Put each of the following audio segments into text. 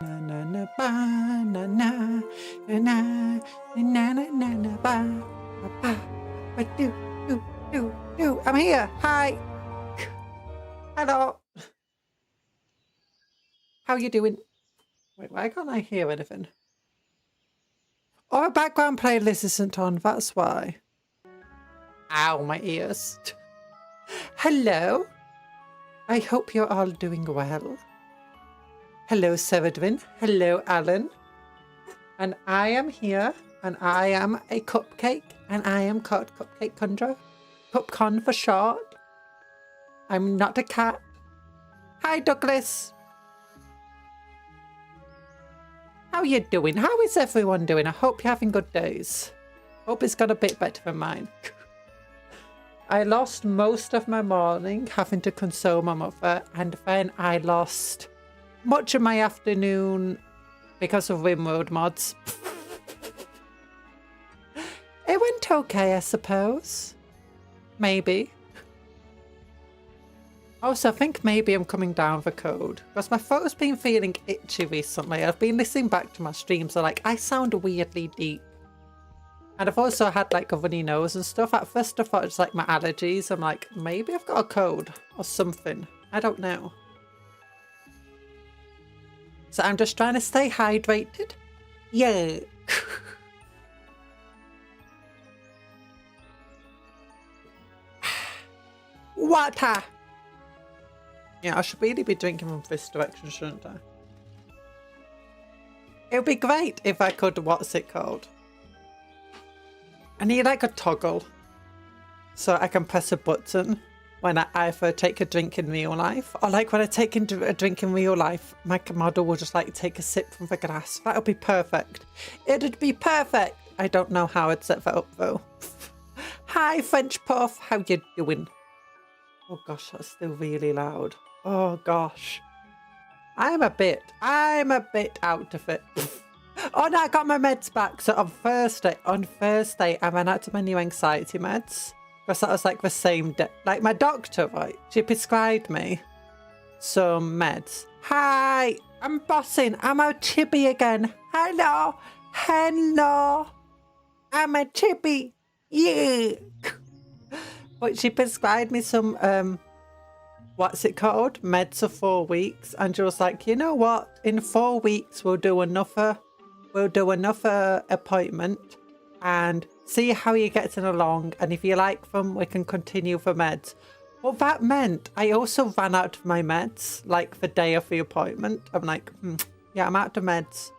Na na na ba na na na na na na na na ba ba ba do do do do. I'm here. Hi. Hello. How you doing? Wait, why can't I hear anything? Oh, a background playlist isn't on. That's why. Ow, my ears. Hello. I hope you're all doing well. Hello, Severin. Hello, Alan. And I am here, and I am a cupcake, and I am called Cupcake Conjuror. Cupcon for short. I'm not a cat. Hi, Douglas. How you doing? How is everyone doing? I hope you're having good days. Hope it's got a bit better than mine. I lost most of my morning having to console my mother, and then I lost much of my afternoon because of Rimworld mods. It went okay, I suppose. Maybe. Also, I think maybe I'm coming down with a cold because my throat's been feeling itchy recently. I've been listening back to my streams, so like I sound weirdly deep. And I've also had like a runny nose and stuff. At first I thought it's like my allergies. I'm like, maybe I've got a cold or something. I don't know. So I'm just trying to stay hydrated. Yeah. Water. Yeah, I should really be drinking from this direction, shouldn't I? It would be great if I could, what's it called? I need like a toggle so I can press a button when I either take a drink in real life or like when I take a drink in real life, my model will just like take a sip from the glass. That would be perfect. It'd be perfect. I don't know how I'd set that up though. Hi, French Puff. How you doing? Oh gosh, that's still really loud. Oh gosh. I'm a bit out of it. Oh no, I got my meds back. So on Thursday, I ran out of my new anxiety meds. Because that was like the same day. Like my doctor, right? She prescribed me some meds. Hi, I'm Bossin. I'm a Chibi again. Hello. Hello. I'm a Chibi. Yeah. But she prescribed me some, what's it called? Meds for 4 weeks. And she was like, you know what? In 4 weeks, we'll do another we'll do another appointment and see how you're getting along. And if you like them, we can continue for meds. Well, that meant I also ran out of my meds, like the day of the appointment. I'm like, yeah, I'm out of meds.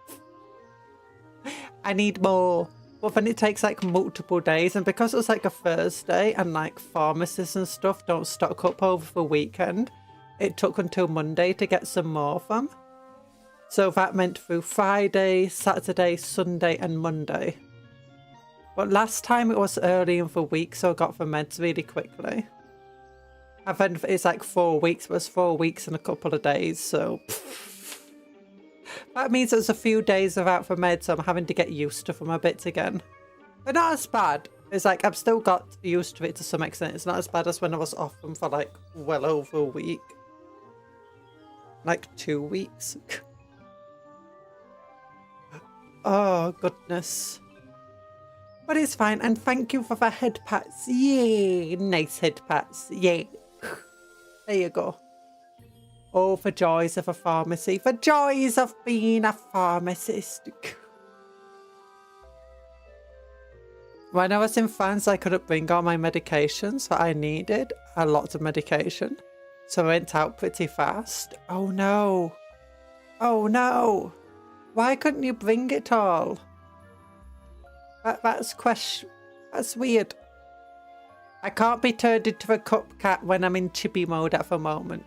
I need more. But then it takes like multiple days. And because it was like a Thursday and like pharmacists and stuff don't stock up over the weekend, it took until Monday to get some more of them. So that meant through Friday, Saturday, Sunday and Monday. But last time it was early in the week, so I got the meds really quickly. And then it's like 4 weeks. It was 4 weeks and a couple of days, so... That means there's a few days without the meds, so I'm having to get used to them a bit again. But not as bad. It's like I've still got used to it to some extent. It's not as bad as when I was off them for like well over a week. Like 2 weeks. Oh, goodness. But it's fine. And thank you for the head pats. Yay. Nice head pats. Yay. There you go. Oh, the joys of a pharmacy. The joys of being a pharmacist. When I was in France, I couldn't bring all my medications that I needed. A lot of medication. So I went out pretty fast. Oh, no. Oh, no. Why couldn't you bring it all? That's weird. I can't be turned into a cupcat when I'm in Chibi mode at the moment.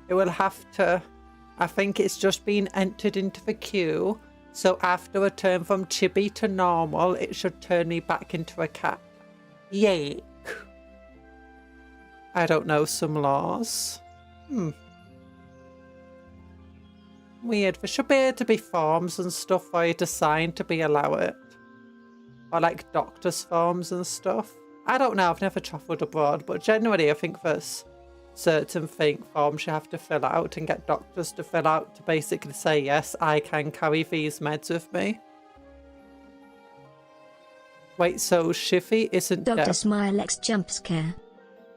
It will have to... I think it's just been entered into the queue. So after a turn from Chibi to normal, it should turn me back into a cat. Yay. I don't know some laws. Weird. There should be able to be forms and stuff for you to sign to be allowed. Or like doctor's forms and stuff. I don't know, I've never travelled abroad, but generally I think there's certain forms you have to fill out and get doctors to fill out to basically say, yes, I can carry these meds with me. Wait, so Shiffy isn't Dr. deaf? Smilex jump scare.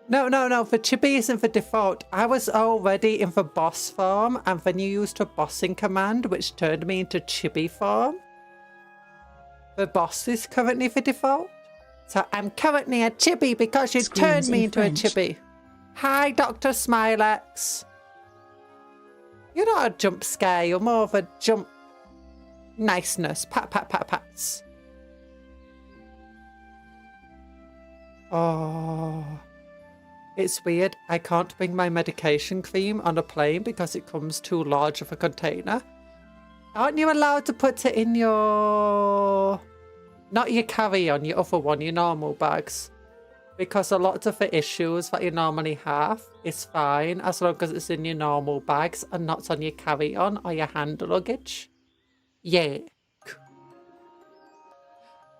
No, the Chibi isn't the default. I was already in the boss form, and then you used a Bossin command, which turned me into Chibi form. The boss is currently the default. So I'm currently a Chibi because you turned me into a Chibi. Hi, Dr. Smilex. You're not a jump scare, you're more of a jump niceness. Pat, pat, pat, pats. Oh... It's weird, I can't bring my medication cream on a plane because it comes too large of a container. Aren't you allowed to put it in your... Not your carry-on, your other one, your normal bags? Because a lot of the issues that you normally have is fine as long as it's in your normal bags and not on your carry-on or your hand luggage. Yeah.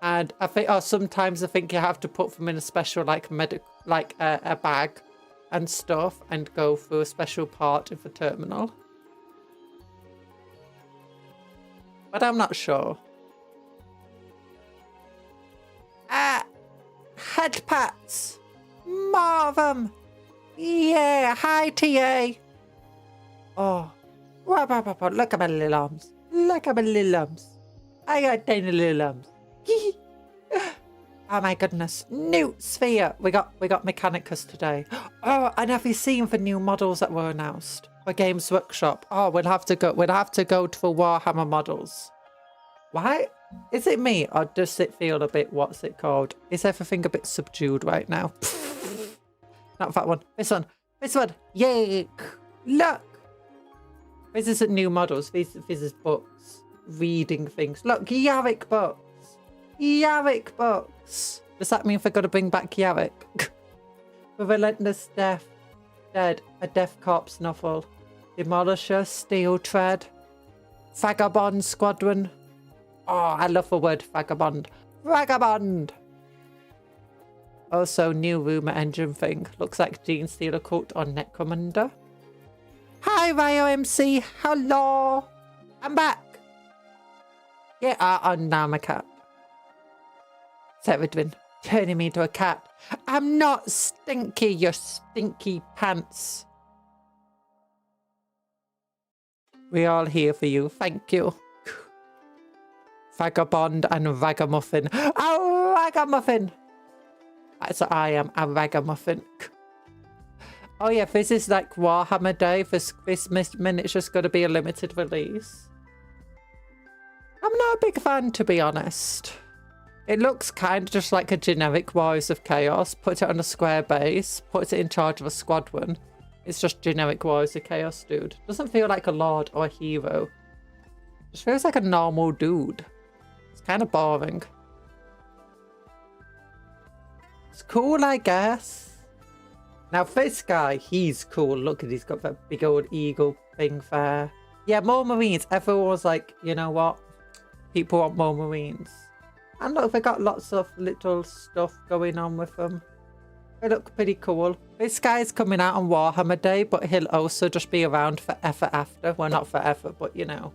And I think, sometimes I think you have to put them in a special a bag and stuff and go through a special part of the terminal. But I'm not sure. Head pats! More of them! Yeah, hi TA! Oh, look at my little arms. Look at my little arms. I got tiny little arms. Oh my goodness. New sphere. We got Mechanicus today. Oh, and have you seen the new models that were announced for Games Workshop? Oh, we'll have to go to the Warhammer models. Why? Is it me or does it feel a bit, what's it called? Is everything a bit subdued right now? Not that one. This one. This one. Yay. Look. This isn't new models. This is books. Reading things. Look, Yarick books. Yarick books. Does that mean we're going to bring back Yarick? The Relentless Death. Dead. A Death Corpse novel. Demolisher. Steel Tread. Vagabond Squadron. Oh, I love the word vagabond. Vagabond! Also, new rumour engine thing. Looks like Gene Stealer Cult on Netcommander. Hi, RyoMC. Hello. I'm back. Yeah, now I'm a cat. Severin, turning me into a cat. I'm not stinky, you stinky pants. We're all here for you. Thank you. vagabond and ragamuffin. A ragamuffin! So I am a ragamuffin. Oh yeah, this is like Warhammer Day. This miniature's going to be a limited release. I'm not a big fan, to be honest. It looks kind of just like a generic Warriors of Chaos. Put it on a square base, puts it in charge of a squadron. It's just generic Warriors of Chaos, dude. Doesn't feel like a lord or a hero. Just feels like a normal dude. It's kind of boring. It's cool, I guess. Now this guy, he's cool. Look at, he's got that big old eagle thing there. Yeah, more Marines. Everyone was like, you know what? People want more Marines. And look, they got lots of little stuff going on with them. They look pretty cool. This guy's coming out on Warhammer Day, but he'll also just be around forever after. Well, not forever, but you know.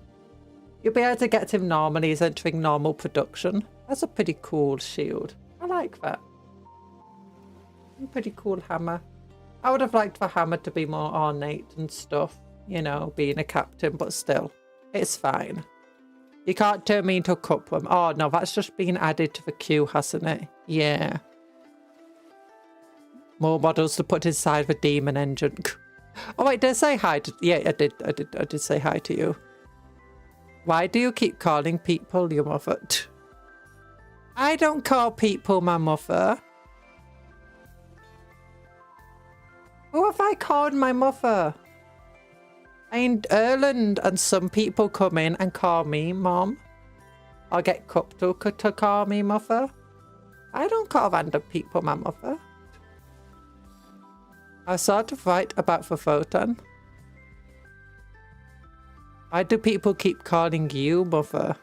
You'll be able to get him normally. He's entering normal production. That's a pretty cool shield. I like that. Pretty cool hammer. I would have liked the hammer to be more ornate and stuff, you know, being a captain, but still, it's fine. You can't turn me into a cupworm. Oh no, that's just been added to the queue, hasn't it? Yeah. More models to put inside the demon engine. Oh wait, did I say hi to... Yeah, I did say hi to you. Why do you keep calling people your mother? I don't call people my mother. Who have I called my mother? In Ireland, and some people come in and call me mom. Or get Cuptle to call me mother. I don't call random people my mother. I sort of right about the photon. Why do people keep calling you mother?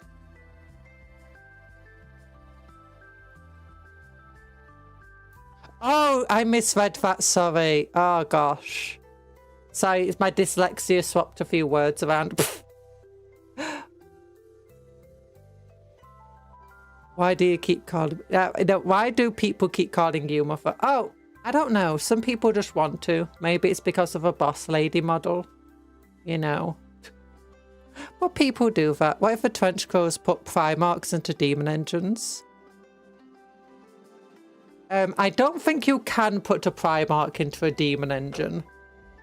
Oh, I misread that, sorry. Oh, gosh. Sorry, it's my dyslexia swapped a few words around. Why do you keep calling... why do people keep calling you mother? Oh, I don't know. Some people just want to. Maybe it's because of a boss lady model. You know. But people do that. What if the trench crows put Primarchs into demon engines? I don't think you can put a Primarch into a demon engine.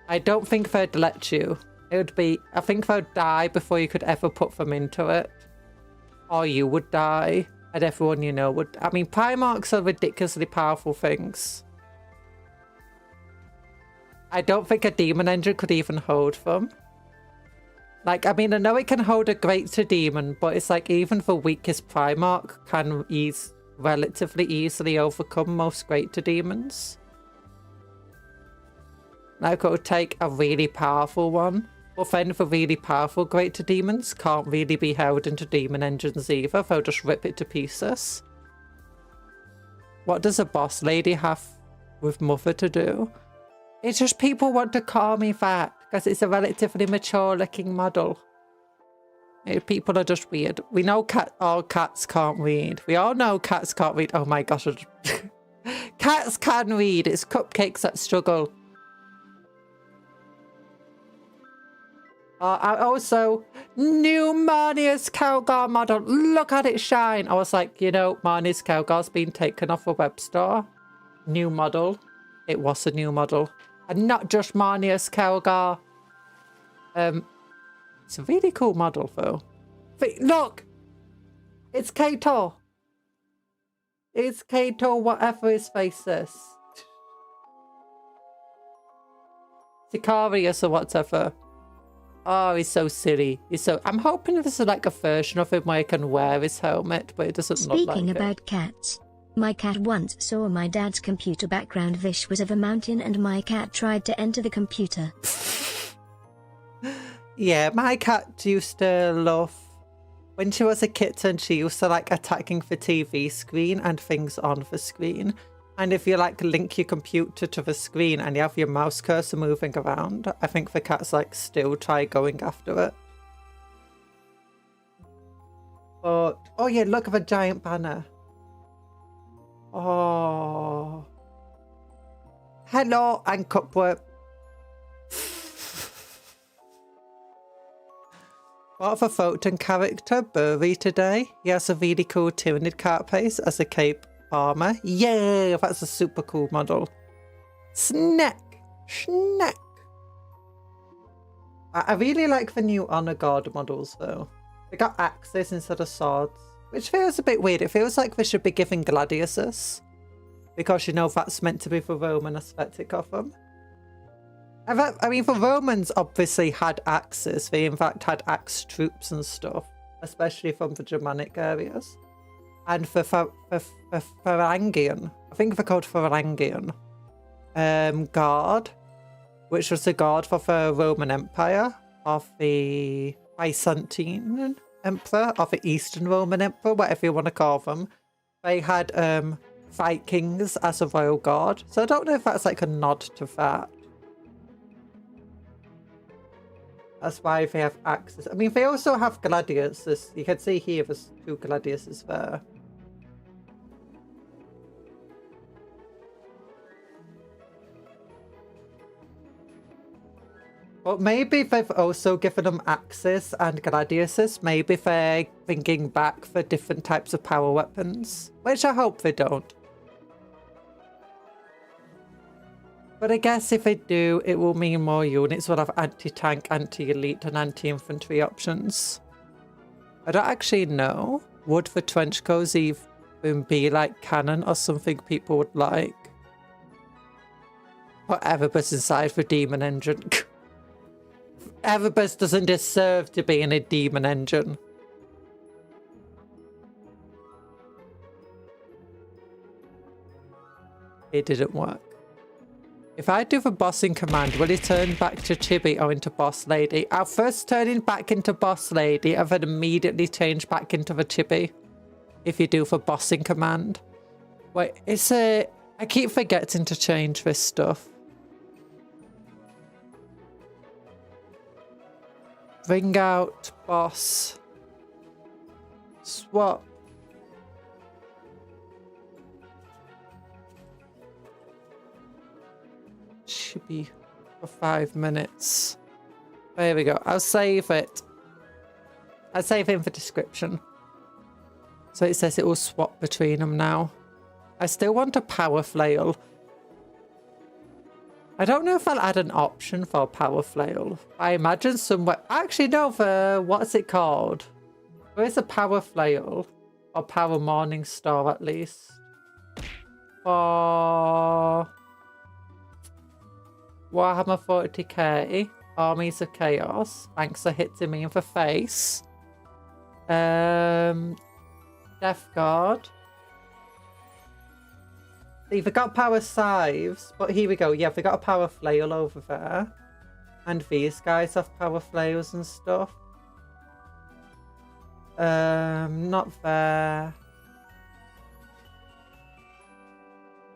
I don't think they'd let you. It would be... I think they'd die before you could ever put them into it. Or you would die. And everyone you know would... I mean, Primarchs are ridiculously powerful things. I don't think a demon engine could even hold them. Like, I mean, I know it can hold a greater demon, but it's like even the weakest Primarch can relatively easily overcome most greater demons. Like, it would take a really powerful one, but then the really powerful greater demons can't really be held into demon engines either. They'll just rip it to pieces. What does a boss lady have with mother to do? It's just people want to call me that because it's a relatively mature looking model. People are just weird. We know all cats can't read. We all know cats can't read. Oh my gosh. Cats can read. It's cupcakes that struggle. Also, new Marnius Calgar model. Look at it shine. I was like, you know, Marnius Calgar's been taken off a web store. New model. It was a new model. And not just Marnius Calgar. It's a really cool model, though. Look! It's Kato. It's Kato, whatever his face is. Sicarius or whatever. Oh, he's so silly. He's so... I'm hoping this is like a version of him where he can wear his helmet, but it doesn't look like it. Speaking about cats, my cat once saw my dad's computer background. This was of a mountain and my cat tried to enter the computer. Yeah, my cat used to love... When she was a kitten, she used to like attacking the TV screen and things on the screen. And if you like link your computer to the screen and you have your mouse cursor moving around, I think the cat's like still try going after it. But, oh yeah, look at the giant banner. Oh. Hello, and Cupworm. Bought a Photon character, Burry, today. He has a really cool Tyranid carapace as a cape armor. Yay! That's a super cool model. Snack! Snack! I really like the new Honor Guard models though. They got axes instead of swords, which feels a bit weird. It feels like they should be giving gladiuses, because you know that's meant to be the Roman aesthetic of them. I mean, the Romans obviously had axes. They in fact had axe troops and stuff, especially from the Germanic areas. And the Varangian, I think they're called Varangian, guard, which was the guard for the Roman Empire of the Byzantine Emperor, of the Eastern Roman Emperor, whatever you want to call them. They had Vikings as a royal guard. So I don't know if that's like a nod to that. That's why they have axes. I mean, they also have gladiuses. You can see here there's 2 gladiuses there. But maybe they've also given them axes and gladiuses. Maybe they're bringing back for different types of power weapons, which I hope they don't. But I guess if they do, it will mean more units will have anti-tank, anti-elite and anti-infantry options. I don't actually know. Would the trench coats even be like cannon or something people would like? Or Erebus inside the demon engine. Erebus doesn't deserve to be in a demon engine. It didn't work. If I do the Bossin command, will it turn back to Chibi or into Boss Lady? I'll first turn it back into Boss Lady and then immediately change back into the Chibi. If you do the Bossin command. Wait, it's a... I keep forgetting to change this stuff. Bring out boss. Swap. Should be for 5 minutes. There we go. I'll save it. I'll save it in the description. So it says it will swap between them now. I still want a power flail. I don't know if I'll add an option for a power flail. I imagine somewhere... Actually, no, for... What's it called? There is a power flail. Or power morning star, at least. For... Warhammer 40k. Armies of Chaos. Thanks for hitting me in the face. Death Guard. See, they got power scythes, but here we go. Yeah, they got a power flail over there. And these guys have power flails and stuff. Not there.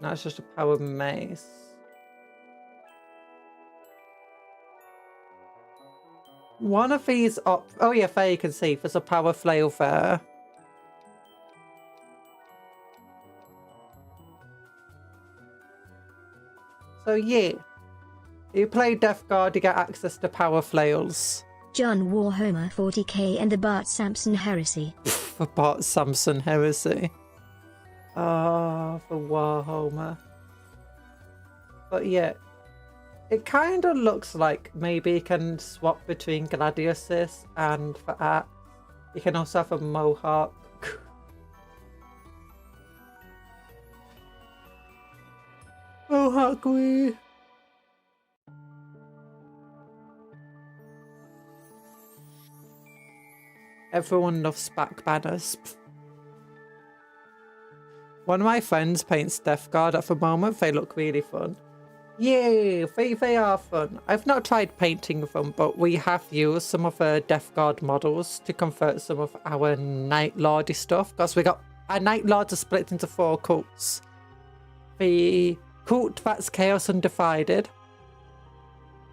No, it's just a power mace. One of these up. Oh yeah, there you can see there's a power flail there. So yeah, you play Death Guard, you get access to power flails. John Warhammer 40k and the Bart Sampson heresy. The Bart Sampson heresy. Oh, for Warhammer. But yeah, it kind of looks like maybe you can swap between Gladiuses and for axe. You can also have a Mohawk. Mohawk we. Everyone loves back banners. One of my friends paints Death Guard at the moment. They look really fun. Yay, they are fun. I've not tried painting them, but we have used some of the Death Guard models to convert some of our Night Lordy stuff. Because we got our Night Lords are split into 4 cults. The cult that's Chaos Undivided,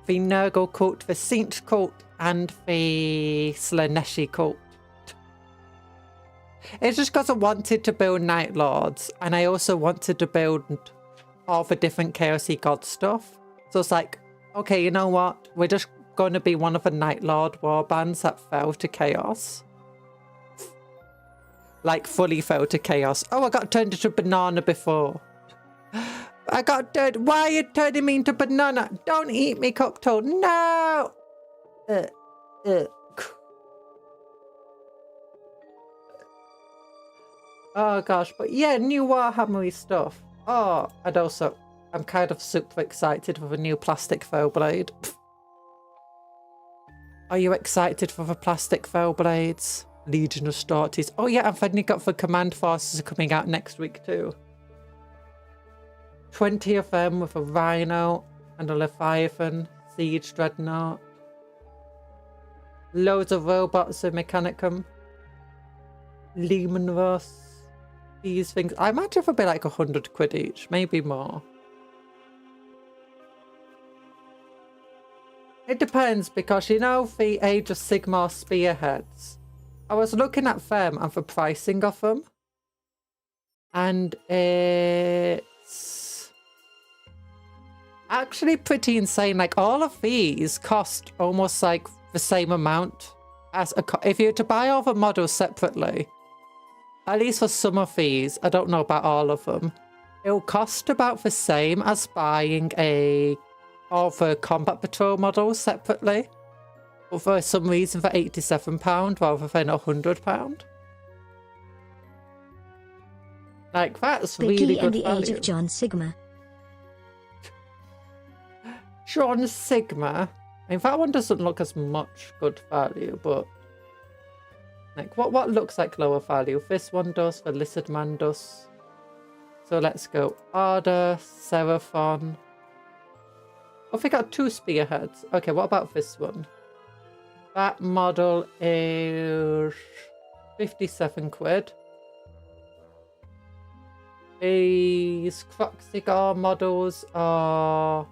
the Nurgle cult, the Saint cult, and the Slaneshi cult. It's just because I wanted to build Night Lords, and I also wanted to build all the different Chaosy God stuff. So it's like, okay, you know what? We're just going to be one of the Night Lord warbands that fell to chaos. Like, fully fell to chaos. Oh, I got turned into a banana before. I got turned. Why are you turning me into banana? Don't eat me, Cuptle. No! Oh, gosh. But yeah, new Warhammer stuff. Oh, and also, I'm kind of super excited for the new plastic foe blade. Are you excited for the plastic foe blades? Legion of Starties. Oh yeah, I've finally got the command forces coming out next week too. 20 of them with a Rhino and a Leviathan, Siege Dreadnought. Loads of robots in Mechanicum. Lehman Russ. These things. I imagine it'll be like 100 quid each, maybe more. It depends because you know the Age of Sigmar spearheads. I was looking at them and the pricing of them. And it's actually pretty insane. Like all of these cost almost like the same amount as if you were to buy all the models separately. At least for some of these, I don't know about all of them. It'll cost about the same as buying all the Combat Patrol models separately. But for some reason for £87 rather than £100. Like that's the really key good and the value. Age of John Sigma. John Sigma. I mean, that one doesn't look as much good value, but like what looks like lower value? This one does, the Lizard Man does. So let's go. Arda, Seraphon. Oh, we got 2 spearheads. Okay, what about this one? That model is 57 quid. These Croxigar models are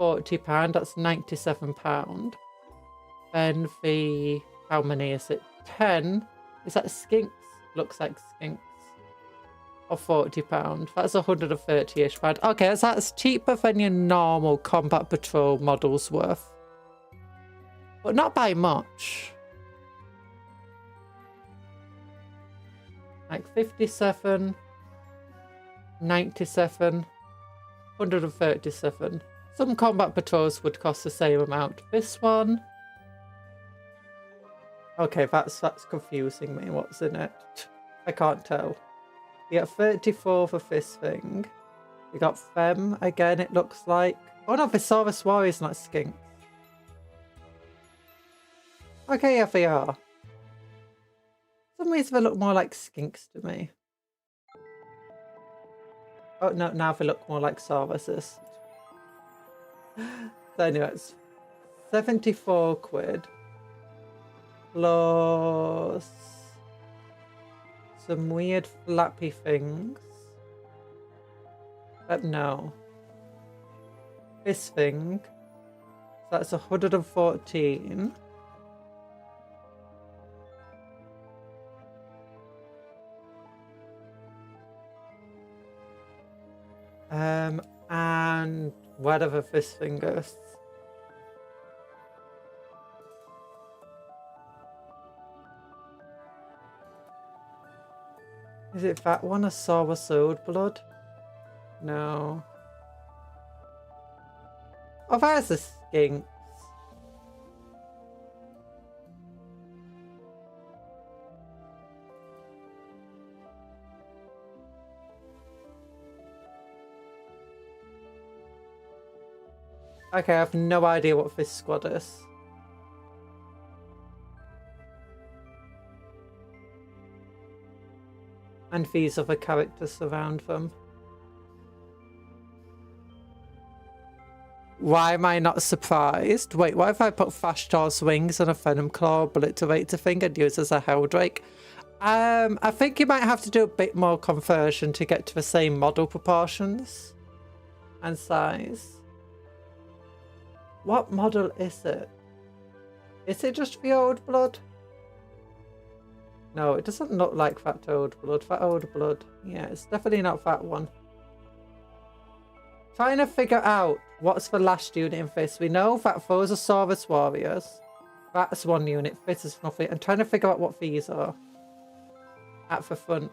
£40. That's £97. Then the, how many is it? 10. Is that Skinks? Looks like Skinks. Or £40. That's 130-ish pound. Okay, so that's cheaper than your normal Combat Patrol models worth. But not by much. Like 57, 97, 137. Some Combat Patrols would cost the same amount. This one. Okay, that's confusing me. What's in it? I can't tell. You got 34 for this thing. You got Fem again, it looks like. Oh no, Thesaurus Warrior's not Skink. Okay, yeah, they are. For some reason they look more like Skinks to me. Oh no, now they look more like Sauruses. So anyway, it's 74 quid. Plus some weird flappy things. But no. This thing. So that's 114. And whatever this thing goes. Is it that one, a Sour Sword Blood? No. Oh, there's the Skinks. Okay, I have no idea what this squad is. And these other characters around them. Why am I not surprised? Wait, what if I put Fashtor's wings on a Venom Claw obliterator thing and use as a Helldrake? I think you might have to do a bit more conversion to get to the same model proportions and size. What model is it? Is it just the Old Blood? No, it doesn't look like that Old Blood. That Old Blood. Yeah, it's definitely not that one. Trying to figure out what's the last unit in this. We know that those are Saurus Warriors. That's one unit. This is nothing. I'm trying to figure out what these are. At the front.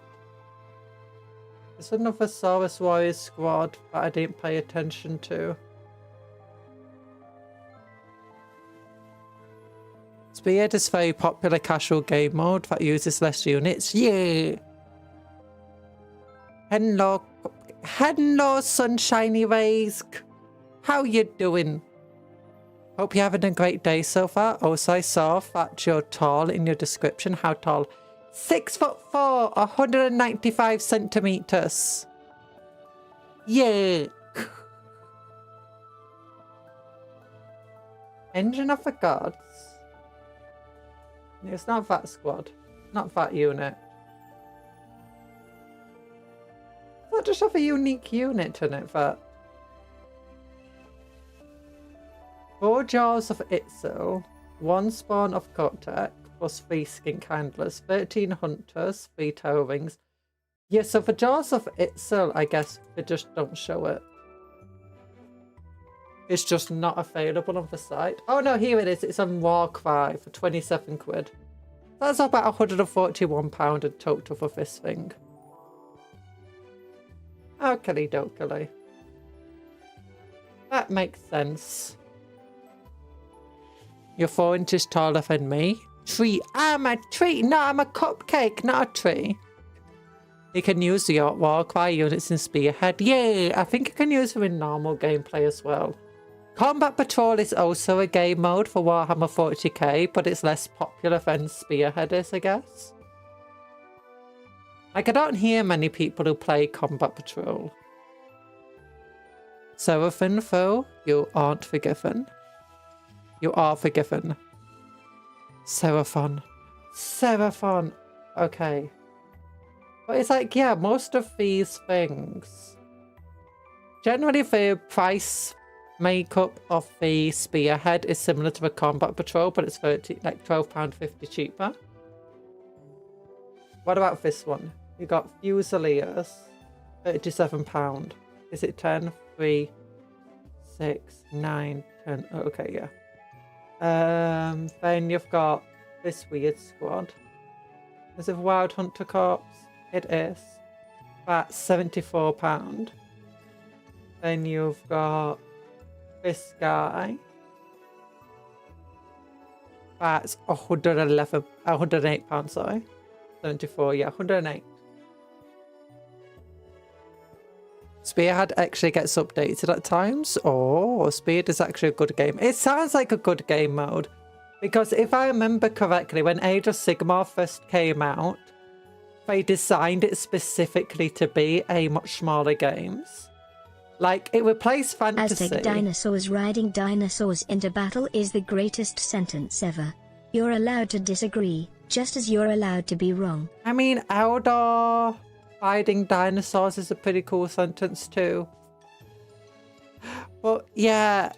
There's another Saurus Warriors squad that I didn't pay attention to. Spearhead is a very popular casual game mode that uses less units. Yeah! Hello, sunshiny rays. How you doing? Hope you're having a great day so far. Also, I saw that you're tall in your description. How tall? 6'4", 195 centimeters. Yeah. Engine of the Gods. It's not that squad. Not that unit. That just have a unique unit in it, that. 4 Jaws of Itzel, 1 Spawn of Cortex, plus 3 Skink Handlers, 13 Hunters, 3 Tower Rings. Yeah, so for Jaws of Itzel, I guess they just don't show it. It's just not available on the site. Oh no, here it is. It's on Warcry for 27 quid. That's about £141 in total for this thing. Oaky dokily. That makes sense. You're 4 inches taller than me. Tree. I'm a tree. No, I'm a cupcake, not a tree. You can use the Warcry units in Spearhead. Yay! I think you can use them in normal gameplay as well. Combat Patrol is also a game mode for Warhammer 40k, but it's less popular than Spearhead is, I guess. Like, I don't hear many people who play Combat Patrol. Seraphim, though, you aren't forgiven. You are forgiven. Seraphon. Seraphon. Okay. But it's like, yeah, most of these things... Generally, the price makeup of the Spearhead is similar to the Combat Patrol, but it's £12.50 cheaper. What about this one? You got Fusiliers, £37. Is it 10? 3, 6, 9, 10. Oh, okay, yeah. Then you've got this weird squad. Is it Wild Hunter Corps? It is. That's £74. Then you've got this guy. That's £108, sorry. 74, yeah, 108. Spearhead actually gets updated at times. Oh, Spearhead is actually a good game. It sounds like a good game mode. Because if I remember correctly, when Age of Sigmar first came out, they designed it specifically to be a much smaller games. Like, it replaced fantasy. Aztec dinosaurs riding dinosaurs into battle is the greatest sentence ever. You're allowed to disagree, just as you're allowed to be wrong. I mean, Eldar riding dinosaurs is a pretty cool sentence too. But yeah,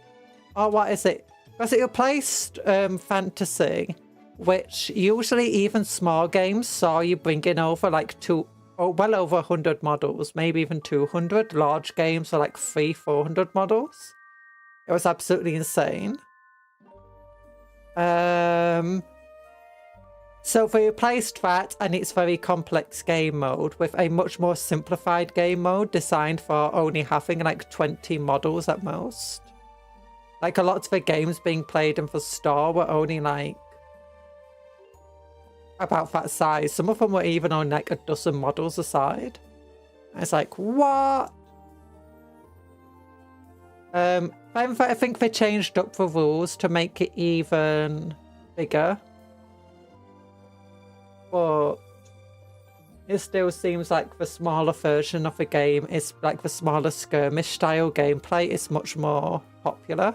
oh, what is it? Because it replaced fantasy, which usually even small games saw you bringing over like well over 100 models, maybe even 200. Large games are like 300-400 models. It was absolutely insane. So they replaced that and its very complex game mode with a much more simplified game mode designed for only having like 20 models at most. Like, a lot of the games being played in the store were only like about that size. Some of them were even on like a dozen models aside. It's like, what? Then I think they changed up the rules to make it even bigger. But it still seems like the smaller version of the game is like the smaller skirmish style gameplay is much more popular.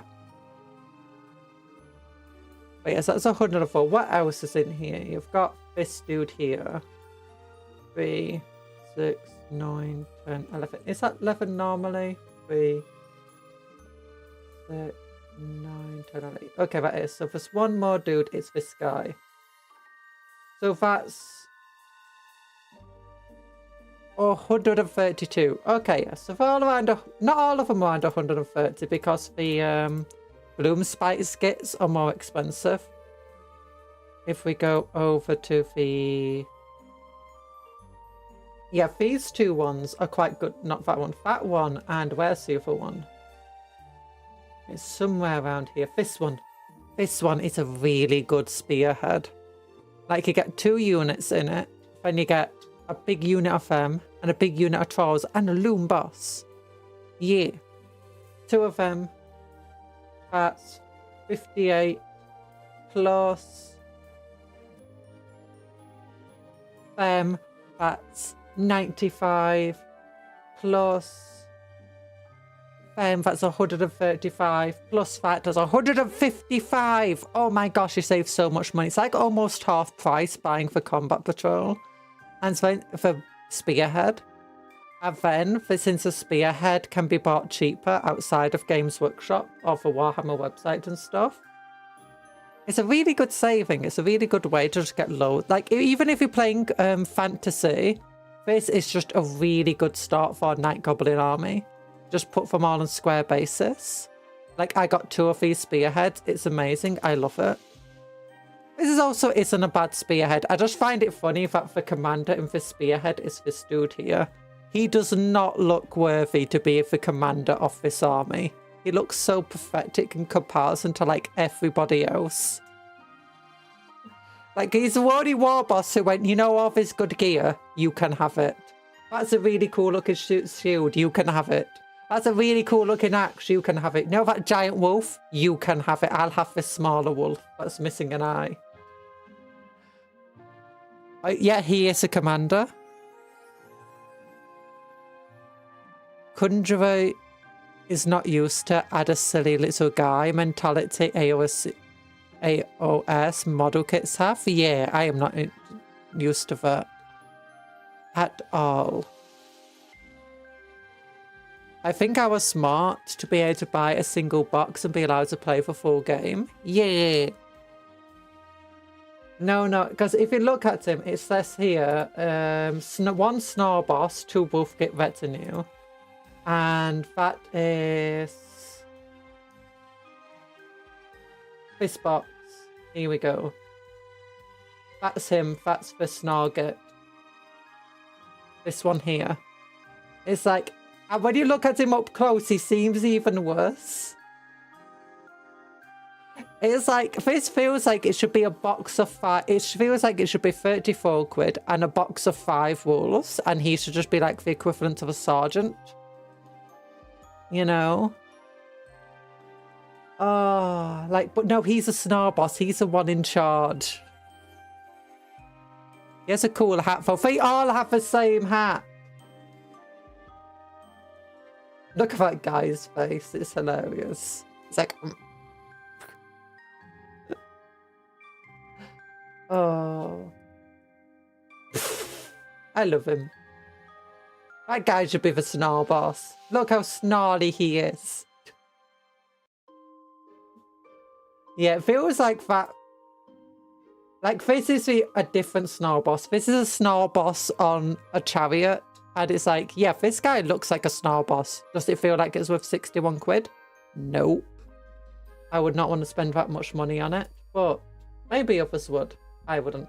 But yes, that's 104. What else is in here? You've got this dude here. 3, 6, 9, 10, 11. Is that 11 normally? 3, 6, 9, 10, 11. Okay, that is. So there's one more dude. It's this guy. So that's or 132. Okay, so for all around, not all of them around 130 because the bloom spike skits are more expensive. If we go over to the... Yeah, these two ones are quite good. Not that one. That one, and where's the other one? It's somewhere around here. This one. This one is a really good spearhead. Like, you get 2 units in it. Then you get a big unit of them, and a big unit of trolls, and a loom boss. Yeah. 2 of them. That's 58 plus them. That's 95 plus them. That's 135 plus that does 155. Oh my gosh, you save so much money. It's like almost half price buying for combat patrol. And so for spearhead. And then, since a spearhead can be bought cheaper outside of Games Workshop or the Warhammer website and stuff, it's a really good saving. It's a really good way to just get low. Like, even if you're playing fantasy, this is just a really good start for a Night Goblin army. Just put them all on square basis. Like, I got 2 of these spearheads. It's amazing. I love it. This is also isn't a bad spearhead. I just find it funny that the commander in this spearhead is this dude here. He does not look worthy to be the commander of this army. He looks so pathetic in comparison to, like, everybody else. Like, he's the only war boss who went, you know, all this good gear, you can have it. That's a really cool looking shield, you can have it. That's a really cool looking axe, you can have it. You know that giant wolf? You can have it. I'll have this smaller wolf that's missing an eye. Yeah, he is a commander. Conjuror is not used to add a silly little guy mentality AOS model kits have. Yeah, I am not used to that at all. I think I was smart to be able to buy a single box and be allowed to play the full game. Yeah. No, because if you look at him, it says here, 1 Snore Boss, 2 Wolfgate Retinue. And that is this box. Here we go. That's him. That's the Snarget. This one here. It's like, and when you look at him up close, he seems even worse. It's like, this feels like it should be a box of 5. It feels like it should be 34 quid and a box of 5 wolves. And he should just be like the equivalent of a sergeant. You know? Oh, like, but no, he's a Snarl boss. He's the one in charge. He has a cool hat though. They all have the same hat. Look at that guy's face. It's hilarious. It's like... Oh. I love him. That guy should be the Snarl boss. Look how snarly he is. Yeah, it feels like that. Like, this is a different Snarl boss. This is a Snarl boss on a chariot. And it's like, yeah, this guy looks like a Snarl boss. Does it feel like it's worth 61 quid? Nope. I would not want to spend that much money on it. But maybe others would. I wouldn't.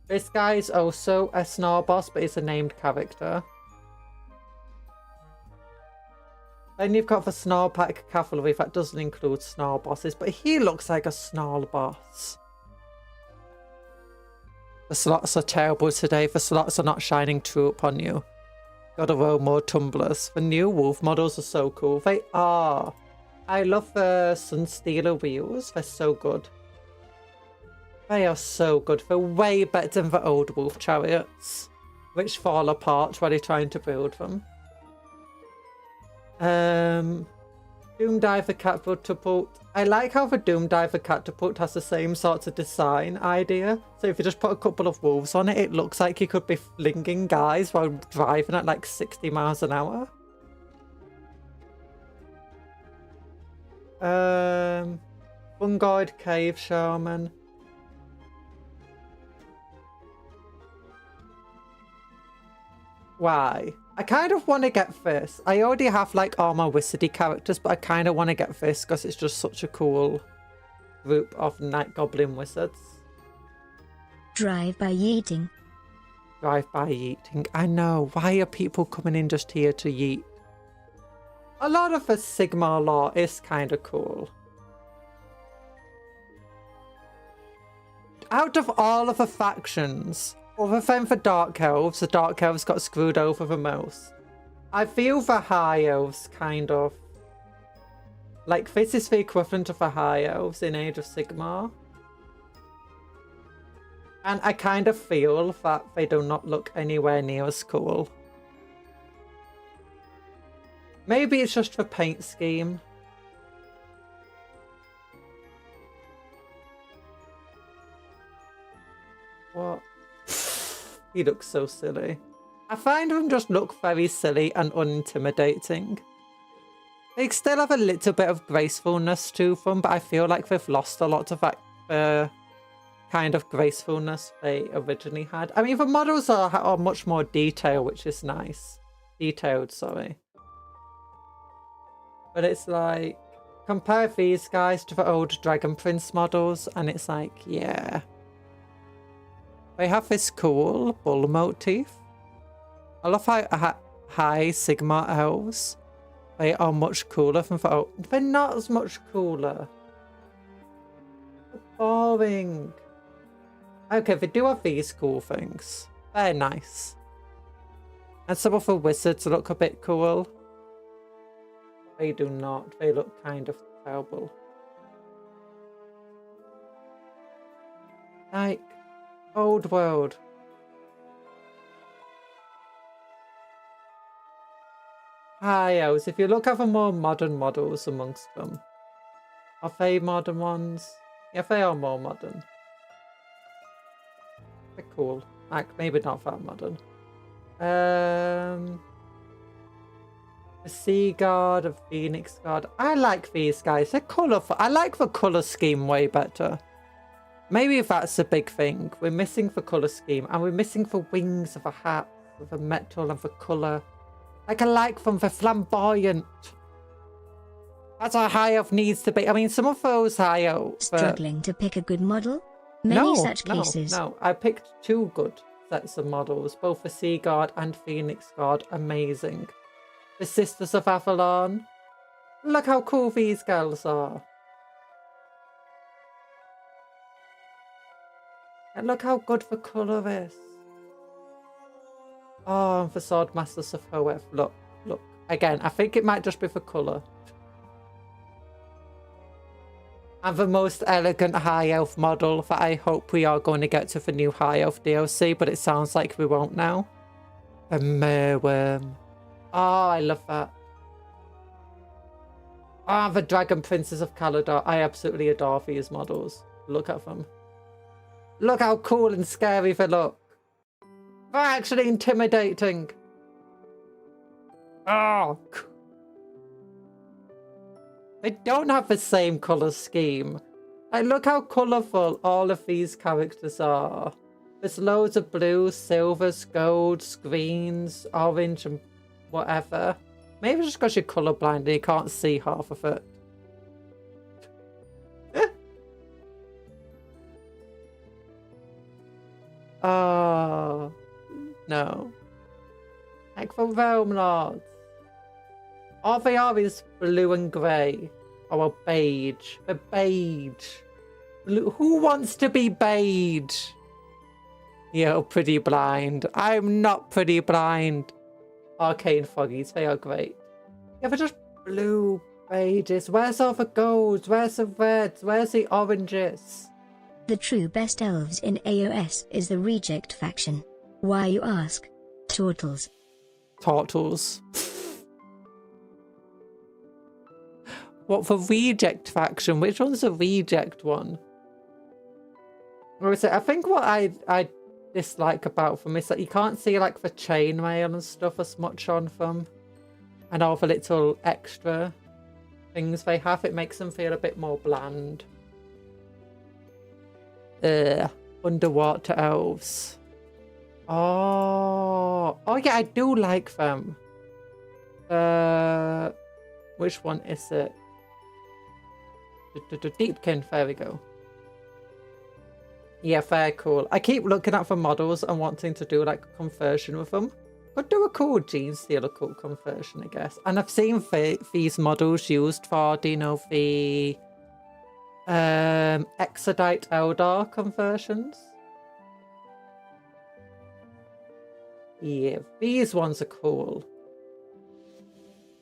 This guy's also a Snarl boss, but it's a named character. Then you've got the Snarl Pack Cavalry that doesn't include Snarl bosses, but he looks like a Snarl boss. The slots are terrible today. The slots are not shining true upon you. Gotta roll more tumblers. The new wolf models are so cool. They are. I love the Sunstealer wheels. They're so good. They are so good. They're way better than the old wolf chariots, which fall apart while you're trying to build them. Doom Diver Catapult. I like how the Doom Diver Catapult has the same sorts of design idea. So if you just put a couple of wolves on it, it looks like you could be flinging guys while driving at like 60 miles an hour. Fungoid Cave Shaman. why. I kind of want to get this. I already have like all my wizardy characters, but I kind of want to get this because it's just such a cool group of night goblin wizards. Drive-by yeeting. Drive-by yeeting. I know. Why are people coming in just here to yeet? A lot of the Sigmar lore is kind of cool. Out of all of the factions, other than the Dark Elves got screwed over the most. I feel the High Elves kind of... Like, this is the equivalent of the High Elves in Age of Sigmar. And I kind of feel that they do not look anywhere near as cool. Maybe it's just the paint scheme. What? He looks so silly. I find them just look very silly and unintimidating. They still have a little bit of gracefulness to them, but I feel like they've lost a lot of that kind of gracefulness they originally had. I mean, the models are much more detailed, which is nice. Detailed, sorry. But it's like, compare these guys to the old Dragon Prince models, and it's like, yeah. They have this cool bull motif. I love how high Sigmar elves. They are much cooler than the old. They're not as much cooler. They're boring. Okay, they do have these cool things. They're nice. And some of the wizards look a bit cool. They do not. They look kind of terrible. Like, old world. High elves. If you look at the more modern models amongst them. Are they modern ones? Yeah, they are more modern. They're cool. Like, maybe not that modern. The Sea Guard, a Phoenix Guard. I like these guys. They're colourful. I like the colour scheme way better. Maybe that's a big thing. We're missing the colour scheme. And we're missing the wings of the hat, of the metal and the colour. Like, I like them. They're flamboyant. That's how high elf needs to be. I mean, some of those high elves... Struggling to pick a good model? Many such cases. No, I picked 2 good sets of models. Both the Sea Guard and Phoenix Guard. Amazing. The Sisters of Avalon. Look how cool these girls are. And look how good the colour is. Oh, and the Swordmasters of Hoeth. Look, look. Again, I think it might just be the colour. And the most elegant High Elf model that I hope we are going to get to the new High Elf DLC, but it sounds like we won't now. The Meerworm. Oh, I love that. Ah, the Dragon Princes of Caledor. I absolutely adore these models. Look at them. Look how cool and scary they look. They're actually intimidating. Oh. They don't have the same colour scheme. Like, look how colourful all of these characters are. There's loads of blues, silvers, golds, greens, orange and whatever. Maybe just because you're colourblind and you can't see half of it. Oh, no. Like the Realm Lords. All they are is blue and grey. Or a beige. A beige. Blue. Who wants to be beige? You're pretty blind. I'm not pretty blind. Arcane Foggies, they are great. Yeah, they're just blue beiges. Where's all the golds? Where's the reds? Where's the oranges? The true best elves in AOS is the Reject faction. Why, you ask? Turtles. Turtles. What, for Reject faction? Which one's the Reject one? Or is it? I think what I dislike about them is that you can't see like the chainmail and stuff as much on them. And all the little extra things they have. It makes them feel a bit more bland. Underwater elves. Oh, oh yeah, I do like them. Which one is it? Deepkin, there we go. Yeah, very cool. I keep looking at the models and wanting to do like a conversion with them. Could do a cool gene stealer cool conversion, I guess. And I've seen these models used for, do you know, the Exodite Eldar conversions. Yeah, these ones are cool.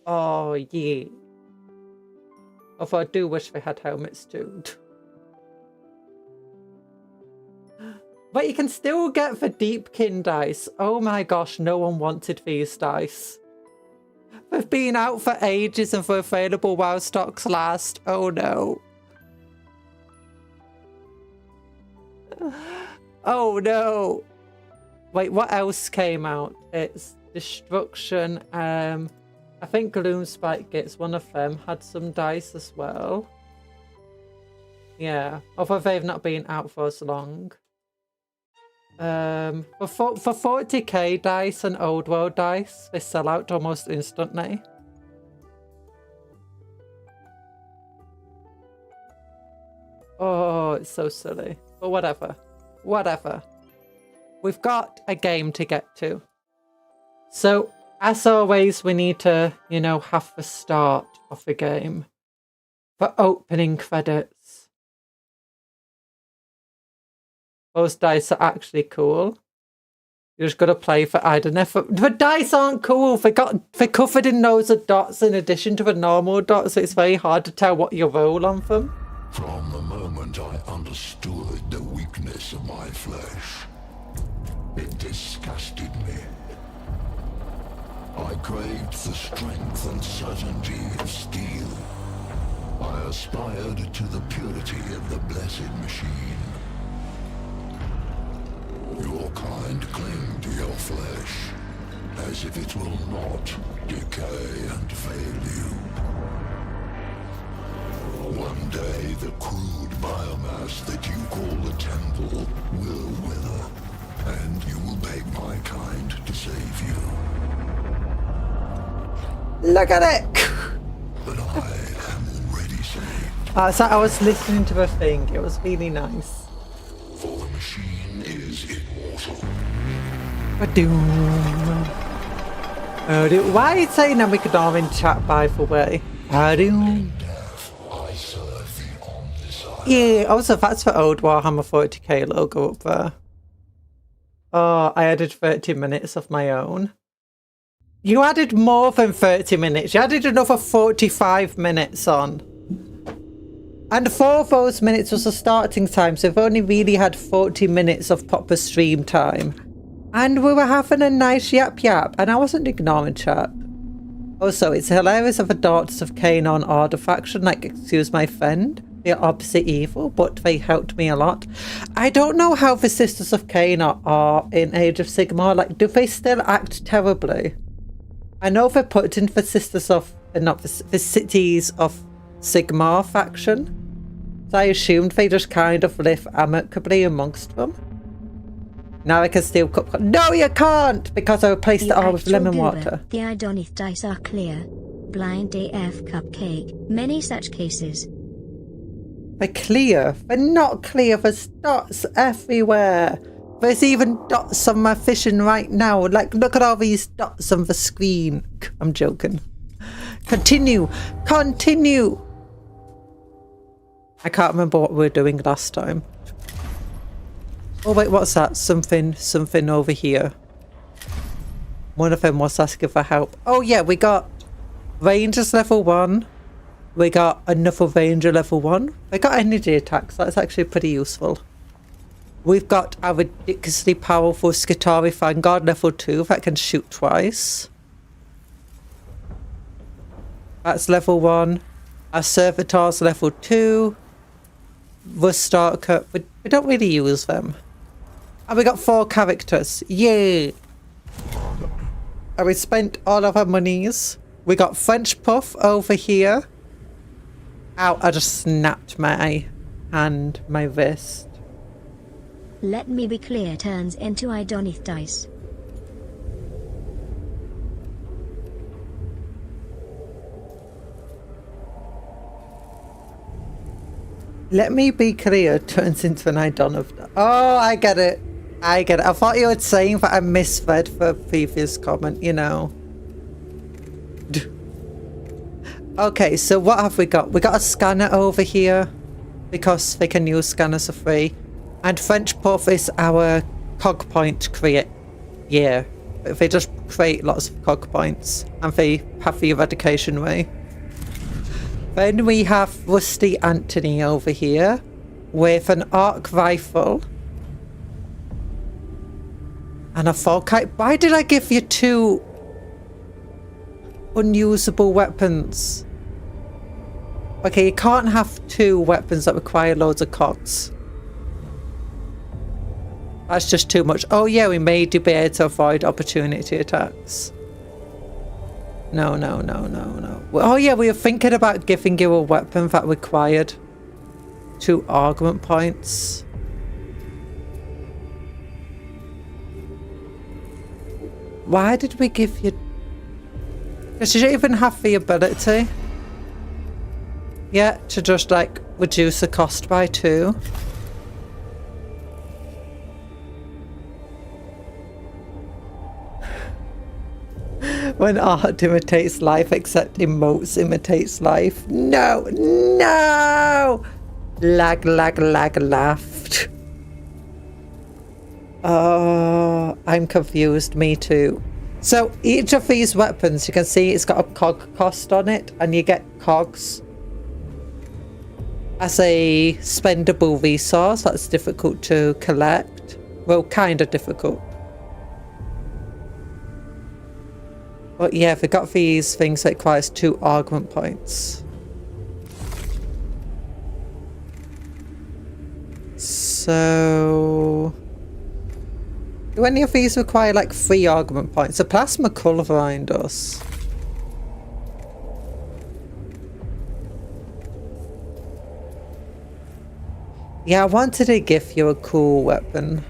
Oh, yeah. Although I do wish they had helmets too. But you can still get the Deepkin dice. Oh my gosh, no one wanted these dice. They've been out for ages and for available while stocks last. Oh no. Oh no. Wait, what else came out? It's Destruction. I think Gloomspike gets one of them. Had some dice as well. Yeah, although they've not been out for as long. For 40k dice and old world dice, they sell out almost instantly. Oh, it's so silly. But whatever. Whatever. We've got a game to get to. So, as always, we need to, you know, have the start of the game. For opening credits. Those dice are actually cool. You just gotta play for, I don't know, the dice aren't cool. They're covered in loads of dots in addition to the normal dots, so it's very hard to tell what you roll on them. From the moment I understood the weakness of my flesh, it disgusted me. I craved the strength and certainty of steel. I aspired to the purity of the blessed machine. Your kind cling to your flesh, as if it will not decay and fail you. One day the crude biomass that you call the temple will wither, and you will beg my kind to save you. Look at it! But I am already saved. So I was listening to the thing. It was really nice. For the machine is immortal. Why are you saying that we could all in chat, by the way? Death, I serve the undesired. Yeah, also that's the old Warhammer 40k logo up there. Oh, I added 30 minutes of my own. You added more than 30 minutes. You added another 45 minutes on. And 4 of those minutes was the starting time, so we've only really had 40 minutes of proper stream time. And we were having a nice yap, and I wasn't ignoring chat. Also, it's hilarious that the Daughters of Canaan are the faction, like, excuse my friend, they're opposite evil, but they helped me a lot. I don't know how the Sisters of Canaan are in Age of Sigmar. Like, do they still act terribly? I know they're put in the Sisters of, not the Cities of Sigmar faction. So I assumed they just kind of live amicably amongst them. Now I can steal Cupcake. No, you can't! Because I replaced it all with lemon water. The Idonith dice are clear. Blind AF Cupcake. Many such cases. They're clear. They're not clear. There's dots everywhere. There's even dots on my vision right now. Like, look at all these dots on the screen. I'm joking. Continue. Continue. I can't remember what we were doing last time. Oh wait, what's that? Something over here. One of them was asking for help. Oh yeah, we got Rangers level 1. We got another Ranger level 1. We got energy attacks. That's actually pretty useful. We've got our ridiculously powerful Skitarii Vanguard level 2 that can shoot twice. That's level 1. Our Servitors level 2. Rustarker. We don't really use them. And we got 4 characters. Yay! And we spent all of our monies. We got French Puff over here. Ow, I just snapped my hand, my wrist. Let me be clear turns into Idonith dice. Let me be clear turns into an Idonith. Oh, I get it. I get it. I thought you were saying that I misread the previous comment, you know. Okay, so what have we got? We got a scanner over here because they can use scanners for free. And French Puff is our cog point create. Yeah, they just create lots of cog points and they have the eradication way. Then we have Rusty Anthony over here with an arc rifle and a Falkite. Why did I give you 2 unusable weapons? Okay, you can't have 2 weapons that require loads of cogs. That's just too much. Oh yeah, we made you be able to avoid opportunity attacks. No. Oh yeah, we were thinking about giving you a weapon that required 2 argument points. Why did we give you... Because you don't even have the ability. Yeah, to just like reduce the cost by 2. When art imitates life, except emotes imitates life. No! Lag, laughed. Oh, I'm confused. Me too. So each of these weapons, you can see it's got a cog cost on it, and you get cogs as a spendable resource. That's difficult to collect. Well, kind of difficult. But yeah, if we got these things, it requires 2 argument points. So... do any of these require like 3 argument points? A plasma colourine does. Yeah, I wanted to give you a cool weapon.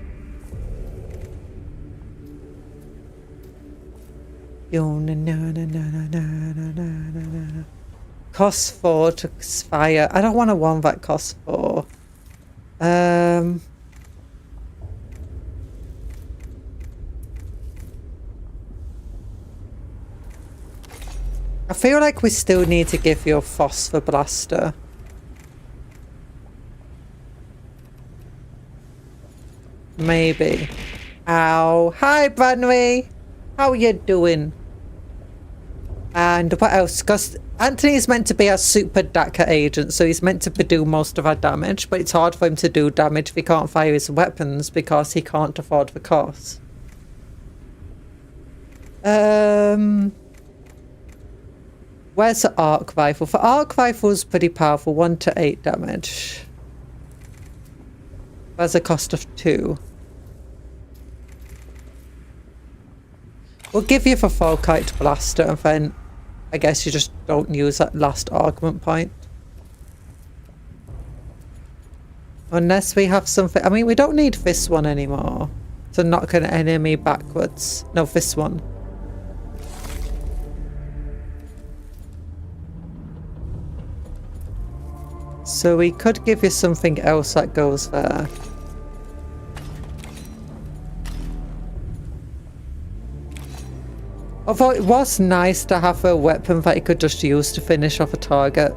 Costs 4 to expire. I don't want a one that costs 4. I feel like we still need to give you a phosphor blaster. Maybe. Ow. Hi, Branwy. How you doing? And what else? Because Anthony's meant to be our super DACA agent, so he's meant to do most of our damage, but it's hard for him to do damage if he can't fire his weapons because he can't afford the cost. Where's the arc rifle? The arc rifle is pretty powerful, 1 to 8 damage. There's a cost of 2. We'll give you the Falkite blaster, and then I guess you just don't use that last argument point. Unless we have something... I mean, we don't need this one anymore to knock an enemy backwards. No, this one. So we could give you something else that goes there. Although it was nice to have a weapon that you could just use to finish off a target.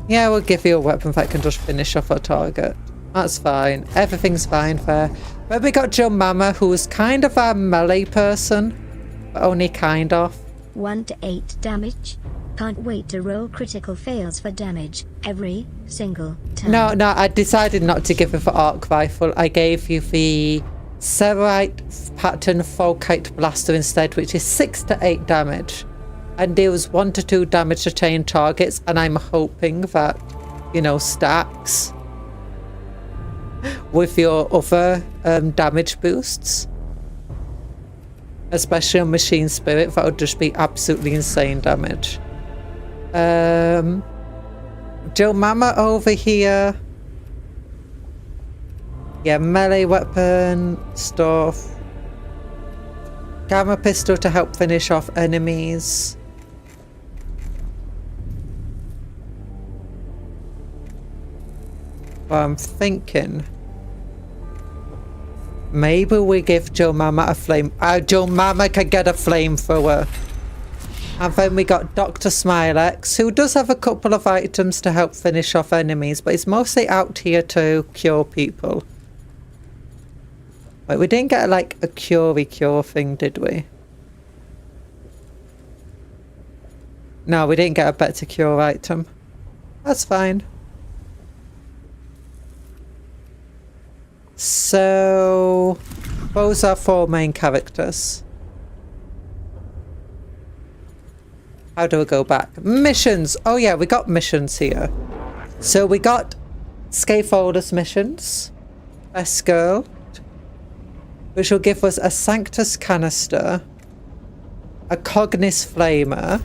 Yeah, we'll give you a weapon that can just finish off a target. That's fine. Everything's fine there. But we got Joe Mama, who's kind of a melee person, but only kind of. 1 to 8 damage. Can't wait to roll critical fails for damage every single time. No, I decided not to give you the arc rifle. I gave you the Serite pattern Falkite blaster instead, which is 6 to 8 damage and deals 1 to 2 damage to chain targets, and I'm hoping that, you know, stacks with your other damage boosts, especially on Machine Spirit. That would just be absolutely insane damage. Joe Mama over here. Yeah, melee weapon stuff. Gamma pistol to help finish off enemies. Well, I'm thinking maybe we give Joe Mama a flame. Joe Mama can get a flamethrower. And then we got Dr. Smilex, who does have a couple of items to help finish off enemies, but he's mostly out here to cure people. Wait, we didn't get like a cure thing, did we? No, we didn't get a better cure item. That's fine. So, those are 4 main characters. How do we go back? Missions! Oh yeah, we got missions here. So we got Scaffolders missions. Best Girl. Which will give us a Sanctus Canister. A Cognis Flamer.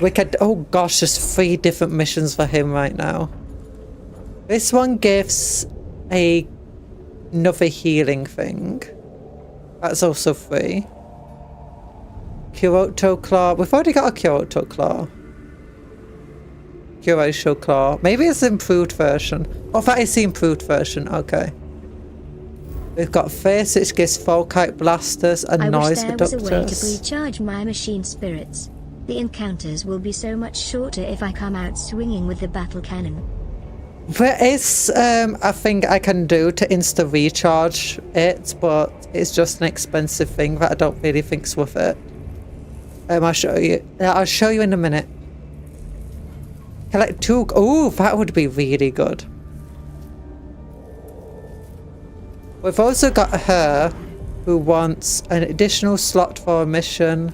We could... Oh gosh, there's 3 different missions for him right now. This one gives another healing thing. That's also free. Kyoto Claw. We've already got a Kyoto Claw. Kyoto Claw. Maybe it's the improved version. Oh, that is the improved version. Okay. We've got Face, which gives Volkite Blasters and Noise Reductors. I wish there was a way to recharge my machine spirits. The encounters will be so much shorter if I come out swinging with the battle cannon. There is a thing I can do to insta recharge it, but it's just an expensive thing that I don't really think's worth it. I'll show you. I'll show you in a minute. Collect 2. Oh, that would be really good. We've also got her who wants an additional slot for a mission.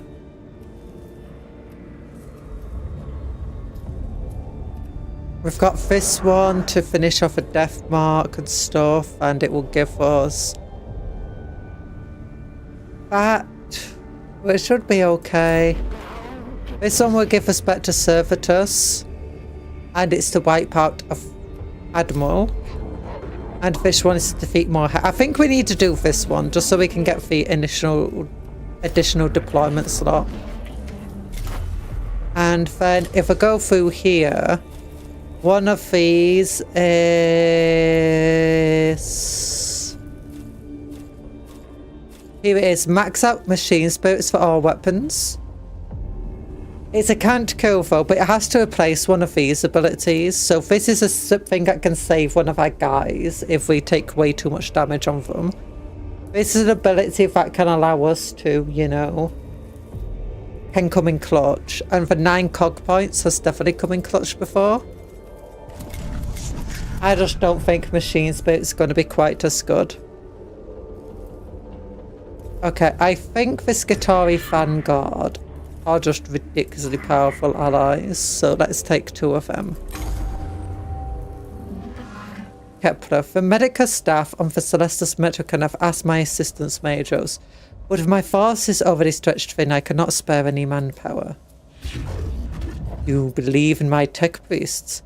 We've got this one to finish off a death mark and stuff, and it will give us that, which should be okay. This one will give us better servitors, and it's to wipe out a Admiral. And this one is to defeat more. I think we need to do this one just so we can get the initial additional deployment slot. And then if I go through here, one of these is... Here it is. Max out machine spirits for all weapons. It's a can't kill though, but it has to replace one of these abilities. So this is a thing that can save one of our guys if we take way too much damage on them. This is an ability that can allow us to, you know, can come in clutch. And the 9 cog points has definitely come in clutch before. I just don't think machine spirit's going to be quite as good. Okay, I think this Skitarii Vanguard are just ridiculously powerful allies, so let's take 2 of them. Kepler, the Mechanicus staff on the Celestis Metricon have asked my assistance majors, but if my force is already stretched thin, I cannot spare any manpower. You believe in my tech priests?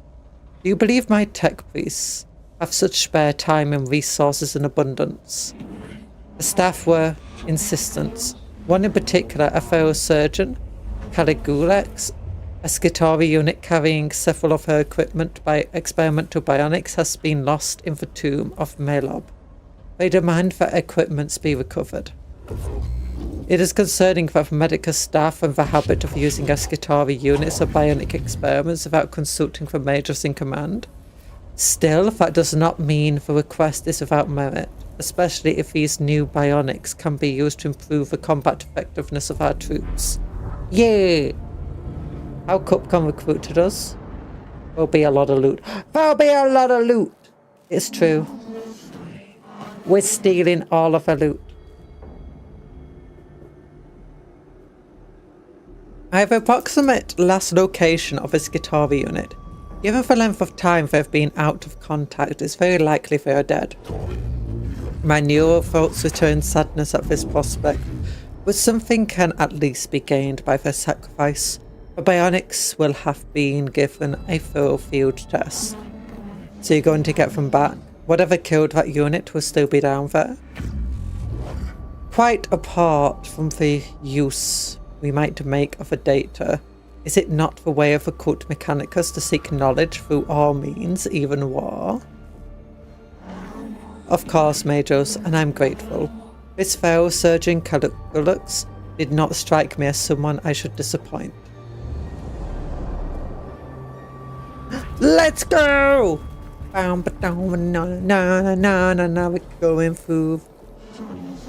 Do you believe my tech priests have such spare time and resources in abundance? The staff were insistent. One in particular, a ferrosurgeon, Caligulex, a Skitarii unit carrying several of her equipment by experimental bionics, has been lost in the tomb of Melob. They demand that equipments be recovered. It is concerning that the medical staff have the habit of using Skitarii units or bionic experiments without consulting the majors in command. Still, that does not mean the request is without merit, especially if these new bionics can be used to improve the combat effectiveness of our troops. Yay! How Cupcon recruited us? There'll be a lot of loot. There'll be a lot of loot! It's true. We're stealing all of our loot. I have an approximate last location of a Skitarii unit. Given the length of time they've been out of contact, it's very likely they are dead. My neural thoughts return sadness at this prospect, but something can at least be gained by their sacrifice. The bionics will have been given a thorough field test. So you're going to get them back? whatever killed that unit will still be down there. Quite apart from the use we might make of the data, is it not the way of the cult Mechanicus to seek knowledge through all means, even war? Of course, Majors, and I'm grateful. This feral surging Cupcakes did not strike me as someone I should disappoint. Let's go! We're going through.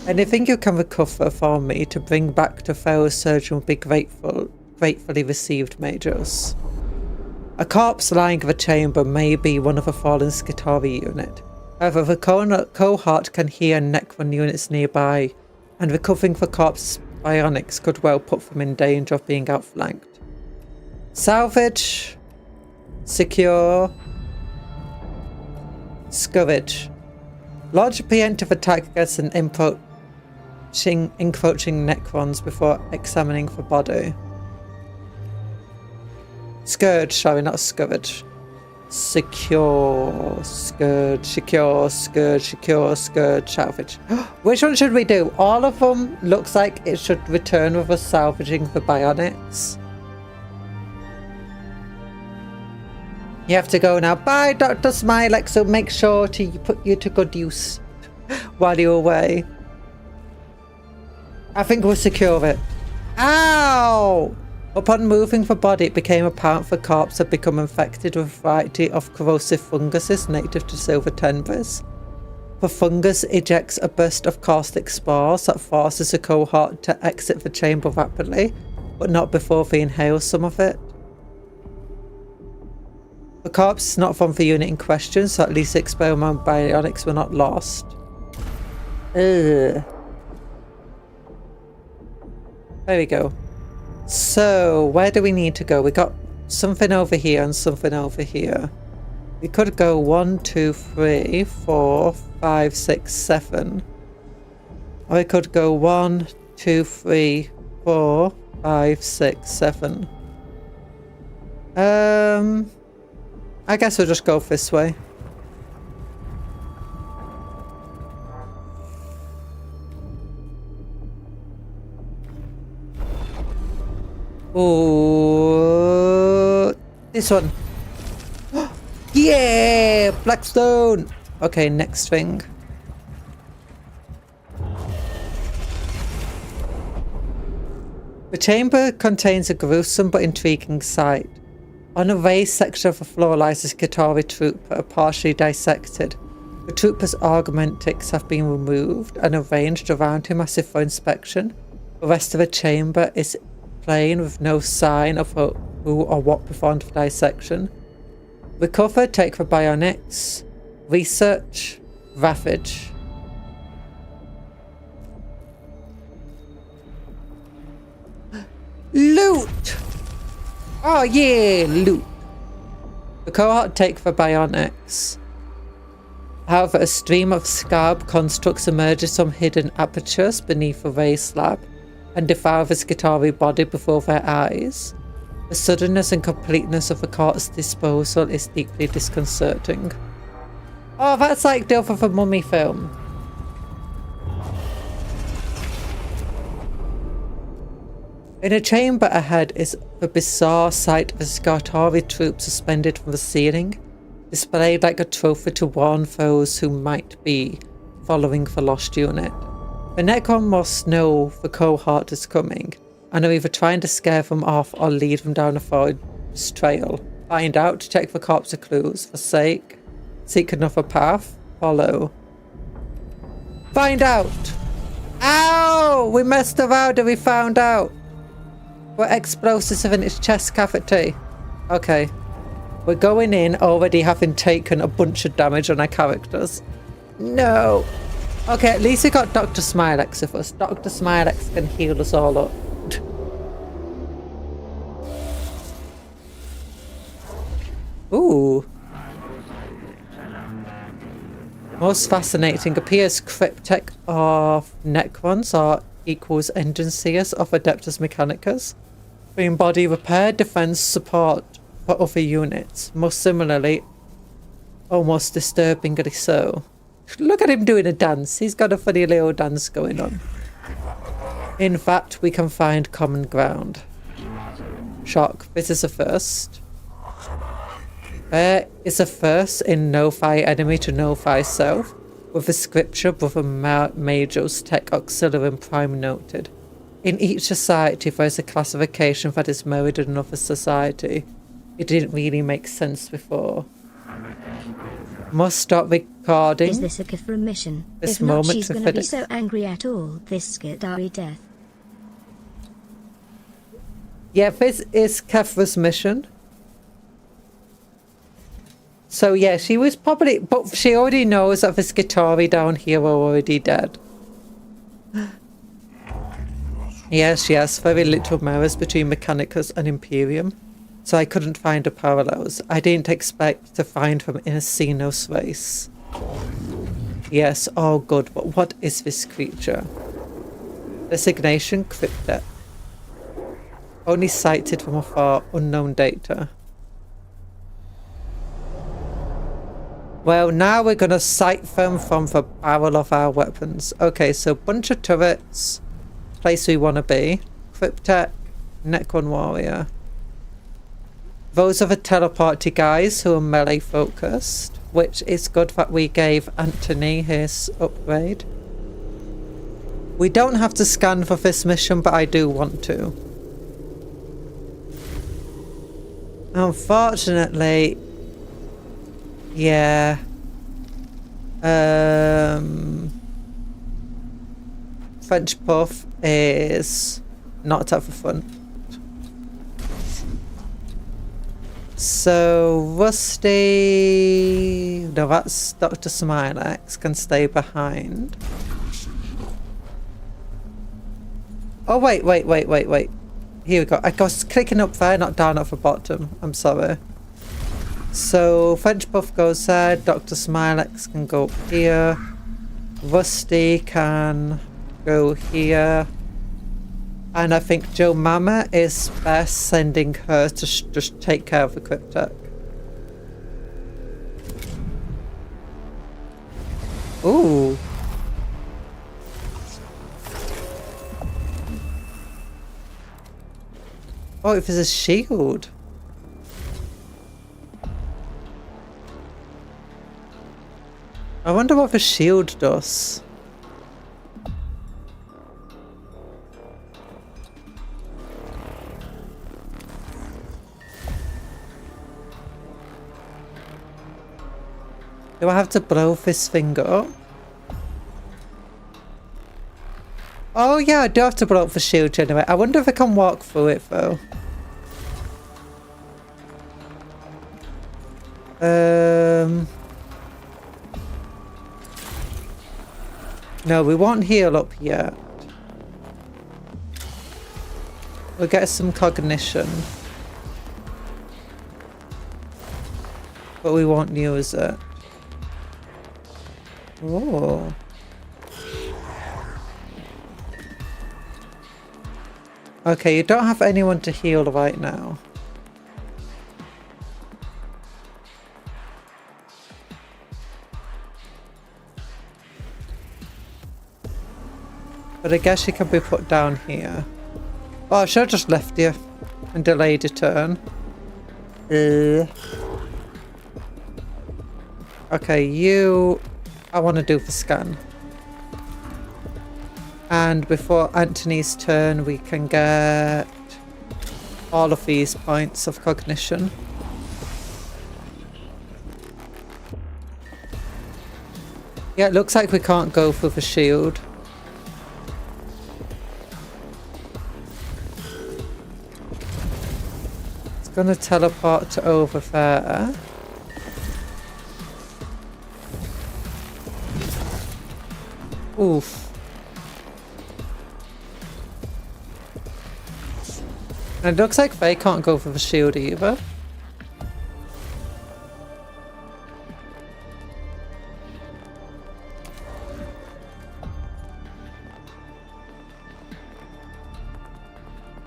Anything you can recover for me to bring back to feral surgeon will be gratefully received, Majors. A corpse lying in the chamber may be one of the fallen Skitarii unit. However, the cohort can hear Necron units nearby, and recovering the corpse's bionics could well put them in danger of being outflanked. Salvage. Secure. Scourge. Launch a preemptive attack against an encroaching Necrons before examining the body. Scourge, sorry, not Scourge. Secure, Scourge, secure, Scourge, secure, Scourge, salvage. Which one should we do? All of them looks like it should return with us salvaging the bionics. You have to go now. Bye, Dr. Smilex, so make sure to put you to good use while you're away. I think we'll secure it. Ow! Upon moving the body, it became apparent the corpse had become infected with a variety of corrosive funguses native to silver timbers. The fungus ejects a burst of caustic spores that forces the cohort to exit the chamber rapidly, but not before they inhale some of it. The corpse is not from the unit in question, so at least the experimental bionics were not lost. Ugh. There we go. So, where do we need to go? We got something over here and something over here. We could go 1, 2, 3, 4, 5, 6, 7. Or we could go 1, 2, 3, 4, 5, 6, 7. I guess we'll just go this way. Oh, this one. Yeah, Blackstone. Okay, next thing. The chamber contains a gruesome but intriguing sight. On a raised section of the floor lies a Skitarii trooper, partially dissected. The trooper's augmentics have been removed and arranged around him as if for inspection. The rest of the chamber is plain with no sign of who or what performed the dissection. Recover, take the bionics. Research, ravage. Loot! Oh yeah, loot. The cohort take the bionics. However, a stream of scarab constructs emerges from hidden apertures beneath the raised slab and devour the Skitarii body before their eyes. The suddenness and completeness of the corpse's disposal is deeply disconcerting. Oh, that's like the other the Mummy film. In a chamber ahead is the bizarre sight of a Skitarii troop suspended from the ceiling, displayed like a trophy to warn those who might be following the lost unit. The Necron must know the cohort is coming, and are either trying to scare them off or lead them down a forest trail. Find out, check for corpse clues, forsake, seek another path, follow. Find out! Ow! We messed around and we found out. What explosives are in its chest cavity? Okay. We're going in already having taken a bunch of damage on our characters. No! Okay, at least we got Dr. Smilex with us. Dr. Smilex can heal us all up. Ooh. Most fascinating appears cryptic of Necrons or equals engine seers of Adeptus Mechanicus. Being body repair, defense, support for other units. Most similarly, Almost disturbingly so. Look at him doing a dance. He's got a funny little dance going on. In fact, we can find common ground. Shock. This is a first. There is a first in no-fi enemy to no-fi self, with the scripture Brother Major's Tech Auxiliary Prime noted. In each society there is a classification that is mirrored in another society. It didn't really make sense before. Must stop recording. Is this a gift from mission? This If not, moment she's to gonna be finish. so angry at all this scary death. Yeah, this is Kefra's mission. So yeah, she was probably, but she already knows that this Guitari down here are already dead. Yes, very little mirrors between Mechanicus and Imperium. So I couldn't find the parallels. I didn't expect to find them in a Xenos race. Yes, all good, but what is this creature? Designation Cryptet. Only sighted from afar, unknown data. Well, now we're going to sight them from the barrel of our weapons. Okay, so bunch of turrets. Place we want to be. Cryptek, Necron Warrior. Those are the teleporty guys who are melee focused, which is good that we gave Anthony his upgrade. We don't have to scan for this mission, but I do want to. Unfortunately, yeah. French Puff is not at the front. So Rusty, no, that's Dr. Smilex, can stay behind. Oh wait. Here we go. I was clicking up there, not down at the bottom. I'm sorry. So French Buff goes there, Dr. Smilex can go up here. Rusty can go here. And I think Joe Mama is best sending her to just take care of the Cryptek. Ooh. Oh, if there's a shield. I wonder what the shield does. Do I have to blow this thing up? Oh yeah, I do have to blow up the shield anyway. I wonder if I can walk through it though. No, we won't heal up yet. We'll get some cognition. But we won't use it. Oh. Okay, you don't have anyone to heal right now. But I guess you can be put down here. Oh, I should have just left you and delayed your turn. Okay, you... I want to do the scan. And before Anthony's turn, we can get all of these points of cognition. Yeah, it looks like we can't go through the shield. It's gonna teleport to over there. Oof. And it looks like they can't go for the shield either.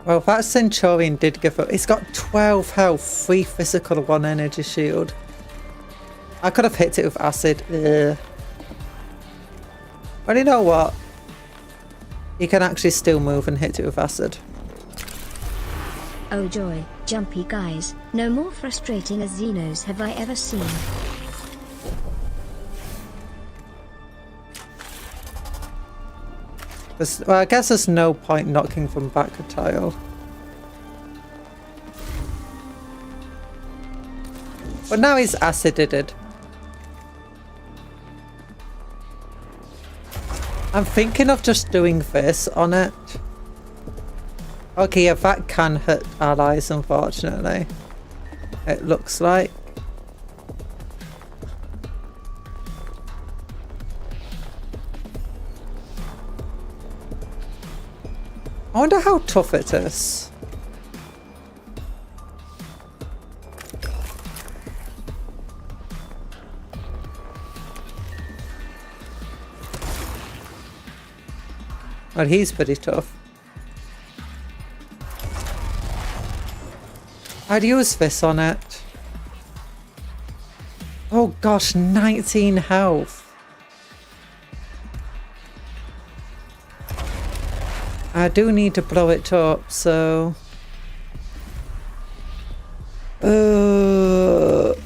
Well, that Centurion did give up. It's got 12 health, 3 physical, 1 energy shield. I could have hit it with acid. Ugh. But you know what? You can actually still move and hit it with acid. Oh joy, jumpy guys, no more frustrating as Xenos have I ever seen. Well, I guess there's no point knocking from back a tile. But now he's acided. I'm thinking of just doing this on it. Okay, yeah, that can hurt allies, unfortunately. It looks like. I wonder how tough it is. Well, he's pretty tough. I'd use this on it. Oh gosh, 19 health. I do need to blow it up, so... 10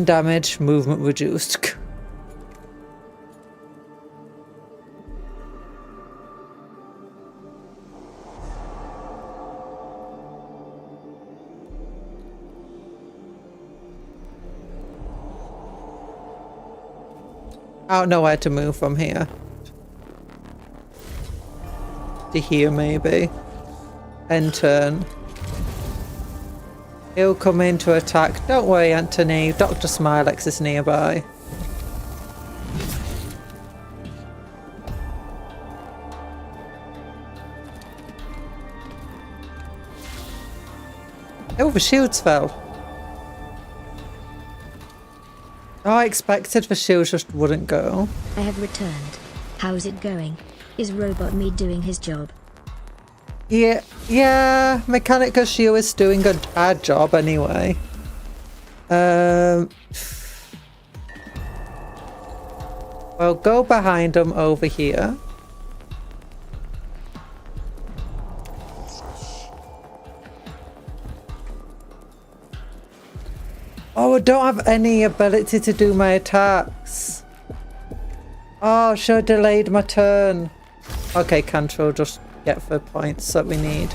damage, movement reduced. I don't know where to move from here. To here, maybe. End turn. He'll come in to attack. Don't worry, Anthony. Dr. Smilex is nearby. Oh, the shields fell. Oh, I expected the shields just wouldn't go. I have returned. How's it going? Is Robot Me doing his job? Yeah, Mechanicus We is doing a bad job anyway. Well, go behind him over here. Oh, I don't have any ability to do my attacks. Oh, I should have delayed my turn. Okay, Cantrell, just get the points that we need.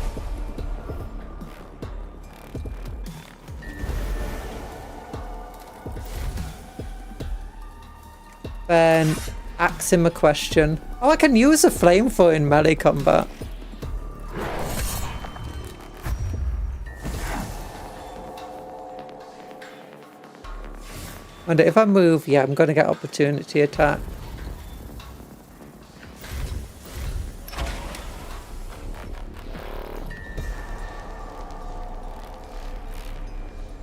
Then ask him a question. Oh, I can use a flamethrower in melee combat. And if I move, yeah, I'm going to get opportunity attack.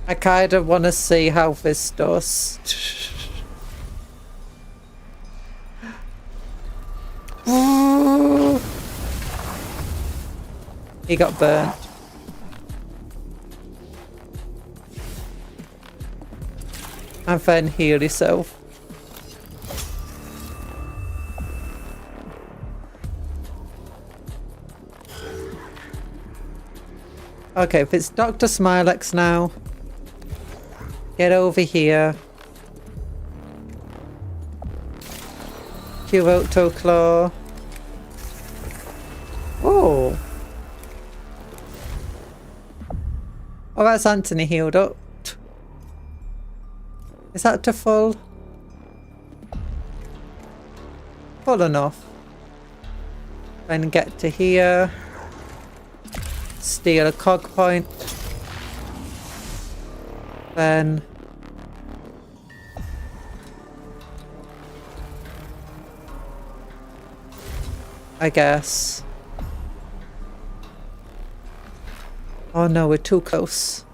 I kind of want to see how this does. He got burnt. And then heal yourself. Okay, if it's Dr. Smilex now. Get over here. Cupcake Claw. Oh. Oh, that's Anthony healed up. Is that to full? Full enough. Then get to here. Steal a cog point. Then I guess. Oh no, we're too close.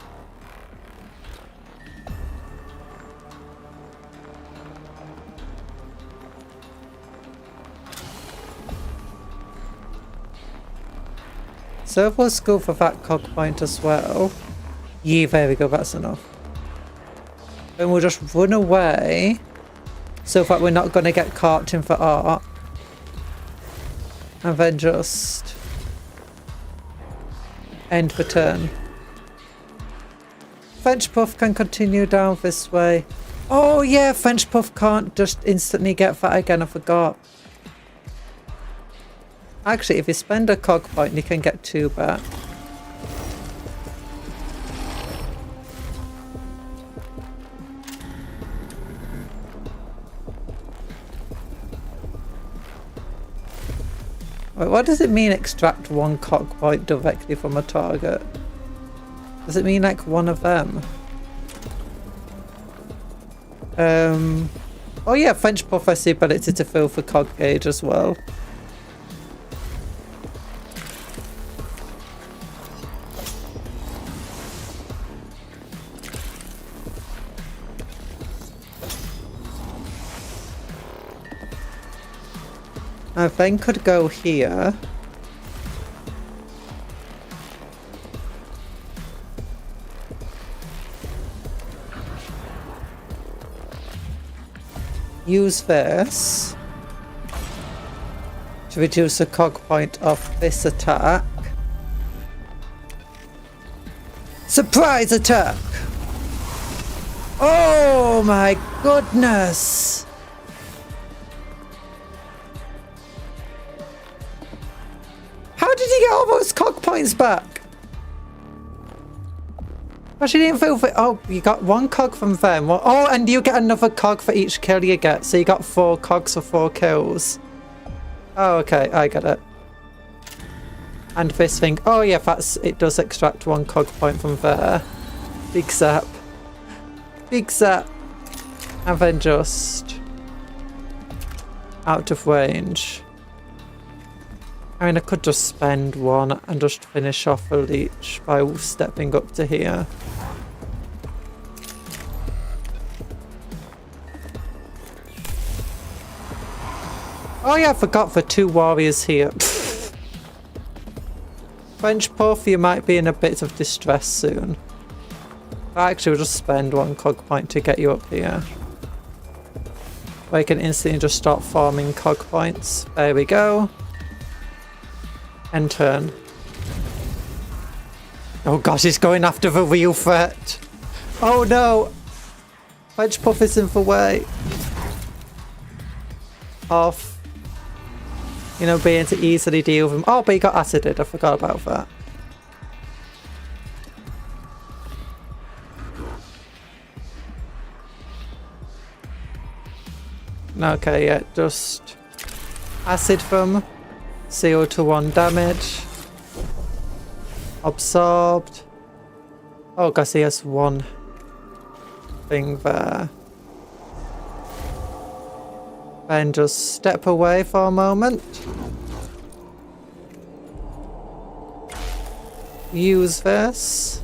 So let's go for that cog point as well. Yeah, there we go, that's enough. Then we'll just run away so that we're not going to get caught in for art. And then just end the turn. French Puff can continue down this way. Oh yeah, French Puff can't just instantly get that again, I forgot. Actually, if you spend a cog point, you can get 2 back. Wait, what does it mean extract 1 cog point directly from a target? Does it mean like one of them? Oh yeah, French Puff has the ability to fill the cog gauge as well. I then could go here. Use this to reduce the cog point of this attack. Surprise attack! Oh my goodness! How did he get all those cog points back? Oh, she didn't feel for. Oh, you got 1 cog from them. Well, oh, and you get another cog for each kill you get. So you got 4 cogs for 4 kills. Oh, okay, I get it. And this thing. Oh, yeah, it does extract 1 cog point from there. Big zap. Big zap. And then just out of range. I mean, I could just spend 1 and just finish off a leech by stepping up to here. Oh yeah, I forgot the 2 warriors here. French Puff, you might be in a bit of distress soon. Actually, we'll just spend 1 cog point to get you up here. Where you can instantly just start farming cog points. There we go. End turn. Oh gosh, he's going after the real threat. Oh no! French Puff is in the way. Off. You know, being to easily deal with him. Oh, but he got acided. I forgot about that. Okay, yeah, just acid them. 0 to 1 damage. Absorbed. Oh, guess he has 1 thing there. Then just step away for a moment. Use this.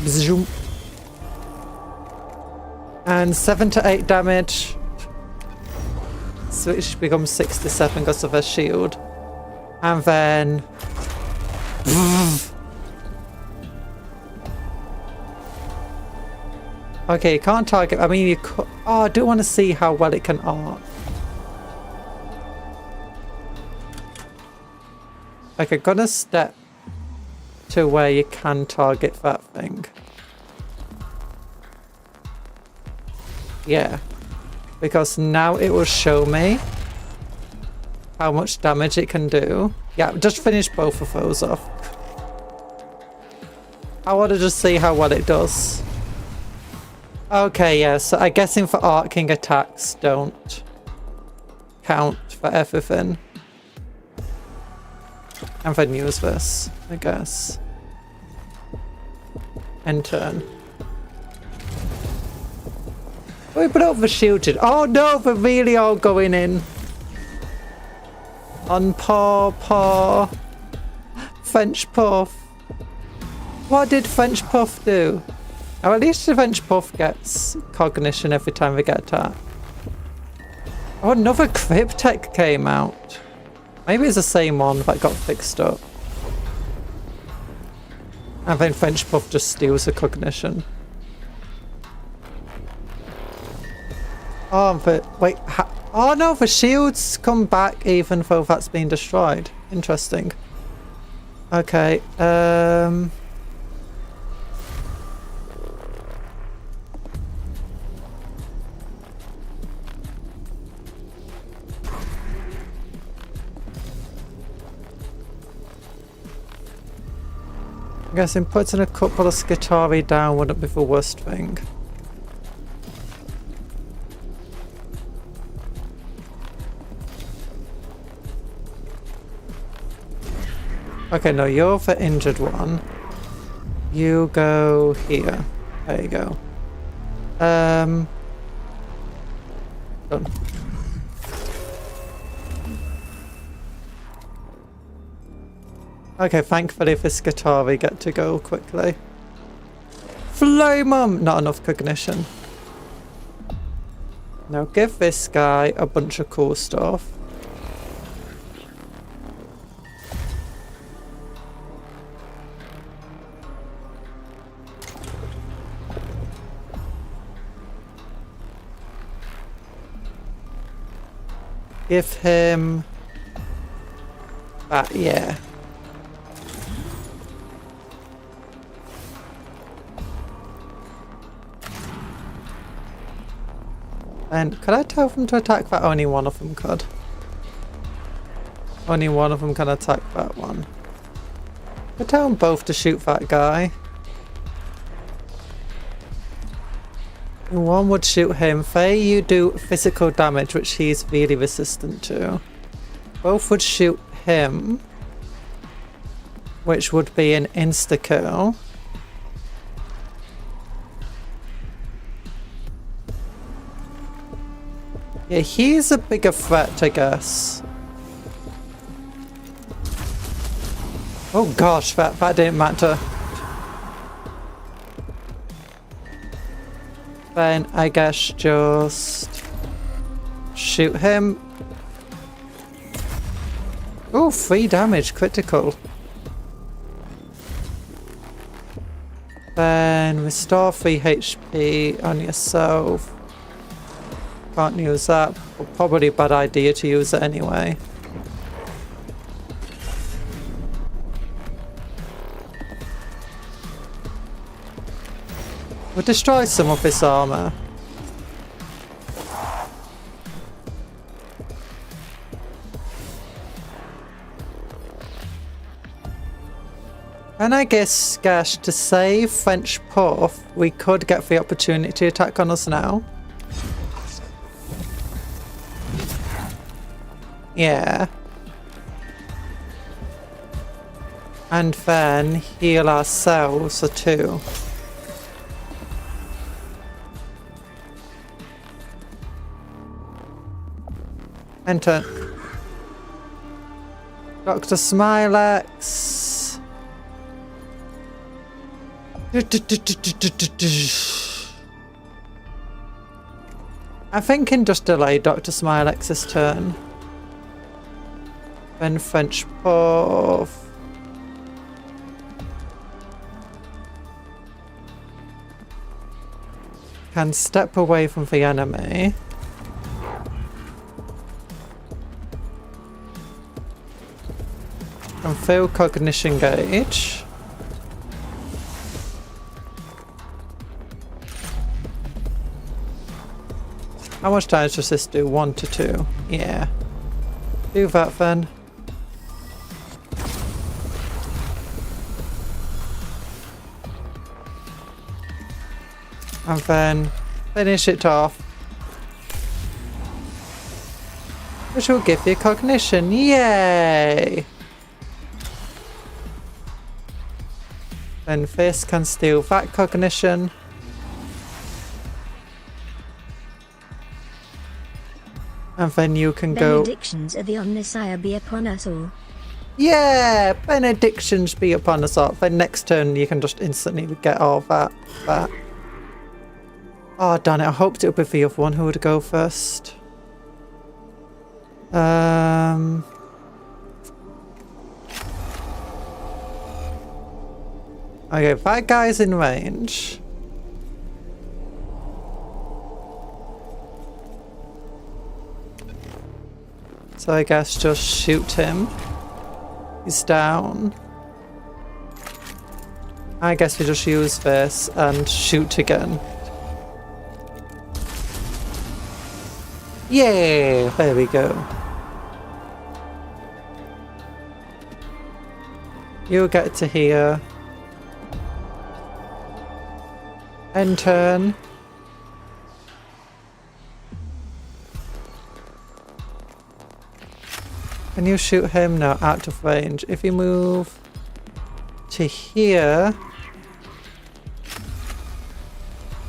Zoom. And 7 to 8 damage. Which becomes 6 to 7 because of her shield. And then... Okay, you can't target... I mean, you could... Oh, I do want to see how well it can arc. Okay, gonna step to where you can target that thing. Yeah. Because now it will show me how much damage it can do. Yeah, just finish both of those off. I want to just see how well it does. Okay, yeah, so I'm guessing for arcing attacks don't count for everything. And then use this, I guess. End turn. We put up the shielded. Oh no, they're really all going in. On paw. French Puff. What did French Puff do? Oh, at least the French Puff gets cognition every time they get attacked. Oh, another Cryptek came out. Maybe it's the same one that got fixed up. And then French Puff just steals the cognition. Oh, but wait. Oh no, the shields come back even though that's been destroyed. Interesting. Okay. I'm guessing putting a couple of Skitari down wouldn't be the worst thing. Okay, no, you're the injured one. You go here. There you go. Done. Okay, thankfully the Skitari get to go quickly. Flame 'em! Not enough cognition. Now give this guy a bunch of cool stuff. Give him that, yeah. And could I tell them to attack that? Only one of them could. Only one of them can attack that one. I tell them both to shoot that guy. One would shoot him. Faye, you do physical damage, which he's really resistant to. Both would shoot him, which would be an insta-kill. Yeah, he's a bigger threat, I guess. Oh gosh, that didn't matter. Then I guess just shoot him. Oh, 3 damage, critical. Then restore 3 HP on yourself. Can't use that. Well, probably a bad idea to use it anyway. We'll destroy some of this armor. And I guess, Gash, to save French Puff, we could get the opportunity to attack on us now. Yeah. And then heal ourselves for 2. Enter. Dr. Smilex. I think in just delay Dr. Smilex's turn. Then French Puff. Can step away from the enemy. And fill cognition gauge. How much damage does this do? 1 to 2. Yeah. Do that then. And then finish it off. Which will give you cognition. Yay! Then this can steal that cognition. And then you can go... Benedictions of the Omnissiah be upon us all. Yeah! Benedictions be upon us all. Then next turn you can just instantly get all that. Oh, darn it. I hoped it would be the other one who would go first. Okay, that guy's in range. So I guess just shoot him. He's down. I guess we just use this and shoot again. Yeah, there we go. You'll get to here. End turn. Can you shoot him? No, out of range. If you move to here,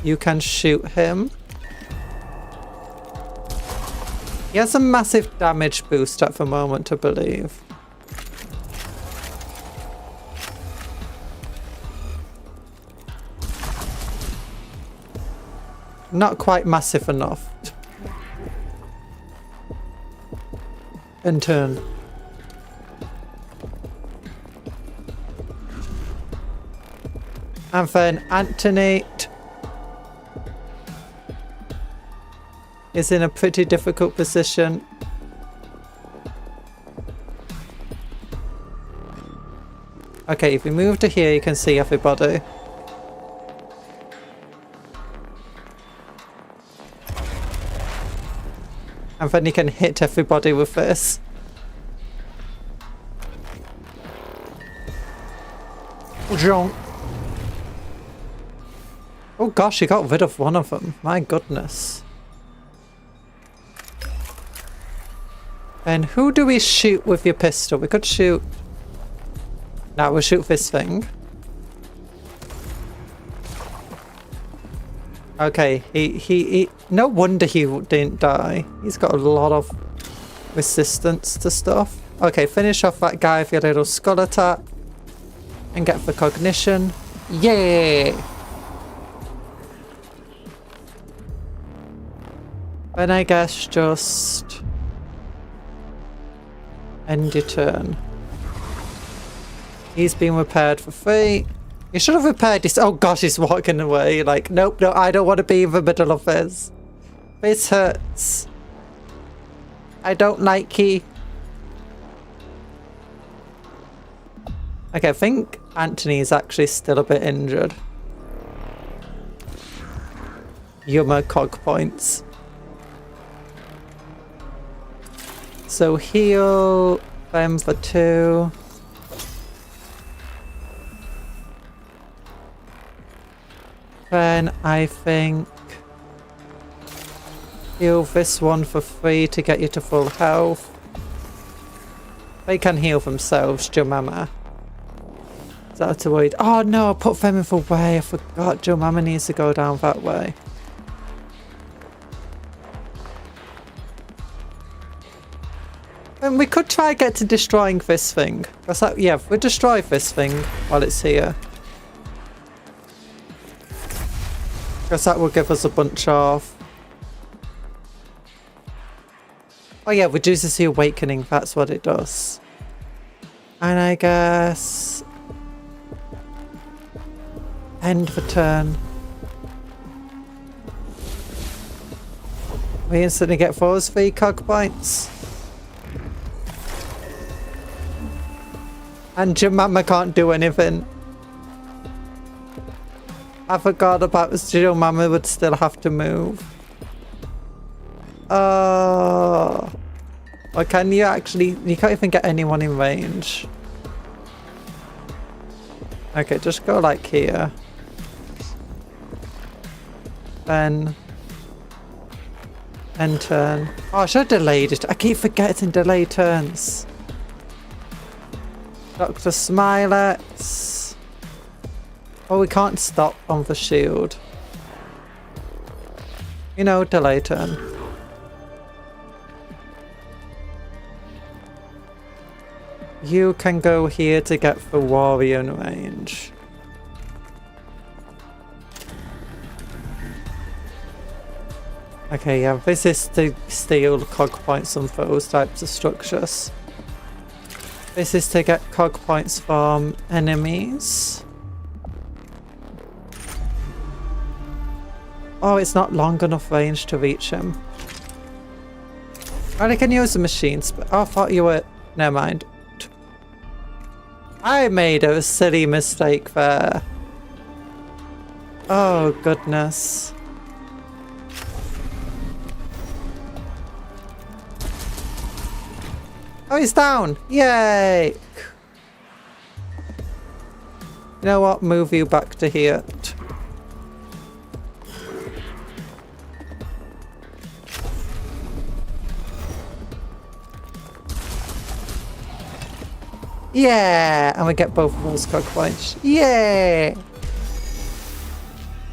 you can shoot him. He has a massive damage boost at the moment, I believe. Not quite massive enough. And turn. And then Antonate is in a pretty difficult position. Okay, if we move to here, you can see everybody. And then you can hit everybody with this. Jump. Oh gosh, you got rid of one of them. My goodness. And who do we shoot with your pistol? We could shoot... No, we'll shoot this thing. Okay, he no wonder he didn't die. He's got a lot of resistance to stuff. Okay, finish off that guy with your little skull attack. And get the cognition. Yeah! Then I guess just... end your turn. He's been repaired for free. You should have repaired this. Oh gosh, he's walking away. Like, nope, no, I don't want to be in the middle of this. This hurts. I don't like you. Okay, I think Anthony is actually still a bit injured. Yummer cog points. So heal them for 2. Then I think heal this one for 3 to get you to full health. They can heal themselves, Jemima. Is that to avoid? Oh no, I put them in the way. I forgot Jemima needs to go down that way. And we could try get to destroying this thing. That's like, yeah, we'll destroy this thing while it's here. Because that will give us a bunch of... Oh yeah, reduces the awakening, that's what it does. And I guess... end the turn. We instantly get force 3 cog points. And Jemima can't do anything. I forgot about this. Jemima would still have to move. Oh. Or can you actually... You can't even get anyone in range. Okay, just go like here. Then... end turn. Oh, I should have delayed it. I keep forgetting delay turns. Dr. Smilex. Oh, we can't stop on the shield. You know, delay turn. You can go here to get the warrior in range. Okay, yeah, this is to steal cog points on those types of structures. This is to get cog points from enemies. Oh, it's not long enough range to reach him. Well, I can use the machines, but I thought you were... Never mind. I made a silly mistake there. Oh, goodness. Oh, he's down! Yay! You know what? Move you back to here. Yeah! And we get both of those cog points. Yay!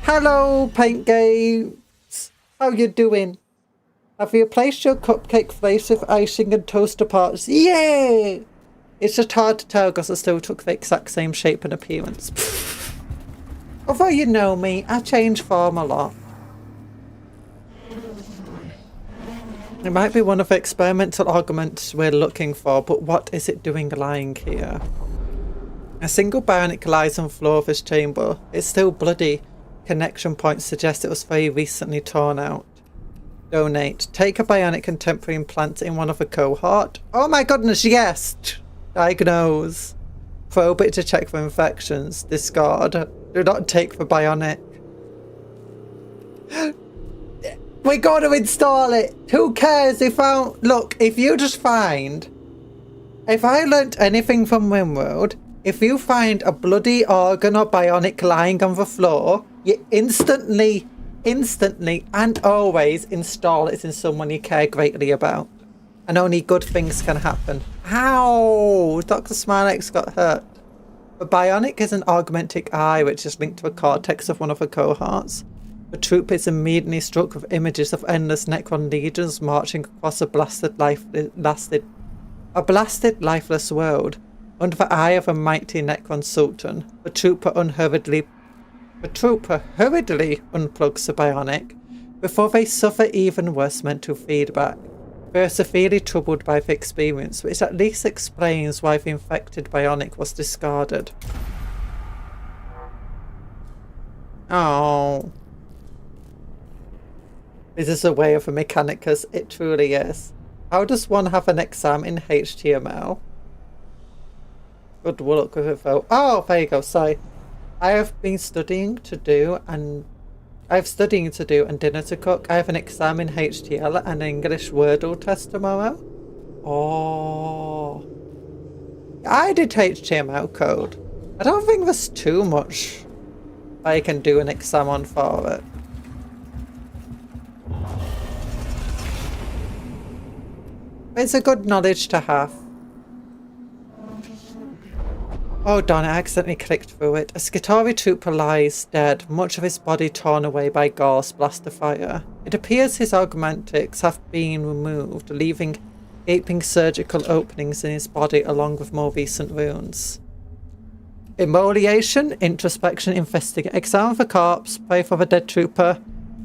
Hello, Paint Games! How you doing? Have you replaced your cupcake face with icing and toaster parts? Yay! It's just hard to tell because I still took the exact same shape and appearance. Although you know me, I change form a lot. It might be one of the experimental augments we're looking for, but what is it doing lying here? A single bionic lies on the floor of this chamber. It's still bloody. Connection points suggest it was very recently torn out. Donate. Take a bionic and temporarily implant it in one of the cohort. Oh my goodness, yes! Diagnose. Probe it to check for infections. Discard. Do not take the bionic. We gotta install it! Who cares if I... Look, if you just find... If I learnt anything from Rimworld, if you find a bloody organ or bionic lying on the floor, you instantly and always install it in someone you care greatly about. And only good things can happen. Ow! Dr. Smilex got hurt. The bionic is an augmented eye which is linked to the cortex of one of the cohorts. The troop is immediately struck with images of endless Necron legions marching across a blasted, lifeless world. Under the eye of a mighty Necron Sultan, the trooper hurriedly unplugs the bionic before they suffer even worse mental feedback. They are severely troubled by the experience, which at least explains why the infected bionic was discarded. Oh. This is a way of a Mechanicus, it truly is. How does one have an exam in HTML? Good luck with it though. Oh, there you go, sorry. I have been studying to do and dinner to cook. I have an exam in HTML and an English Wordle test tomorrow. Oh. I did HTML code. I don't think there's too much I can do an exam on for it. It's a good knowledge to have. Oh darn it, I accidentally clicked through it. A Skitarii trooper lies dead, much of his body torn away by Gor's blaster fire. It appears his augmentics have been removed, leaving gaping surgical openings in his body along with more recent wounds. Immolation, introspection, investigate, examine the corpse, pray for the dead trooper.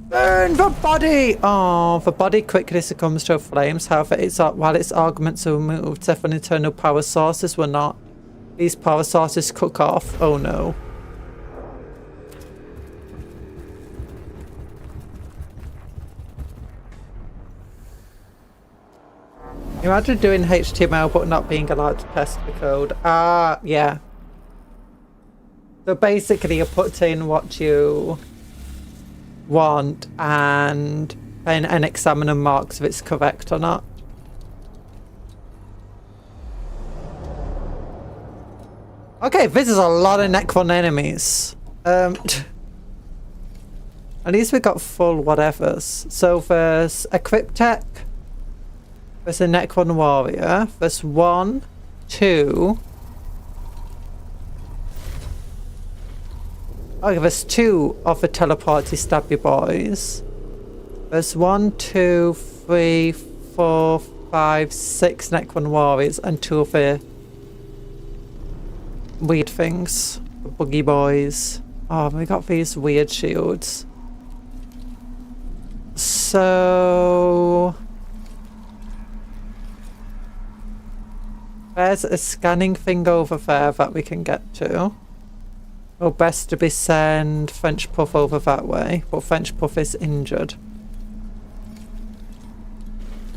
Burn the body! Oh, the body quickly succumbs to flames, however, while its augments are removed, several internal power sources were not. These power sources cook off. Oh no. Imagine doing HTML but not being allowed to test the code. Yeah. So basically you put in what you want and then an examiner marks if it's correct or not. Okay, this is a lot of Necron enemies. At least we got full whatevers. So there's a Cryptek. There's a Necron warrior. There's 1, 2. Okay, there's 2 of the teleporty stabby boys. There's 1, 2, 3, 4, 5, 6 Necron warriors and 2 of the weird things. The buggy boys. Oh, we got these weird shields. So there's a scanning thing over there that we can get to. Or best to be send French Puff over that way, but French Puff is injured.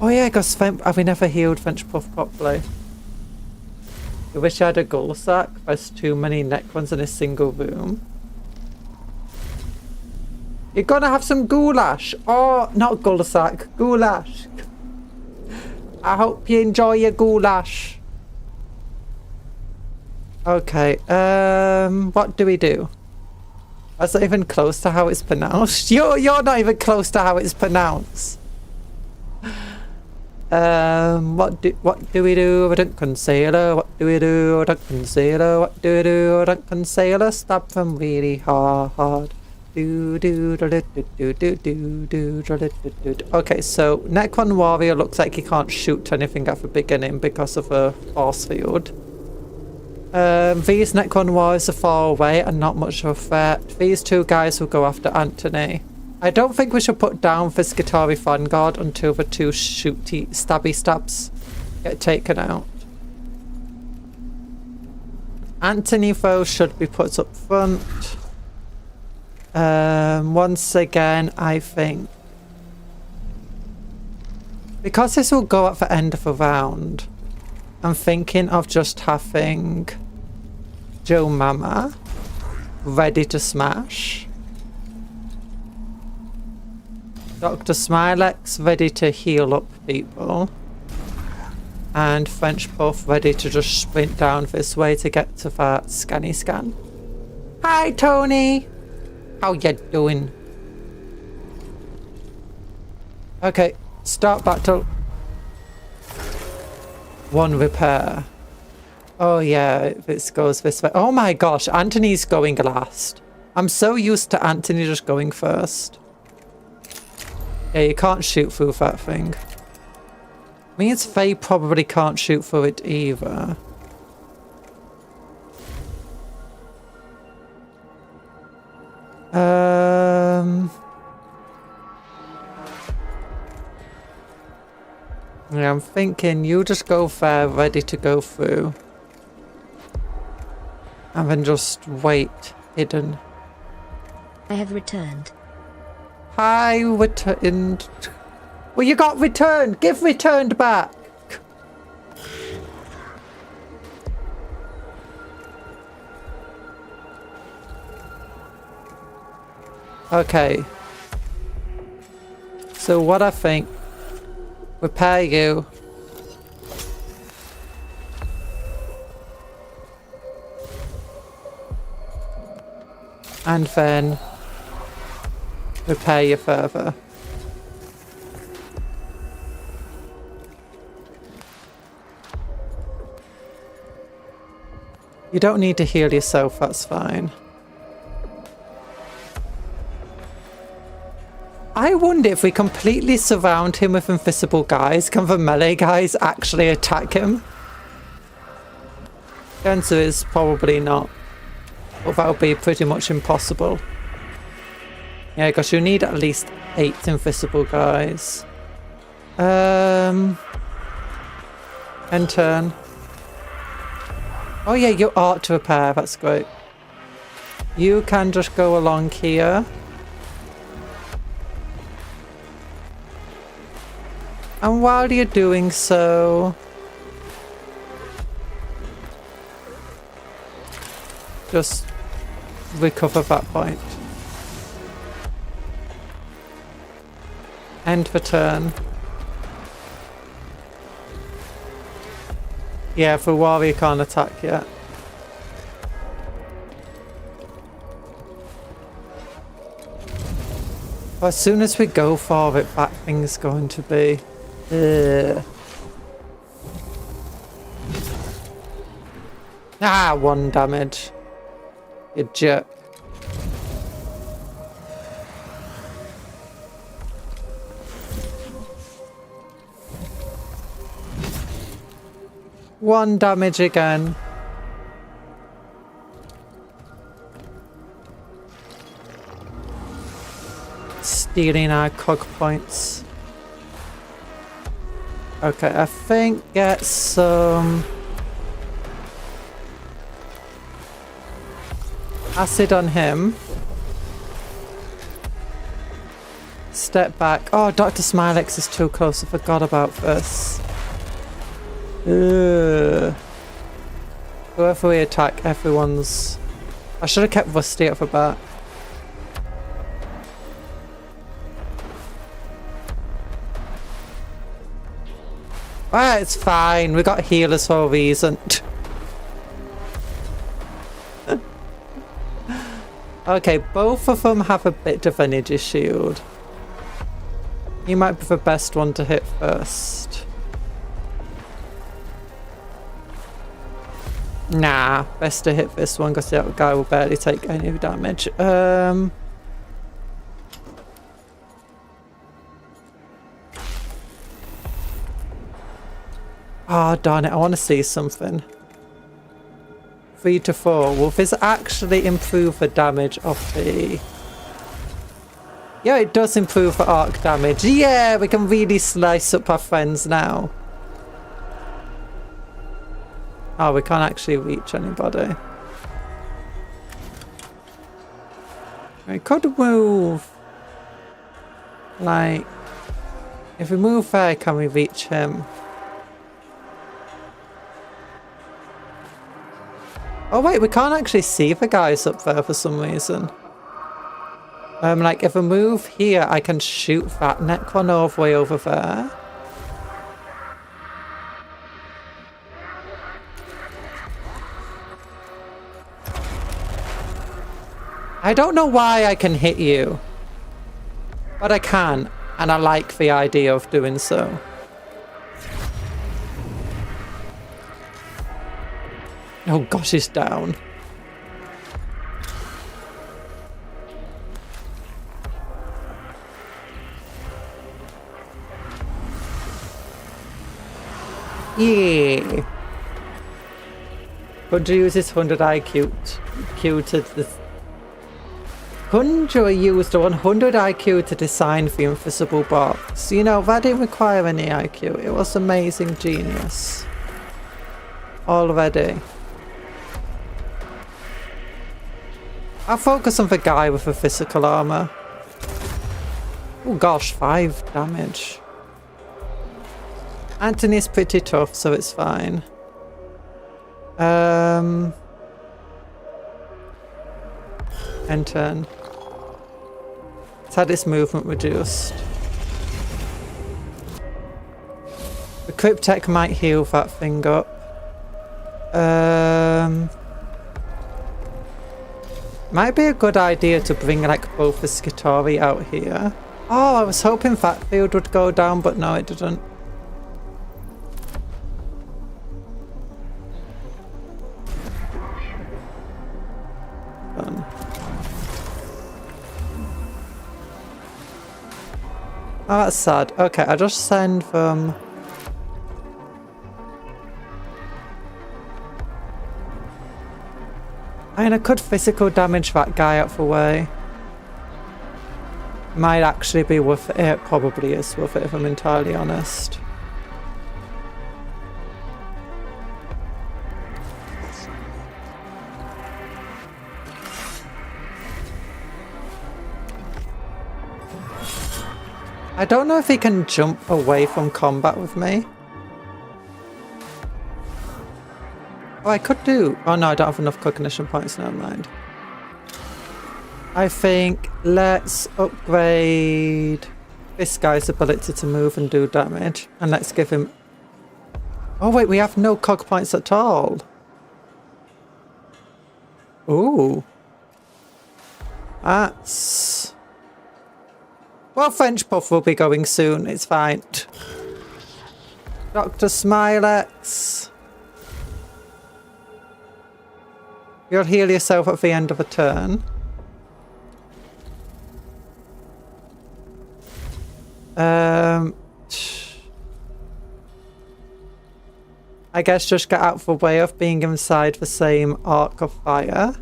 Oh yeah, because have we never healed French Puff properly? I wish I had a goal sack. There's too many Necrons in a single room. You're gonna have some goulash. Oh, not goal sack, goulash. I hope you enjoy your goulash. Okay, what do we do? That's not even close to how it's pronounced. You're not even close to how it's pronounced. What do we do? I don't concealer. What do we do? I don't concealer. What do we do? I don't concealer. Stab them really hard. Okay, so Necron Warrior looks like he can't shoot anything at the beginning because of a force field. These Necron Warriors are far away and not much of a threat. These two guys will go after Anthony. I don't think we should put down this Skitarii Vanguard until the two stabby stabs get taken out. Anthony though should be put up front. Once again, I think because this will go at the end of the round, I'm thinking of just having Joe Mama ready to smash, Dr. Smilex ready to heal up people, and French Puff ready to just sprint down this way to get to that scanny scan. Hi Tony! How you doing? Okay, start battle. One repair. Oh yeah, this goes this way. Oh my gosh, Anthony's going last. I'm so used to Anthony just going first. Yeah, you can't shoot through that thing. Means they probably can't shoot through it either. Yeah, I'm thinking you just go there, ready to go through. And then just wait, hidden. I have returned. Hi, returned. Well, you got returned. Give returned back. Okay. So what I think, repair you. And then repair you further. You don't need to heal yourself, that's fine. I wonder if we completely surround him with invisible guys, can the melee guys actually attack him? The answer is probably not. But that would be pretty much impossible. Yeah, because you need at least 8 invisible guys. End turn. Oh yeah, you ought to repair, that's great. You can just go along here. And while you're doing so, just recover that point. End the turn. Yeah, for Warrior can't attack yet. But as soon as we go for it, that thing's going to be... Ah, 1 damage. You jerk. One damage again. Stealing our cog points. Okay, I think get some... Acid on him. Step back. Oh, Dr. Smilex is too close. I forgot about this. Ugh. Whoever we attack, everyone's... I should have kept Rusty up for bat. Alright, it's fine. We got healers for a reason. Okay, both of them have a bit of energy shield. You might be the best one to hit first. Nah, best to hit this one because the other guy will barely take any damage. Oh, darn it, I want to see something. 3 to 4. Will this actually improve the damage of the... Yeah, it does improve the arc damage. Yeah, we can really slice up our friends now. Oh, we can't actually reach anybody. We could move... Like... If we move there, can we reach him? Oh wait, we can't actually see the guys up there for some reason. Like if I move here, I can shoot that neck one all the way over there. I don't know why I can hit you, but I can, and I like the idea of doing so. Oh gosh, he's down. Yeah. Could you use his 100 IQ to the... Conjuror used a 100 IQ to design the invisible box. You know, that didn't require any IQ. It was amazing genius. Already. I'll focus on the guy with the physical armor. Oh gosh, 5 damage. Anthony's pretty tough, so it's fine. End turn. It's had its movement reduced. The Cryptek might heal that thing up. Might be a good idea to bring like both the Skitori out here. Oh, I was hoping that field would go down, but no, it didn't. Done. Oh, that's sad. Okay, I'll just send them... I mean, I could physical damage that guy out the way. Might actually be worth it. It probably is worth it if I'm entirely honest. I don't know if he can jump away from combat with me. Oh, I could do... Oh no, I don't have enough cognition points, never mind. I think let's upgrade this guy's ability to move and do damage. And let's give him... Oh wait, we have no cog points at all. Ooh. That's... Well, French Puff will be going soon, it's fine. Dr. Smilex. You'll heal yourself at the end of a turn. I guess just get out of the way of being inside the same arc of fire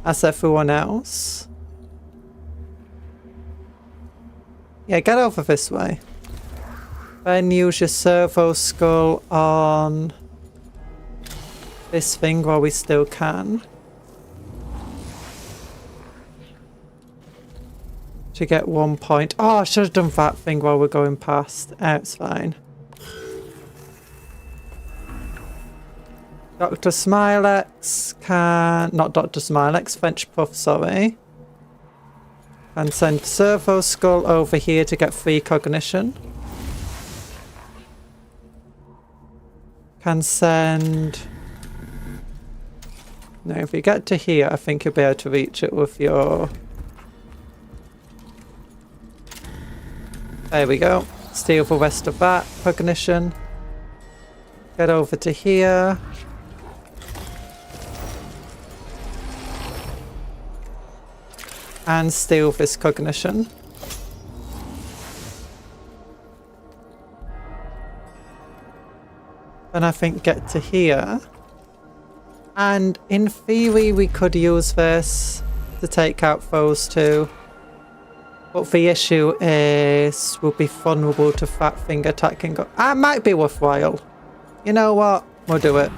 as everyone else. Yeah, get over this way. Then use your servo skull on this thing while we still can. To get 1 point. Oh, I should have done that thing while we're going past. It's fine. Dr. Smilex can... Not Dr. Smilex, French Puff, sorry. And send Servo Skull over here to get free cognition. Can send... No, if you get to here, I think you'll be able to reach it with your... There we go. Steal the rest of that cognition. Get over to here. And steal this cognition. And I think get to here. And in theory we could use this to take out those two. But the issue is we'll be vulnerable to Fat Thing attacking. That might be worthwhile. You know what? We'll do it.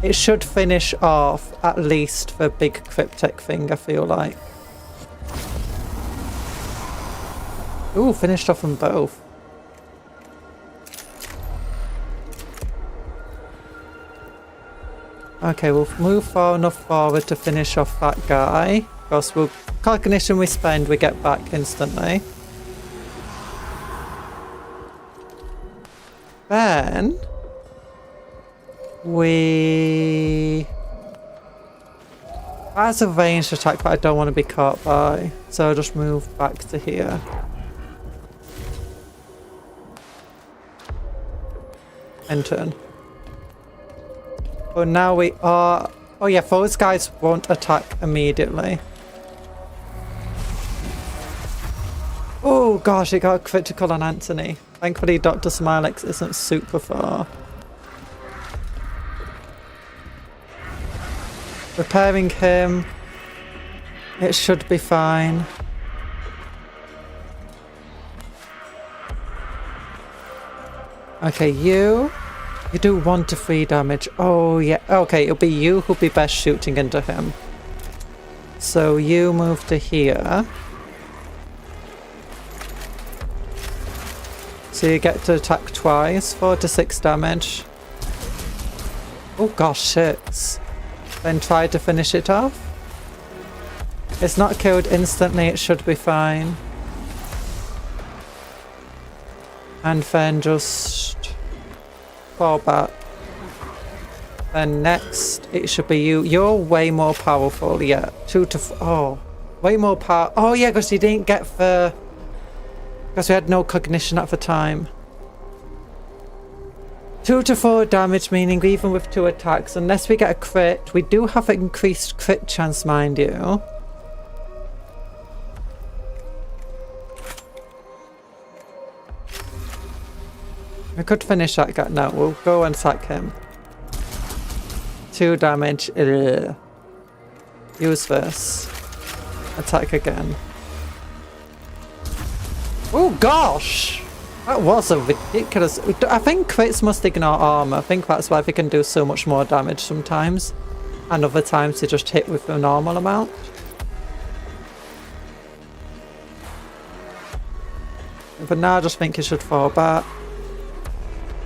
It should finish off at least the big cryptic thing, I feel like. Ooh, finished off them both. Okay, we'll move far enough forward to finish off that guy. Of course, cognition we spend, we get back instantly. Then... That's a ranged attack, but I don't want to be caught by. So I'll just move back to here. End turn. But now we are... Oh yeah, those guys won't attack immediately. Oh gosh, it got a critical on Anthony. Thankfully Dr. Smilex isn't super far. Repairing him. It should be fine. Okay, you do 1 to 3 damage. Oh yeah, okay, it'll be you who'll be best shooting into him. So you move to here. So you get to attack twice, 4 to 6 damage. Oh gosh, shit. Then try to finish it off. It's not killed instantly, it should be fine. And then just fall back. Then next, it should be you. You're way more powerful, yeah. 2 to 4. Oh, way more power. Oh yeah, because you didn't get the... Because we had no cognition at the time. 2 to 4 damage, meaning even with 2 attacks, unless we get a crit. We do have an increased crit chance, mind you. We could finish that guy. No, we'll go and attack him. 2 damage. Ugh. Use this. Attack again. Oh gosh! That was a ridiculous... I think crits must ignore armor. I think that's why they can do so much more damage sometimes. And other times they just hit with a normal amount. But now I just think you should fall back.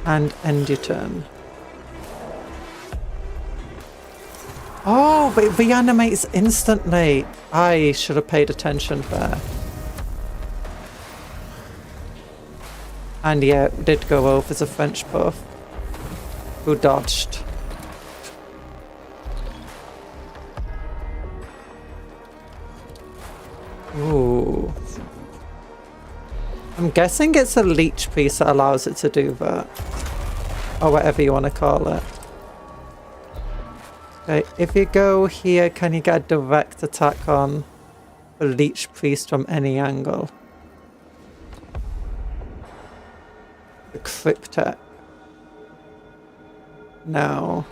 And end your turn. Oh, but it reanimates instantly. I should have paid attention there. And yeah, it did go over as a French buff. Who dodged. Ooh. I'm guessing it's a leech piece that allows it to do that. Or whatever you want to call it. Okay, if you go here, can you get a direct attack on the leech priest from any angle? The cryptech. No.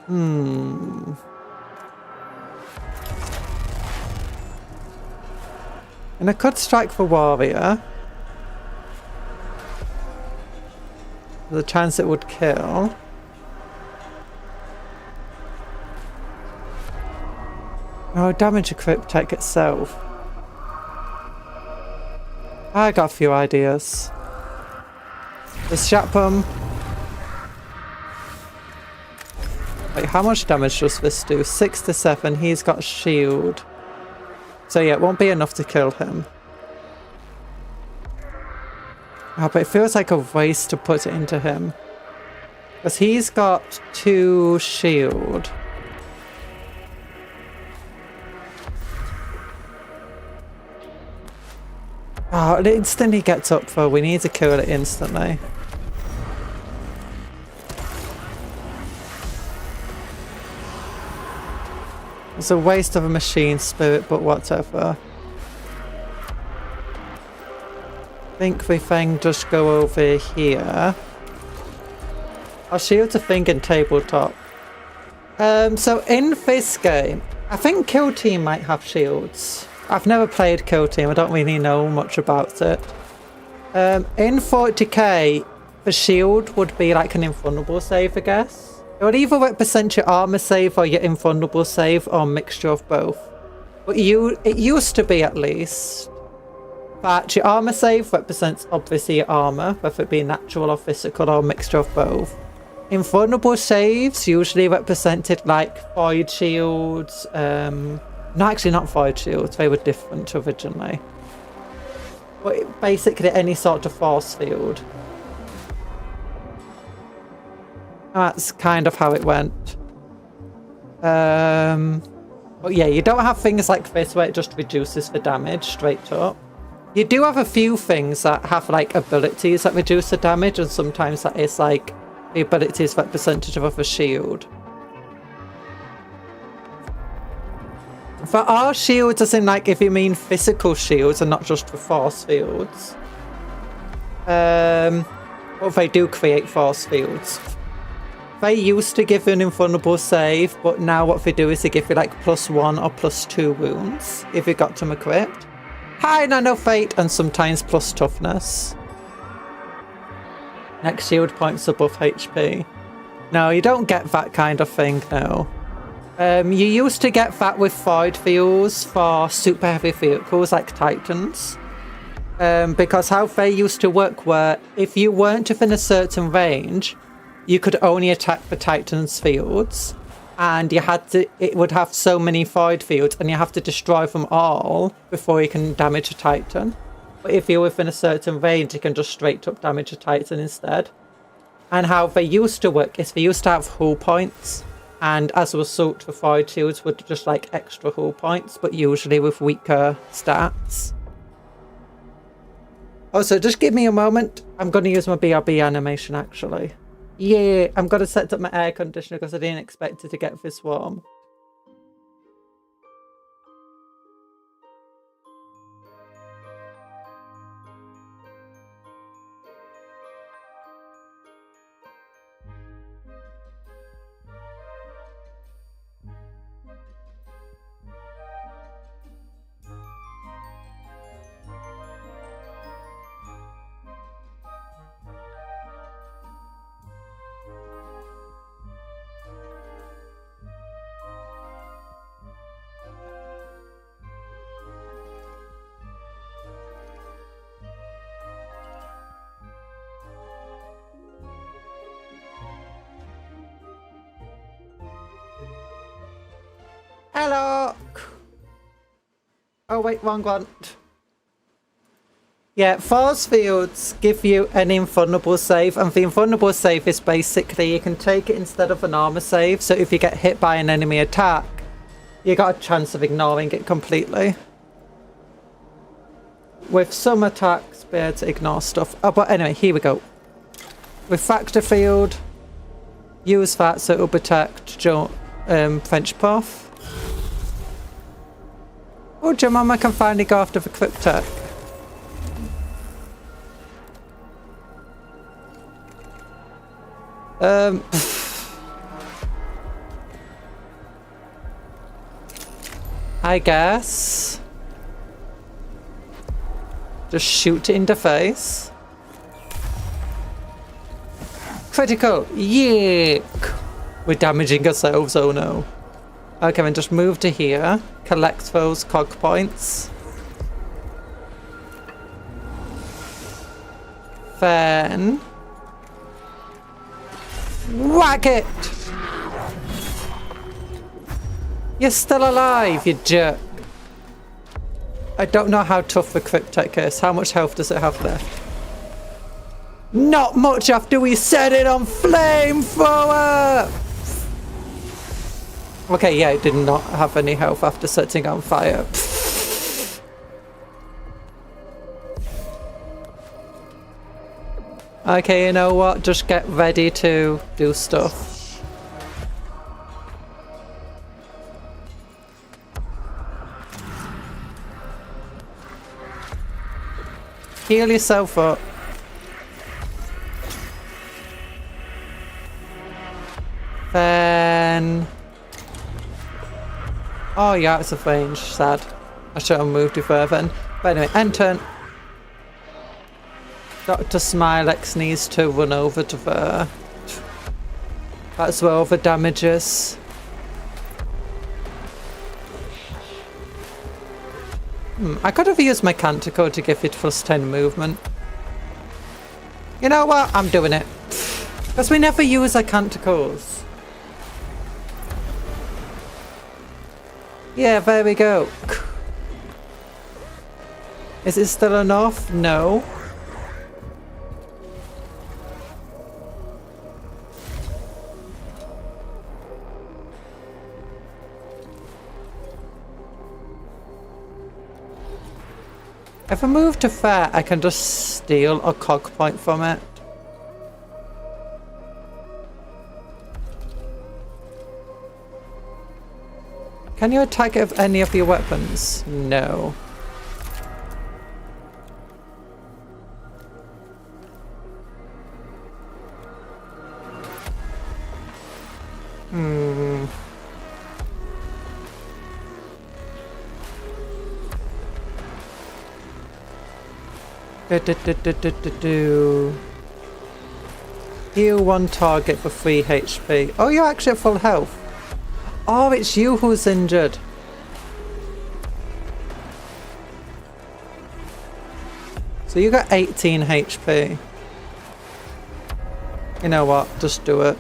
And I could strike for warrior. There's a chance it would kill. Oh, damage a cryptek itself. I got a few ideas. The Shapum. Wait, how much damage does this do? 6 to 7. He's got shield. So yeah, it won't be enough to kill him. Oh, but it feels like a waste to put it into him. Because he's got 2 shield. Oh, it instantly gets up though. We need to kill it instantly. It's a waste of a machine spirit, but whatever. I think we can just go over here. I'll shield a thing in tabletop. So in this game, I think Kill Team might have shields. I've never played Kill Team, I don't really know much about it. In 40k, the shield would be like an invulnerable save, I guess. It would either represent your armor save or your invulnerable save, or a mixture of both. But it used to be, at least, that your armor save represents obviously your armor, whether it be natural or physical or a mixture of both. Invulnerable saves usually represented like void shields, no, actually not void shields, they were different originally. But basically any sort of force field. That's kind of how it went. But yeah, you don't have things like this where it just reduces the damage straight up. You do have a few things that have like abilities that reduce the damage, and sometimes that is like the ability is representative of a shield. For our shields, as in like if you mean physical shields and not just for force fields. Well, they do create force fields. They used to give you an invulnerable save, but now what they do is they give you like +1 or +2 wounds if you got them equipped. High nano fate and sometimes plus toughness. Next shield points above HP. No, you don't get that kind of thing, no. You used to get that with void fields for super heavy vehicles like Titans. Because how they used to work were, if you weren't within a certain range, you could only attack the Titan's fields. And you had to, it would have so many void fields, and you have to destroy them all before you can damage a Titan. But if you're within a certain range, you can just straight up damage a Titan instead. And how they used to work is they used to have hull points. And as a result, the void shields would just like extra hull points, but usually with weaker stats. Also, just give me a moment. I'm going to use my BRB animation actually. Yeah, I'm going to set up my air conditioner because I didn't expect it to get this warm. Hello! Oh wait, wrong one. Yeah, force fields give you an invulnerable save, and the invulnerable save is basically you can take it instead of an armor save, so if you get hit by an enemy attack, you got a chance of ignoring it completely. With some attacks, be able to ignore stuff. Oh, but anyway, here we go. With Factor Field, use that so it'll protect French Puff. Oh, your mama can finally go after the Cryptek. I guess. Just shoot it in the face. Critical! Yeek! We're damaging ourselves, oh no. Okay, then just move to here. Collect those cog points. Then... whack it! You're still alive, you jerk. I don't know how tough the cryptek is. How much health does it have left? Not much after we set it on flamethrower! Okay, yeah, it did not have any health after setting on fire. Okay, you know what? Just get ready to do stuff. Heal yourself up. Then... oh yeah, it's a range. Sad. I should have moved you further. But anyway, end turn. Dr. Smilex needs to run over to there. That's where all the damage is. I could have used my Canticle to give it +10 movement. You know what? I'm doing it. Because we never use our Canticles. Yeah, there we go. Is it still enough? No. If I move to fair, I can just steal a cog point from it. Can you attack it with any of your weapons? No. Heal one target for 3 HP. Oh, you're actually at full health. Oh, it's you who's injured. So you got 18 HP. You know what? Just do it.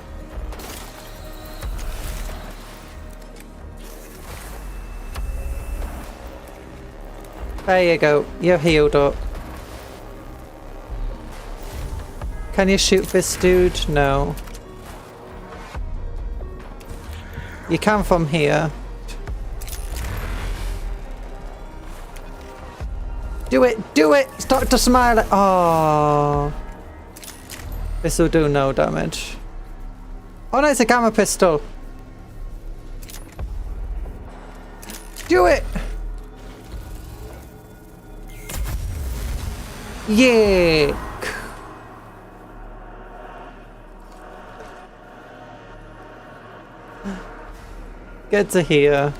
There you go. You're healed up. Can you shoot this dude? No. You can from here. Do it! Do it! Start to smile! Oh. This will do no damage. Oh no, it's a gamma pistol! Do it! Yeah! Get to here.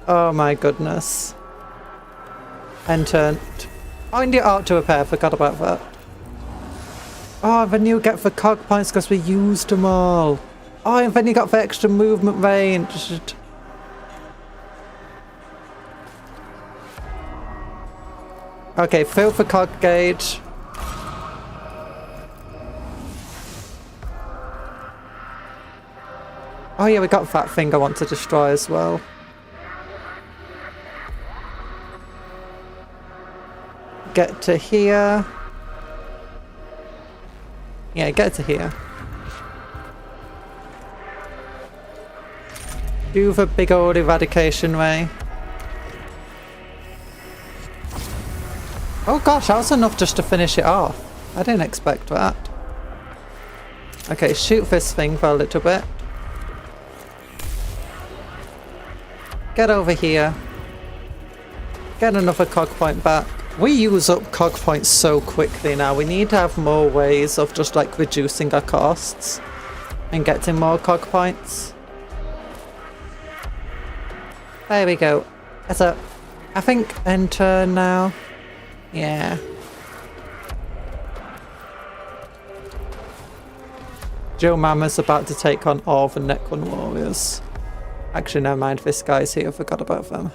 Oh my goodness. End turn. Oh, and the art to repair. Forgot about that. Oh, and then you get the cog points because we used them all. Oh, and then you got the extra movement range. Okay, fill the cog gauge. Oh yeah, we got that thing I want to destroy as well. Get to here. Yeah, get to here. Do the big old eradication ray. Oh gosh, that was enough just to finish it off. I didn't expect that. Okay, shoot this thing for a little bit. Get over here. Get another cog point back. We use up cog points so quickly now. We need to have more ways of just like reducing our costs and getting more cog points. There we go. So, I think end turn now. Yeah. Joe Mama's about to take on all the Necron warriors. Actually, never mind. This guy's here. I forgot about them.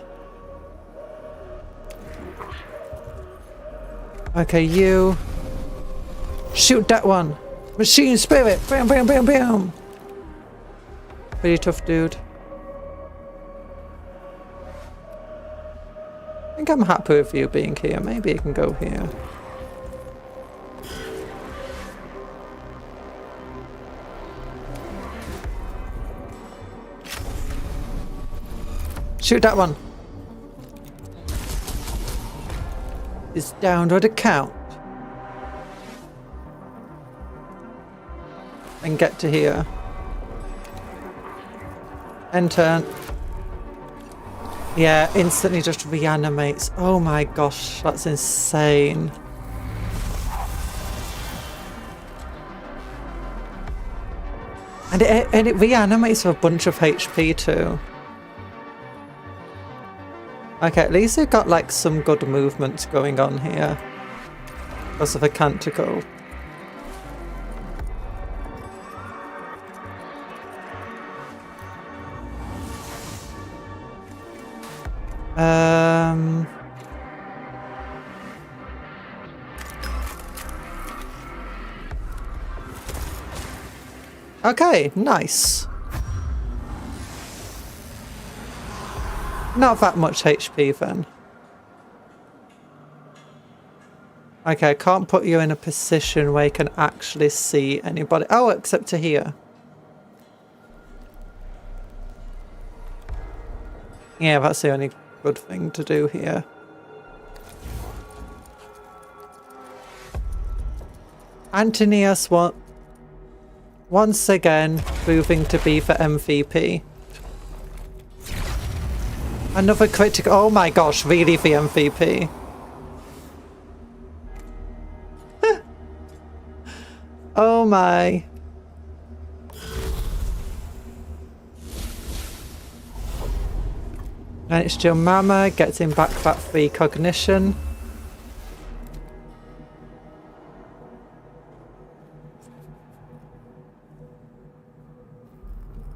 Okay, you. Shoot that one. Machine spirit. Bam, bam, bam, bam. Pretty tough dude. I think I'm happy with you being here. Maybe you can go here. Shoot that one. It's down to the count. And get to here. End turn. Yeah, instantly just reanimates. Oh my gosh, that's insane. And it reanimates with a bunch of HP too. Okay, at least they've got like some good movement going on here. Because of a canticle. Okay, nice. Not that much HP then. Okay, I can't put you in a position where you can actually see anybody. Oh, except to here. Yeah, that's the only good thing to do here. Antonius once again proving to be the MVP. Another critical. Oh my gosh, really the MVP. Oh my. And it's Joe Mama, gets him back that free cognition.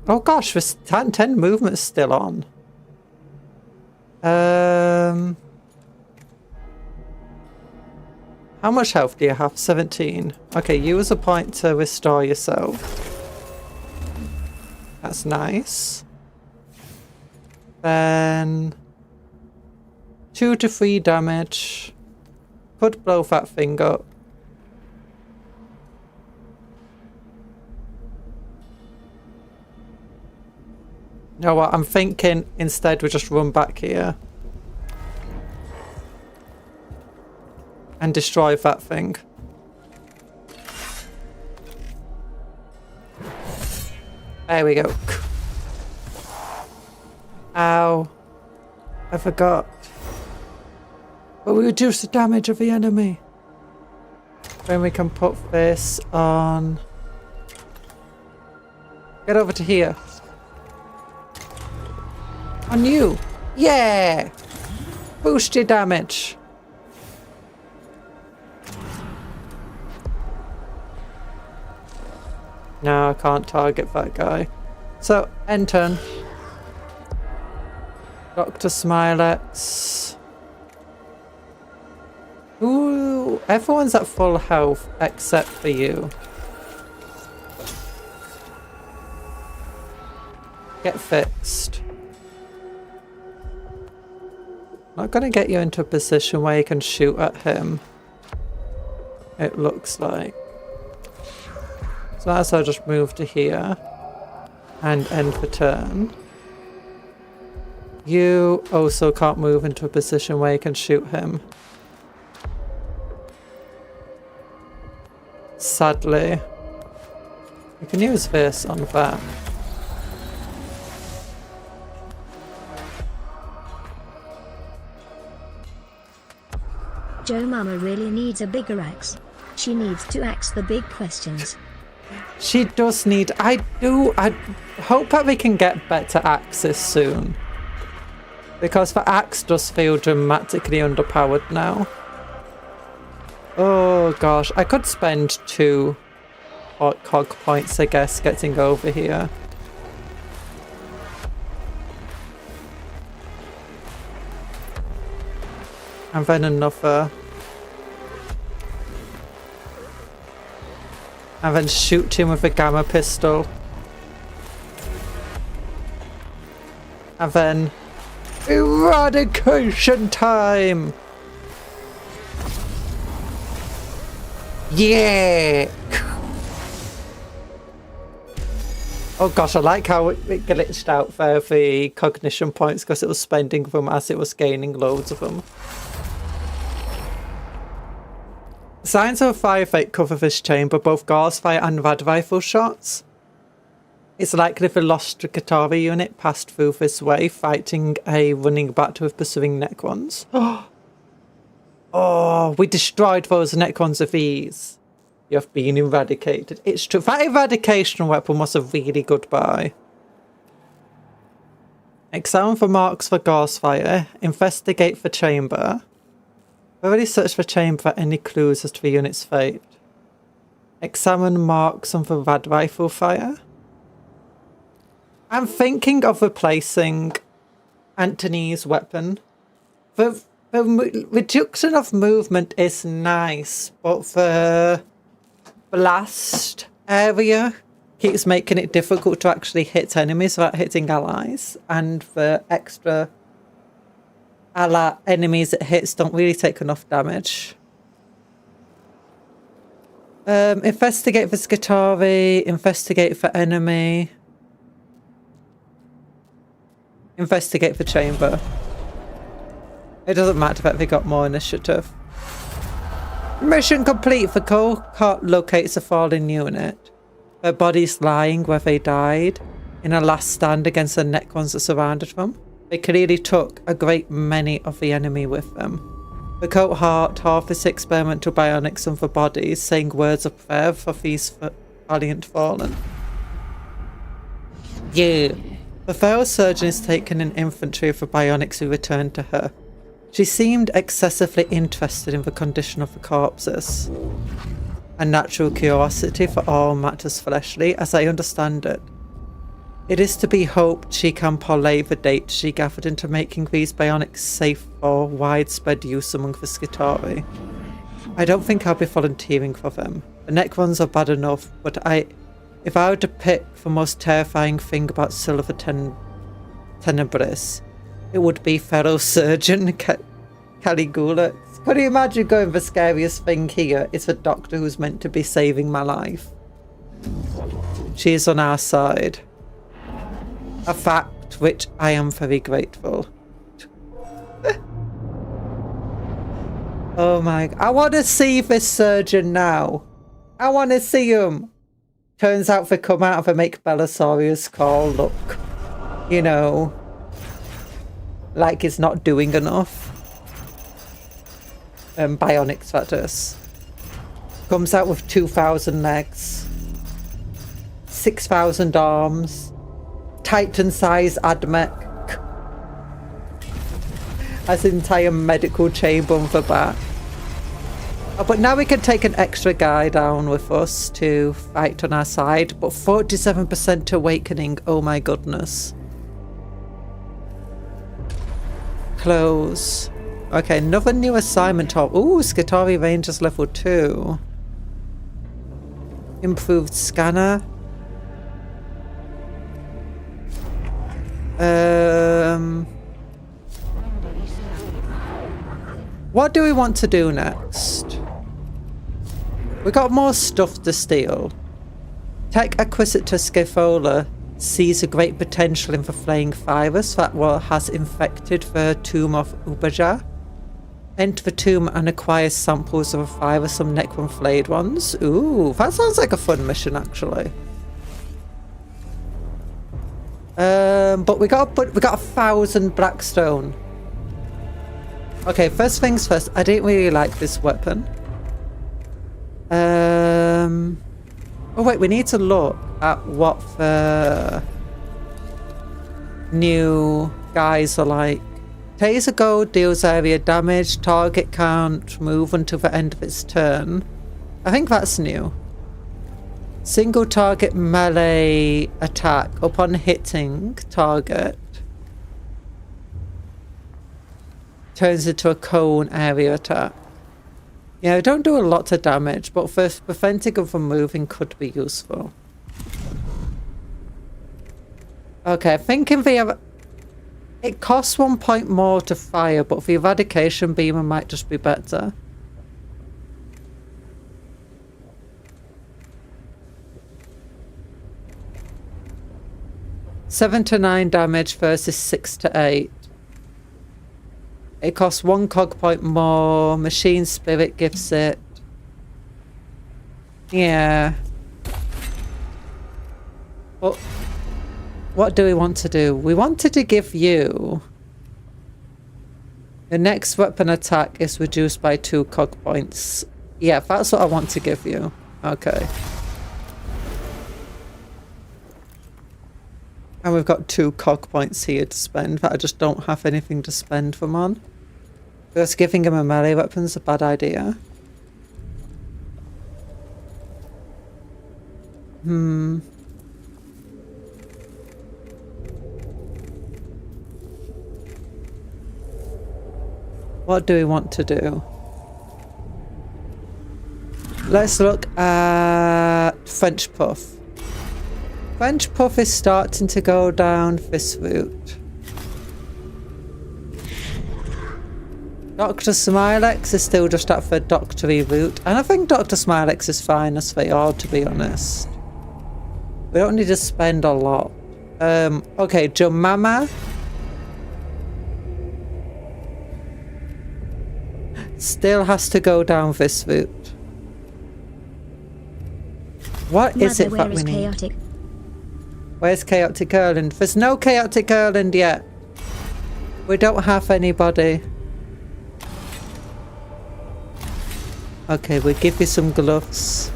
Oh gosh, this 10 movement's still on. How much health do you have? 17. Okay, use a point to restore yourself. That's nice. Then 2 to 3 damage. Could blow that thing up. You know what, I'm thinking instead we just run back here. And destroy that thing. There we go. Ow. I forgot. But we reduce the damage of the enemy. Then we can put this on. Get over to here. On you. Yeah. Boost your damage. No, I can't target that guy. So, end turn. Dr. Smilex. Ooh, everyone's at full health except for you. Get fixed. Not gonna get you into a position where you can shoot at him. It looks like. So that's I'll just move to here and end the turn. You also can't move into a position where you can shoot him. Sadly. You can use this on that. Joe Mama really needs a bigger axe. She needs to axe the big questions. She does need... I hope that we can get better axes soon. Because the axe does feel dramatically underpowered now. Oh gosh, I could spend 2 cog points, I guess, getting over here. And then another. And then shoot him with a gamma pistol. And then eradication time! Yeah! Oh gosh, I like how it glitched out for the cognition points because it was spending them as it was gaining loads of them. Signs of a firefight cover this chamber, both Gauss fire and rad rifle shots. It's likely the lost Katari unit passed through this way, fighting a running battle with pursuing Necrons. Oh, we destroyed those Necrons of ease. You have been eradicated. It's true. That eradication weapon was a really good buy. Examine for marks for Gauss fire. Investigate the chamber. Already searched the chamber for any clues as to the unit's fate. Examine marks on the rad rifle fire. I'm thinking of replacing Anthony's weapon. The reduction of movement is nice, but the blast area keeps making it difficult to actually hit enemies without hitting allies, and the extra enemies it hits don't really take enough damage. Investigate for Skitarii, investigate for enemy, investigate for chamber. It doesn't matter that they got more initiative. Mission complete. The Cart locates a fallen unit. Their bodies lying where they died in a last stand against the Necrons that surrounded them. They clearly took a great many of the enemy with them. The Coat Heart harvests experimental bionics on the bodies, saying words of prayer for these valiant fallen. Yeah. The feral surgeon is taken in infantry of the bionics who returned to her. She seemed excessively interested in the condition of the corpses. A natural curiosity for all matters fleshly, as I understand it. It is to be hoped she can parlay the data she gathered into making these bionics safe for widespread use among the Skitarii. I don't think I'll be volunteering for them. The Necrons are bad enough, but if I were to pick the most terrifying thing about Silver Tenebris, it would be Feral Surgeon Caligula. Could you imagine going the scariest thing here is the doctor who's meant to be saving my life? She is on our side. A fact which I am very grateful. Oh my... I want to see this surgeon now. I want to see him. Turns out they come out of a make Belisarius call look. You know... like it's not doing enough. Bionics, that is. Comes out with 2,000 legs. 6,000 arms. Titan-size AdMech. Has an entire medical chamber on the back. Oh, but now we can take an extra guy down with us to fight on our side. But 47% awakening, oh my goodness. Close. Okay, another new assignment top. Ooh, Skitarii Rangers level 2. Improved scanner. What do we want to do next? We got more stuff to steal. Tech Acquisitor Scaevola sees a great potential in the flaying virus that has infected the tomb of Ubaja. Enter the tomb and acquire samples of a virus from Necron flayed ones. Ooh, that sounds like a fun mission actually. But we got 1,000 Blackstone. Okay, first things first. I didn't really like this weapon. Oh wait, we need to look at what the new guys are like. Taser gold deals area damage, target can't move until the end of its turn. I think that's new. Single target melee attack upon hitting target turns into a cone area attack. Yeah, don't do a lot of damage, but for preventing them from moving could be useful. Okay, thinking the... It costs 1 point more to fire, but the eradication beamer might just be better. Seven to 9 damage versus 6 to 8. It costs 1 cog point more. Machine spirit gives it. Yeah. But what do we want to do? We wanted to give you... The next weapon attack is reduced by 2 cog points. Yeah, that's what I want to give you. Okay. And we've got 2 cog points here to spend, but I just don't have anything to spend them on. Because giving him a melee weapon's a bad idea. What do we want to do? Let's look at French Puff. French Puff is starting to go down this route. Dr. Smilex is still just at the doctory route. And I think Dr. Smilex is fine as they are, to be honest. We don't need to spend a lot. Okay, Jomama. Still has to go down this route. What is it that we need? Chaotic? Where's Chaotic Erland? There's no Chaotic Erland yet. We don't have anybody. Okay, we'll give you some gloves.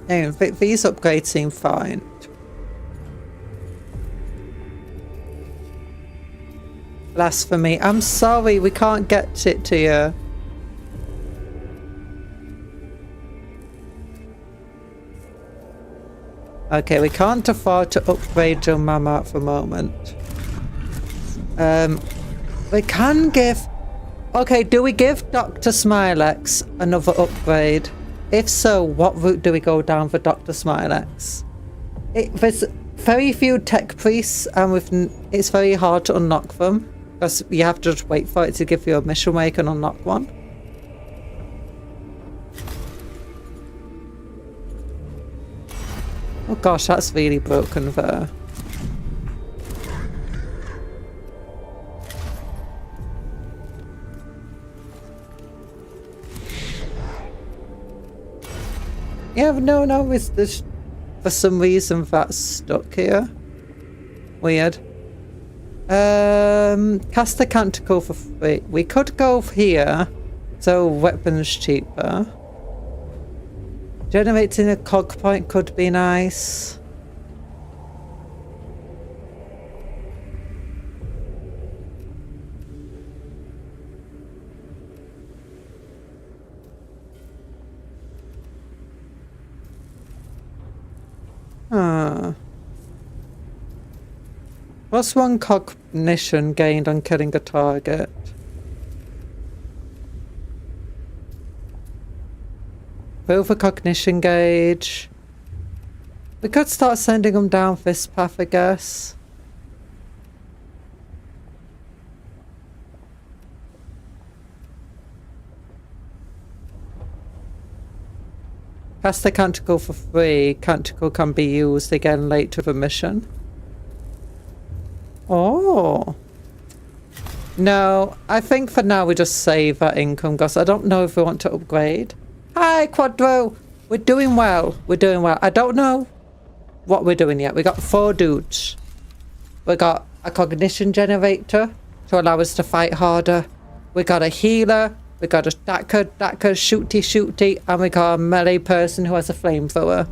Anyway, these upgrades seem fine. Blasphemy. I'm sorry, we can't get it to you. Okay, we can't afford to upgrade your mama at the moment. We can give... Okay, do we give Dr. Smilex another upgrade? If so, what route do we go down for Dr. Smilex? There's very few tech priests, and it's very hard to unlock them. Because you have to just wait for it to give you a mission where you can unlock one. Oh gosh, that's really broken there. Yeah, no, it's this. For some reason that's stuck here. Weird. Cast a canticle for free. We could go here, so weapons cheaper. Generating a cog point could be nice. What's 1 cognition gained on killing a target? Over cognition gauge. We could start sending them down this path, I guess. Cast the canticle for free. Canticle can be used again later for mission. Oh. No, I think for now we just save that income because I don't know if we want to upgrade. Hi, Quadro. We're doing well. We're doing well. I don't know what we're doing yet. We got 4 dudes. We got a cognition generator to allow us to fight harder. We got a healer. We got a dacker, shooty, and we got a melee person who has a flamethrower.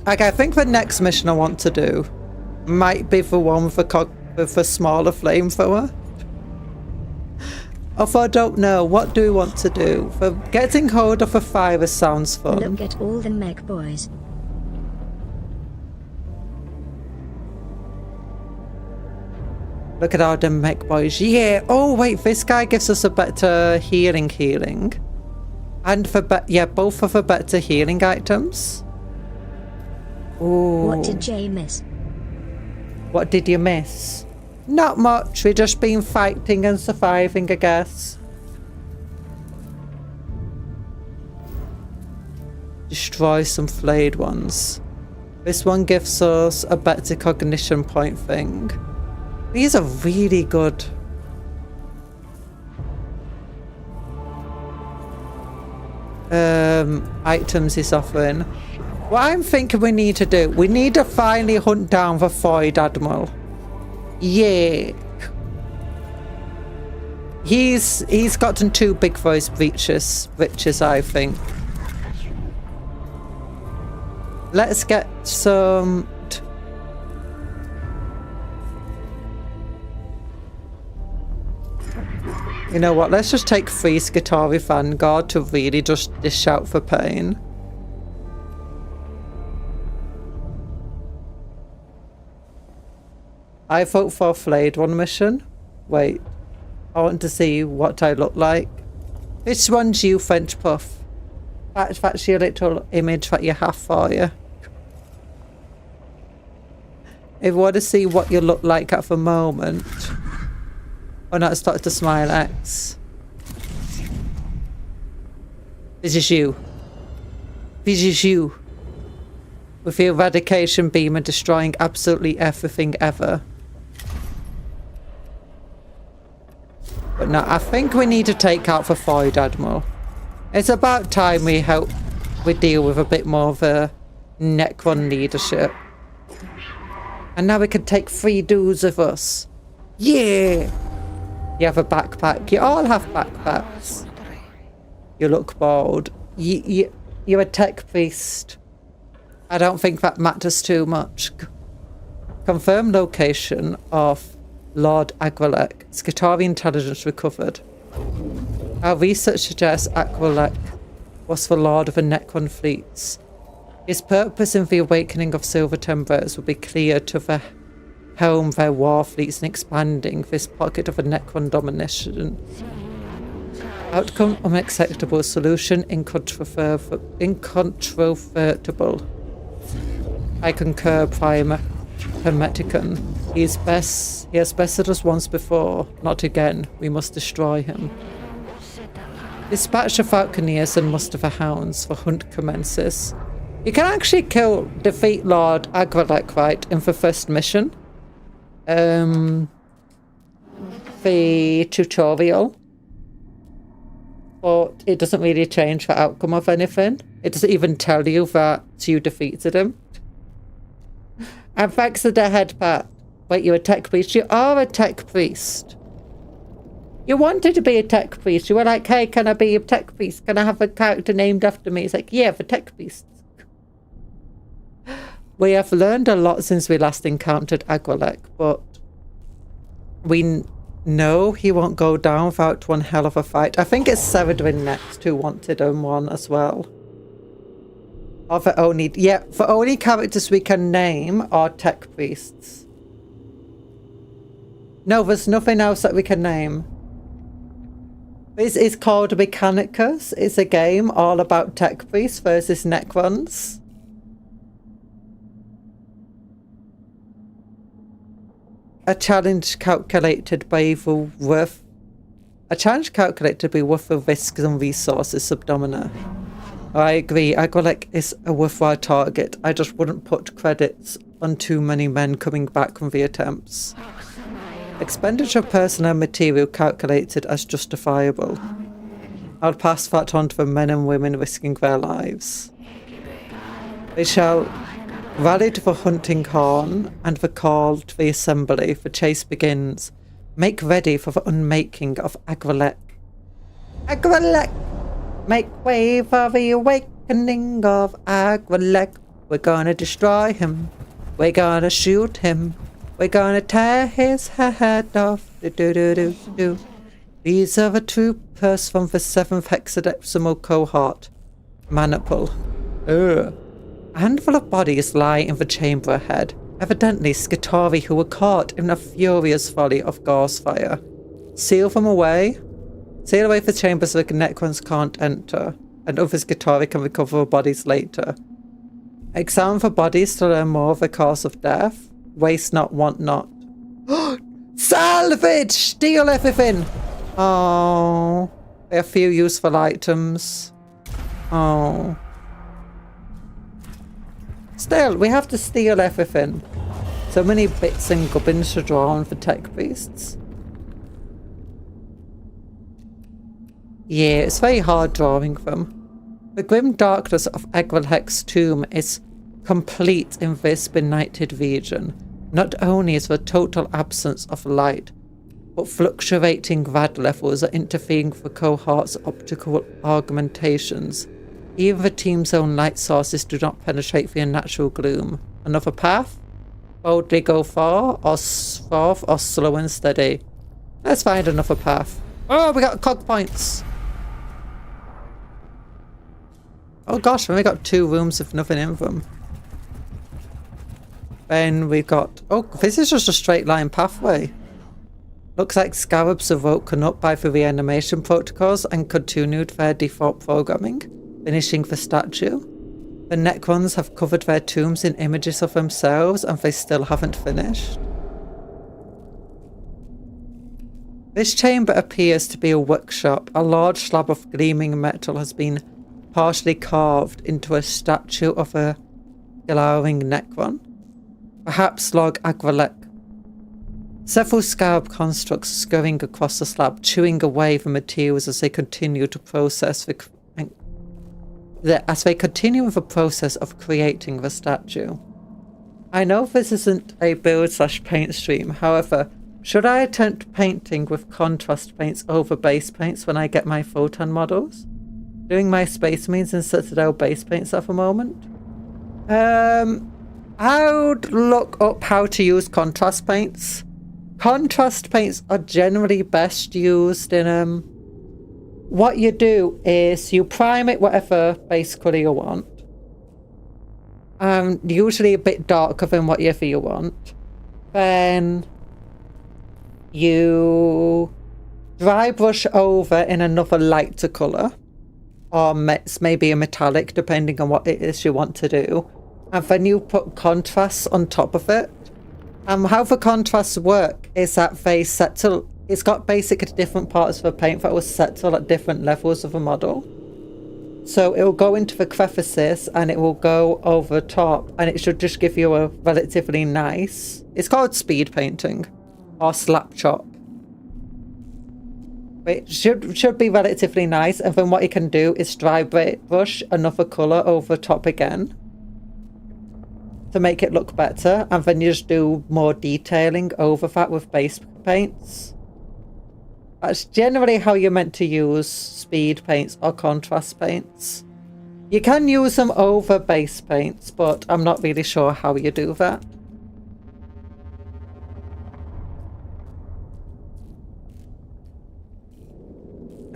Okay, I think the next mission I want to do might be the one with the smaller flamethrower. If I don't know, what do we want to do? For getting hold of a fire sounds fun. Look at all the mech boys. Look at all the mech boys. Yeah. Oh wait, this guy gives us a better healing. And for both of the better healing items. Ooh. What did Jay miss? What did you miss? Not much. We've just been fighting and surviving, I guess. Destroy some flayed ones. This one gives us a better cognition point thing. These are really good. Items he's offering. What I'm thinking we need to do, we need to finally hunt down the Void Admiral. Yeah. He's gotten too big for his riches, I think. Let's get some... You know what, let's just take 3 Skitarii Vanguard to really just dish out for pain. I vote for a flayed one mission. Wait, I want to see what I look like. Which one's you, French Puff? That's your little image that you have for you. If you want to see what you look like at the moment. Oh no, it's Dr. Smile X. This is you. This is you. With the eradication beam and destroying absolutely everything ever. But no, I think we need to take out the Void Admiral. It's about time we deal with a bit more of a Necron leadership. And now we can take 3 dudes with us. Yeah! You have a backpack. You all have backpacks. You look bold. You're a tech priest. I don't think that matters too much. Confirm location of Lord Agrilek. Skitarii intelligence recovered. Our research suggests Agrilek was the Lord of the Necron fleets. His purpose in the awakening of Silver Timbers would be clear to the helm their war fleets and expanding this pocket of a Necron domination. Outcome unacceptable, solution incontrovertible. I concur, Prime Hermeticon. He has bested us once before, not again. We must destroy him. Dispatch the Falconeers and muster the hounds, the hunt commences. You can actually defeat Lord Agrilek, right, in the first mission. The tutorial. But it doesn't really change the outcome of anything. It doesn't even tell you that you defeated him. And thanks to the head pat. Wait, you're a tech priest? You are a tech priest. You wanted to be a tech priest. You were like, hey, can I be a tech priest? Can I have a character named after me? It's like, yeah, the tech priests. We have learned a lot since we last encountered Agrilek, but we know he won't go down without one hell of a fight. I think it's Severin next who wanted one as well. Or the only characters we can name are tech priests. No, there's nothing else that we can name. It's called Mechanicus. It's a game all about tech priests versus Necrons. A challenge calculated by the worth the risks and resources subdomina. I agree, Agrilek is a worthwhile target. I just wouldn't put credits on too many men coming back from the attempts. Expenditure of personnel material calculated as justifiable. I'll pass that on to the men and women risking their lives. They shall rally to the hunting horn and the call to the assembly. The chase begins. Make ready for the unmaking of Agrelek. Agrelek! Make way for the awakening of Agrelek. We're gonna destroy him. We're gonna shoot him. We're gonna tear his head off. Do-do-do-do-do. These are the troopers from the 7th Hexadecimal Cohort. Manipul. A handful of bodies lie in the chamber ahead. Evidently Skitarii who were caught in a furious volley of Gorse fire. Seal them away. Seal away the chambers so the Necrons can't enter, and other Skitarii can recover the bodies later. Examine the bodies to learn more of the cause of death. Waste not, want not. Salvage! Steal everything! Oh, a few useful items. Oh. Still, we have to steal everything. So many bits and gubbins to draw on for tech beasts. Yeah, it's very hard drawing them. The grim darkness of Agrelek's tomb is complete in this benighted region. Not only is there total absence of light, but fluctuating rad levels are interfering with the cohort's optical augmentations. Even the team's own light sources do not penetrate the unnatural gloom. Another path? Boldly go far, or forth, or slow and steady. Let's find another path. Oh, we got cog points! Oh gosh, we got 2 rooms with nothing in them. Then we got... Oh, this is just a straight line pathway. Looks like scarabs are woken up by the reanimation protocols and continued their default programming, finishing the statue. The Necrons have covered their tombs in images of themselves and they still haven't finished. This chamber appears to be a workshop. A large slab of gleaming metal has been partially carved into a statue of a glowering Necron. Perhaps Lord Agrelek. Several scarab constructs scurrying across the slab, chewing away the materials as they continue to process as they continue with the process of creating the statue. I know this isn't a build/paint stream, however, should I attempt painting with contrast paints over base paints when I get my photon models? Doing my Space Marines and Citadel base paints at the moment? I would look up how to use contrast paints. Contrast paints are generally best used in what you do is you prime it whatever base colour you want. Usually a bit darker than whatever you want. Then you dry brush over in another lighter colour. Or maybe a metallic, depending on what it is you want to do. And then you put contrasts on top of it. How the contrasts work is that they settle. It's got basically different parts of the paint that will settle at different levels of a model. So it will go into the crevices and it will go over top, and it should just give you a relatively nice... It's called speed painting or slap chop. It should be relatively nice, and then what you can do is dry brush another colour over top again to make it look better, and then you just do more detailing over that with base paints. That's generally how you're meant to use speed paints or contrast paints. You can use them over base paints, but I'm not really sure how you do that.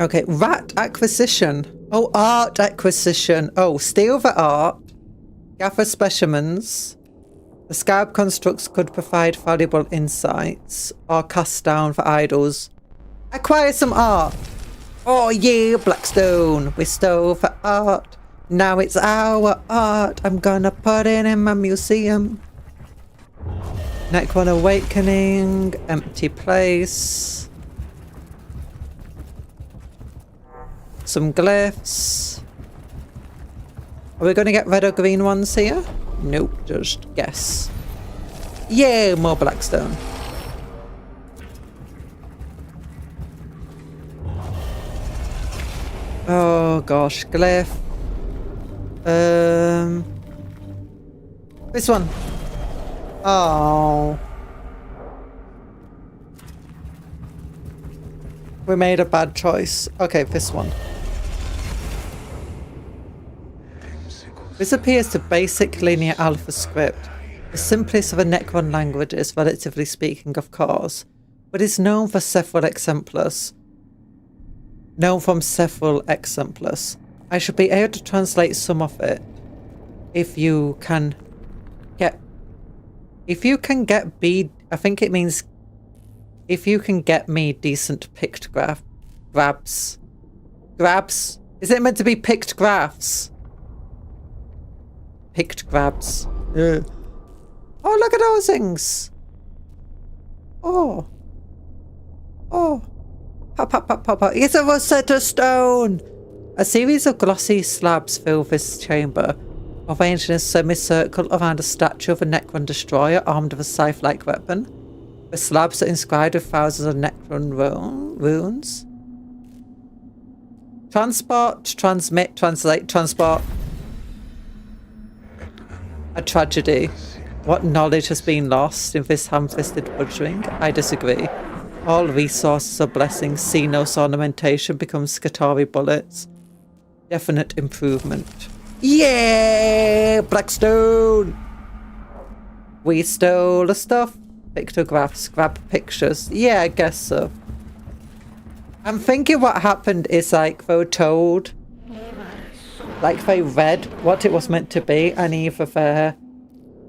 Okay, rat acquisition. Oh, art acquisition. Oh, steal the art. Gather specimens. The scarab constructs could provide valuable insights or cast down the idols. Acquire some art. Oh yeah, Blackstone. We stole the art. Now it's our art. I'm gonna put it in my museum. Necron Awakening. Empty place. Some glyphs. Are we going to get red or green ones here? Nope, just guess. Yeah, more Blackstone. Oh gosh, glyph. This one. Oh. We made a bad choice. Okay, this one. This appears to basic linear alpha script. The simplest of the Necron languages, relatively speaking, of course, but is known for several exemplars. Known from several exemplars. I should be able to translate some of it. If you can get I think it means if you can get me decent picked grabs. Is it meant to be picked graphs? Picked grabs. Yeah. Oh, look at those things. Oh. Pop. It's a Rosetta Stone. A series of glossy slabs fill this chamber, arranged in a semicircle around a statue of a Necron destroyer armed with a scythe-like weapon. The slabs are inscribed with thousands of Necron runes. Transport, transmit, translate, transport. A tragedy. What knowledge has been lost in this ham-fisted butchering? I disagree. All resources are blessings. Xenos ornamentation becomes Scatari bullets. Definite improvement. Yeah! Blackstone! We stole the stuff. Pictographs. Grab pictures. Yeah, I guess so. I'm thinking what happened is like they were told, like they read what it was meant to be, and either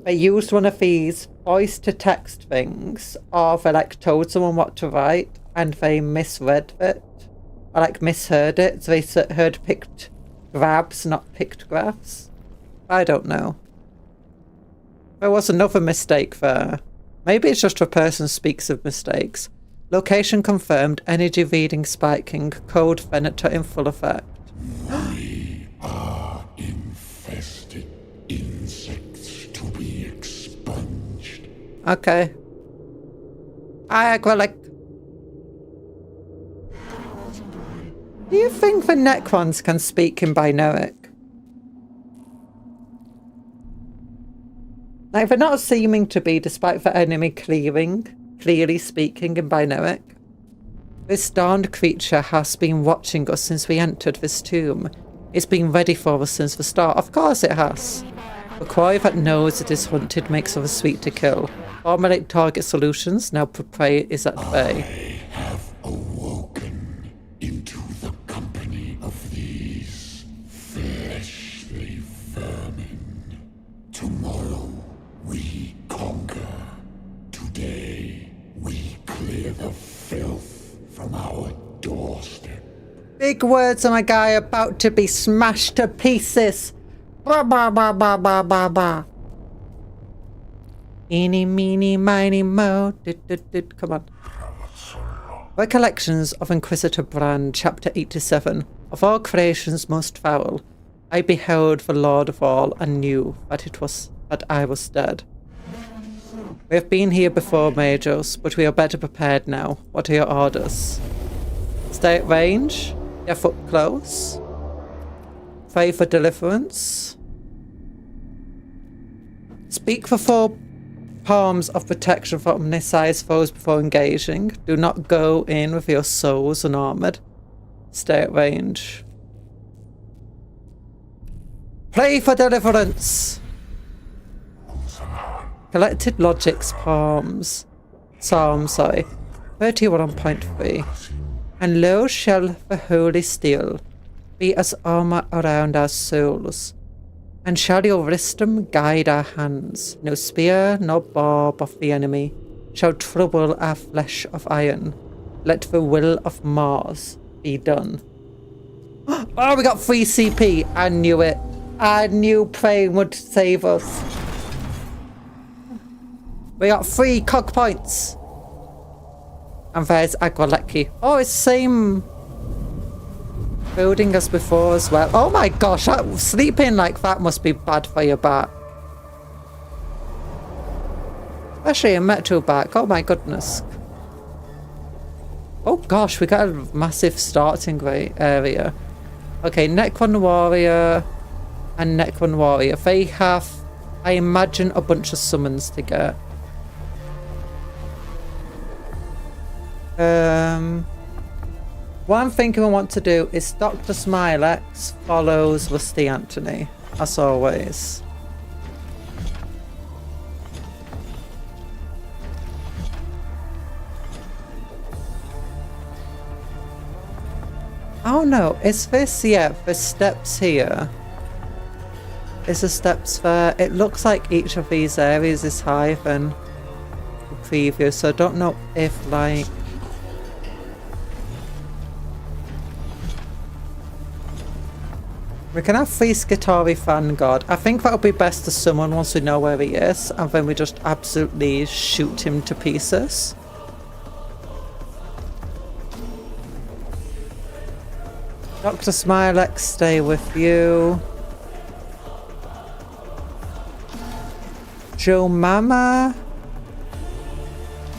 they used one of these voice to text things, or they like told someone what to write and they misread it, or like misheard it, so they heard picked grabs, not pictographs. I don't know. There was another mistake there. Maybe it's just a person speaks of mistakes. Location confirmed, energy reading spiking, code Venator in full effect. We are infested insects to be expunged. Okay. I agree. Do you think the Necrons can speak in Binoic? Like, they're not seeming to be, despite the enemy clearly speaking in Binoic. This darned creature has been watching us since we entered this tomb. It's been ready for us since the start. Of course it has. The quarry that knows it is hunted makes others sweet to kill. Formulate target solutions, now prey is at bay. I have awoken into the company of these fleshly vermin. Tomorrow we conquer. Today we clear the filth from our doorstep. Big words on a guy about to be smashed to pieces. Ba ba ba ba ba ba ba. Eeny, meeny, miny, mo. Come on. Recollections of Inquisitor Brand, Chapter 87. Of all creations most foul, I beheld the Lord of all and knew that I was dead. We have been here before, Majors, but we are better prepared now. What are your orders? Stay at range? Get up close? Pray for deliverance? Speak for 4 palms of protection from omniscience foes before engaging. Do not go in with your souls unarmored. Stay at range. Pray for deliverance! Collected Logic's Psalms, 31.3. And lo shall the holy steel be as armor around our souls, and shall your wisdom guide our hands. No spear nor barb of the enemy shall trouble our flesh of iron. Let the will of Mars be done. Oh, we got free CP. I knew it. I knew praying would save us. We got 3 cog points. And there's Agwalecki. Oh, it's the same building as before as well. Oh my gosh, sleeping like that must be bad for your back. Especially a metal back. Oh my goodness. Oh gosh, we got a massive starting area. Okay, Necron Warrior and Necron Warrior. They have, I imagine, a bunch of summons to get. One thing we want to do is Dr. Smilex follows Rusty Anthony, as always. Oh no, is this, yeah, the steps here. Is the steps there? It looks like each of these areas is higher than the previous, so I don't know if, like... We can have 3 Skitarii Fan God. I think that would be best to summon once we know where he is, and then we just absolutely shoot him to pieces. Dr. Smilex, stay with you. Joe Mama.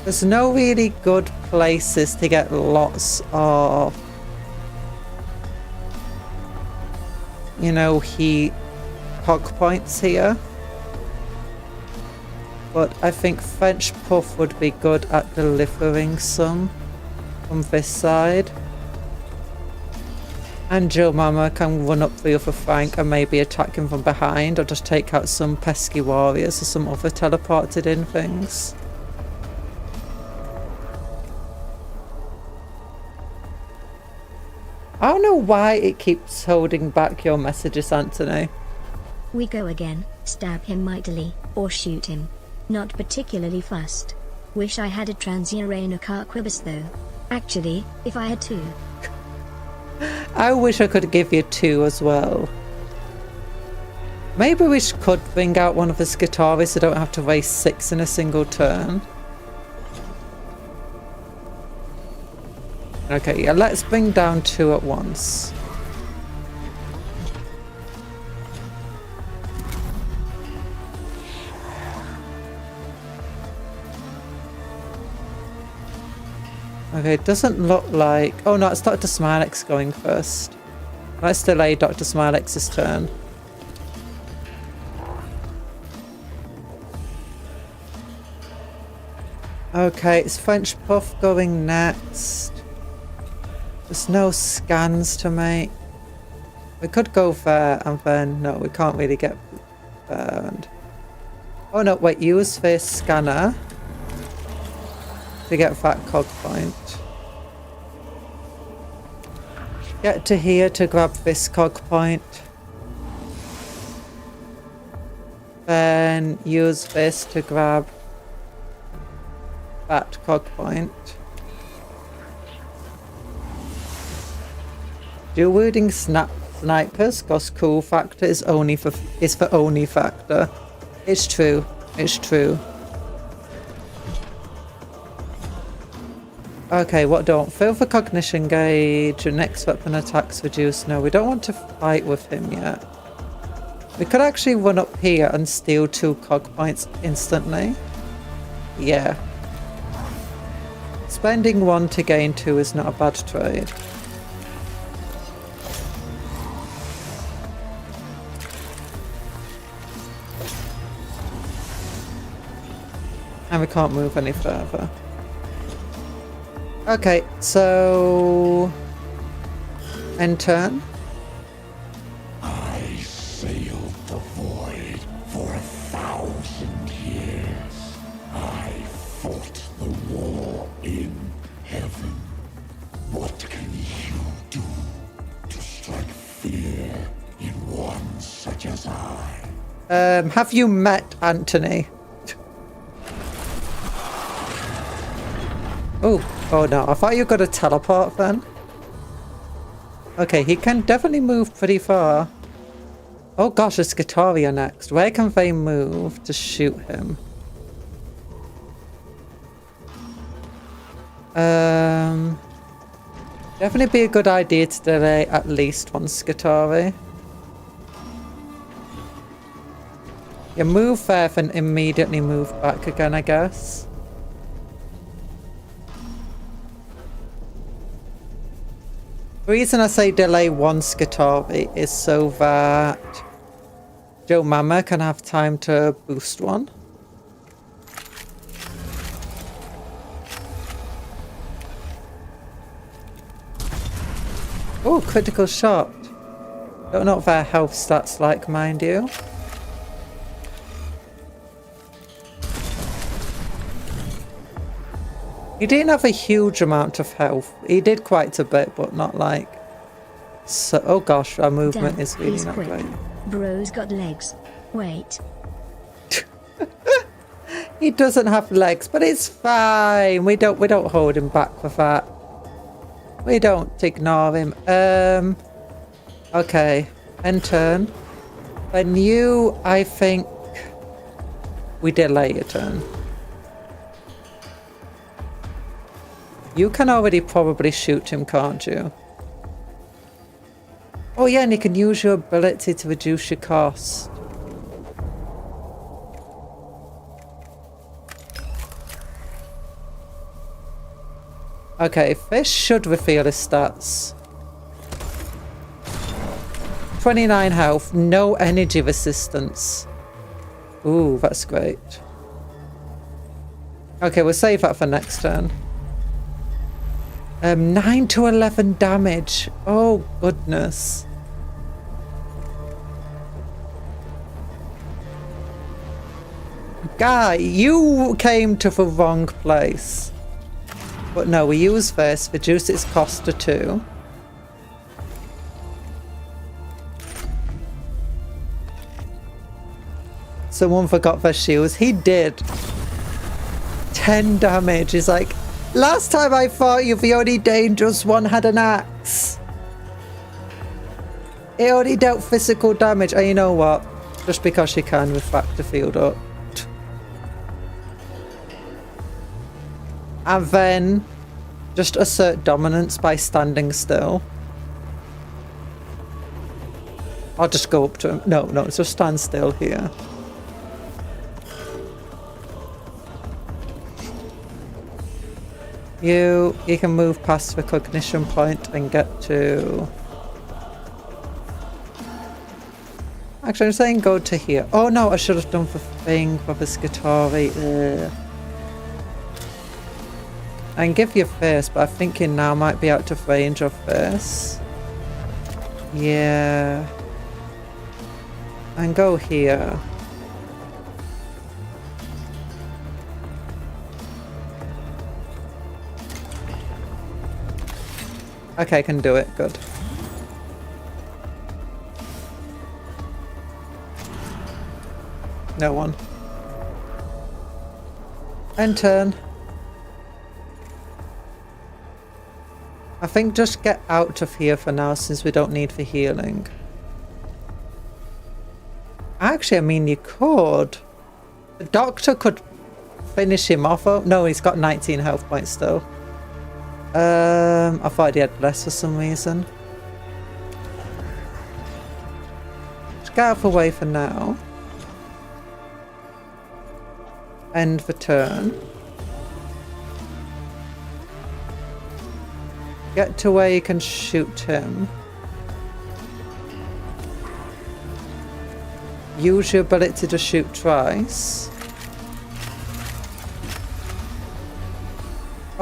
There's no really good places to get lots of, you know, heat hog points here. But I think French Puff would be good at delivering some from this side. And Joe Mama can run up the other flank and maybe attack him from behind, or just take out some pesky warriors or some other teleported in things. I don't know why it keeps holding back your messages, Anthony. We go again. Stab him mightily, or shoot him. Not particularly fussed. Wish I had a Transuranic Arquebus though. Actually, if I had 2. I wish I could give you 2 as well. Maybe we could bring out one of the Skitarii so I don't have to waste 6 in a single turn. Okay, yeah, let's bring down 2 at once. Okay, it doesn't look like... Oh no, it's Dr. Smilex going first. Let's delay Dr. Smilex's turn. Okay, it's French Puff going next. There's no scans to make. We could go there and then... No, we can't really get there. And... Oh no, wait, use this scanner to get that cog point. Get to here to grab this cog point. Then use this to grab that cog point. Dual wielding snipers cost cool factor is for only factor. It's true. It's true. Okay, what don't? Fail for cognition gauge. Your next weapon attacks reduced. No, we don't want to fight with him yet. We could actually run up here and steal 2 cog points instantly. Yeah. Spending 1 to gain 2 is not a bad trade. And we can't move any further. Okay, so... End turn. I sailed the void for 1,000 years. I fought the war in heaven. What can you do to strike fear in one such as I? Have you met Anthony? Oh no, I thought you were going to teleport then. Okay, he can definitely move pretty far. Oh gosh, it's Skitarii are next. Where can they move to shoot him? Definitely be a good idea to delay at least 1 Skitarii. You move there and immediately move back again, I guess. The reason I say delay 1 Skitarii is so that Joe Mama can have time to boost 1. Oh, critical shot. Don't know what their health stats like, mind you. He didn't have a huge amount of health. He did quite a bit, but not like... So, oh gosh, our movement is really not great. Bro's got legs. Wait. He doesn't have legs, but it's fine. We don't hold him back with that. We don't ignore him. Okay. End turn. Then you, I think... We delay your turn. You can already probably shoot him, can't you? Oh yeah, and you can use your ability to reduce your cost. Okay, this should reveal his stats. 29 health, no energy resistance. Ooh, that's great. Okay, we'll save that for next turn. 9 to 11 damage. Oh, goodness. Guy, you came to the wrong place. But no, we use this, reduce its cost to 2. Someone forgot their shields. He did. 10 damage. He's like, last time I fought you, the only dangerous one had an axe. It only dealt physical damage. And you know what? Just because she can with back the field up. And then just assert dominance by standing still. I'll just go up to him. No, just stand still here. You can move past the cognition point and get to... Actually, I'm saying go to here. Oh no, I should have done the thing for the Skitarii. I can give you this, but I'm thinking now might be out of range of this. Yeah. And go here. Okay, I can do it. Good. No one. End turn. I think just get out of here for now since we don't need the healing. Actually, I mean, you could. The doctor could finish him off. Oh, no, he's got 19 health points still. I thought he had less for some reason. Just get out of the way for now. End the turn. Get to where you can shoot him. Use your ability to shoot twice.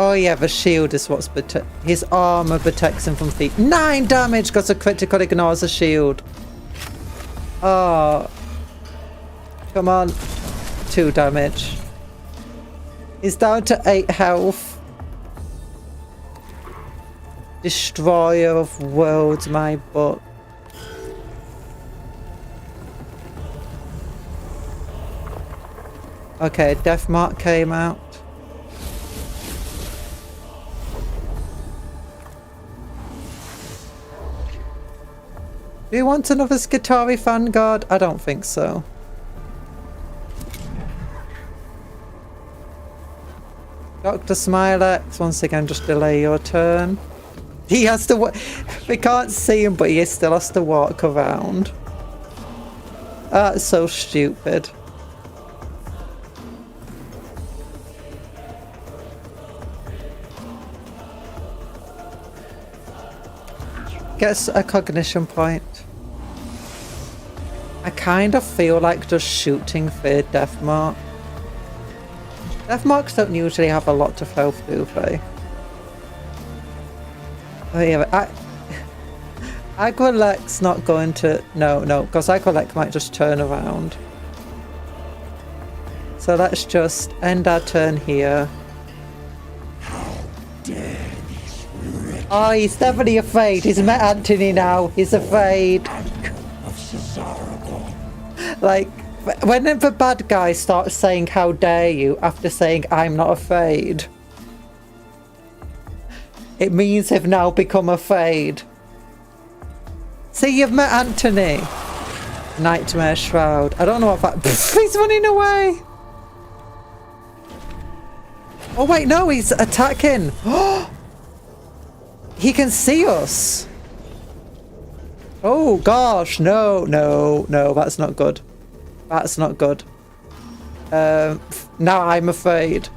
Oh yeah, the shield is what's his armor protects him from thief. 9 damage because a critical ignores a shield. Oh. Come on. 2 damage. He's down to 8 health. Destroyer of worlds, my butt. Okay, Death Mark came out. Do you want another Skitarii Vanguard? I don't think so. Dr. Smilex, once again, just delay your turn. He has to... We can't see him, but he still has to walk around. That's so stupid. Gets a cognition point. I kind of feel like just shooting for Death Mark. Death Marks don't usually have a lot of health, do they? Oh yeah, Agrilek's not going to... No, because Agrilek might just turn around. So let's just end our turn here. Oh, he's definitely afraid. He's met Anthony now. He's afraid. Like, when the bad guy starts saying, how dare you, after saying, I'm not afraid, it means they've now become afraid. See, you've met Anthony. Nightmare Shroud. I don't know what that... He's running away. Oh, wait, no, he's attacking. He can see us. Oh, gosh. No, that's not good. That's not good. Now I'm afraid.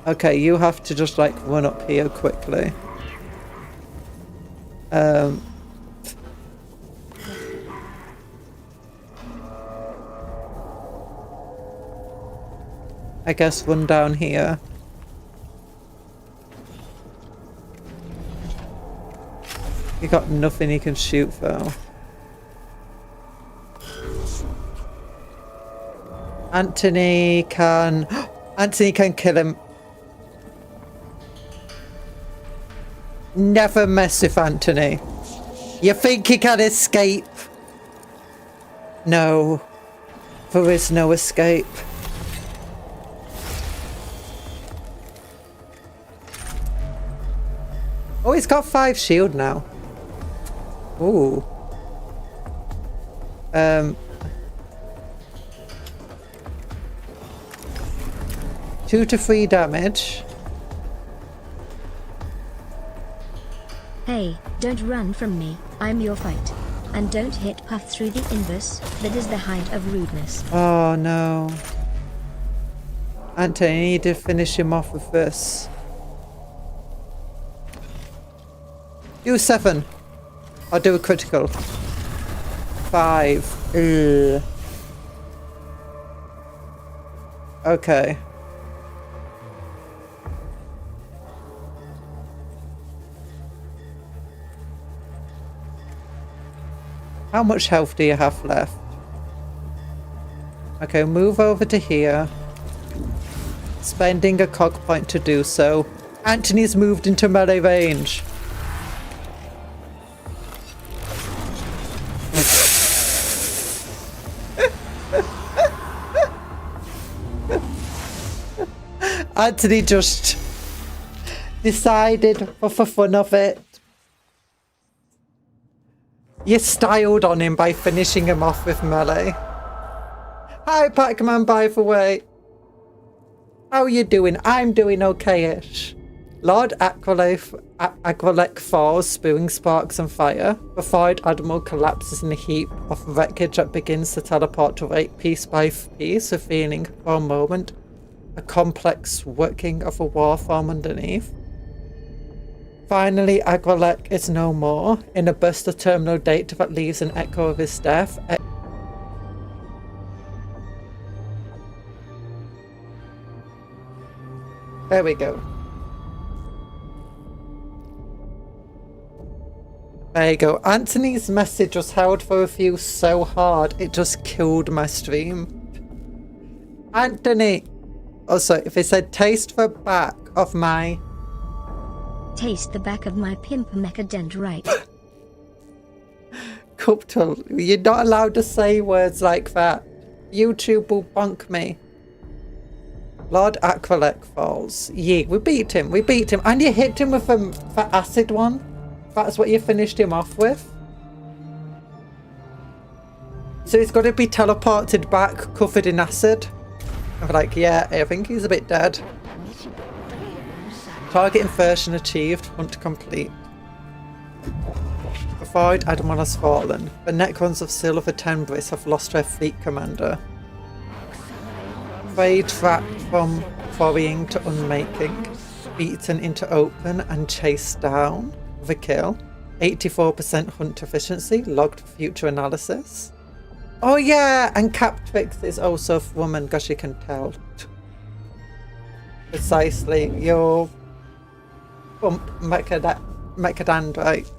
Okay, you have to just like run up here quickly. I guess run down here. You got nothing you can shoot though. Anthony can kill him. Never mess with Anthony. You think he can escape? No. There is no escape. Oh, he's got 5 shield now. Ooh. 2 to 3 damage. Hey, don't run from me, I'm your fight. And don't hit Puff through the inverse, that is the height of rudeness. Oh no. Anthony, I need to finish him off with this. Do 7. I'll do a critical. 5. Ugh. Okay. How much health do you have left? Okay, move over to here. Spending a cog point to do so. Anthony's moved into melee range. Anthony just decided for fun of it. You styled on him by finishing him off with melee. Hi Pac-Man, by the way. How are you doing? I'm doing okay-ish. Lord Agrilek falls, spewing sparks and fire. The Void Admiral collapses in a heap of wreckage that begins to teleport to Rake piece by piece, revealing for a moment a complex working of a war form underneath. Finally, Agrilek is no more. In a burst of terminal data that leaves an echo of his death. There we go. There you go. Anthony's message was held for review so hard, it just killed my stream. Anthony! Also, if it said taste the back of my... Taste the back of my pimp mecha dendrite. Cuptle, you're not allowed to say words like that. YouTube will bonk me. Lord Agrilek falls. Yeah, we beat him. And you hit him with the acid one. That's what you finished him off with. So he's got to be teleported back, covered in acid. I'm like, yeah, I think he's a bit dead. Target inversion achieved. Hunt complete. The Void Admiral has fallen. The Necrons of Silver Tembris have lost their fleet commander. Prey trapped from quarrying to unmaking. Beaten into open and chased down. With a kill. 84% hunt efficiency. Logged for future analysis. Oh yeah! And Captrix is also a woman, gosh, you can tell. Precisely. Your bump Mechadandrite.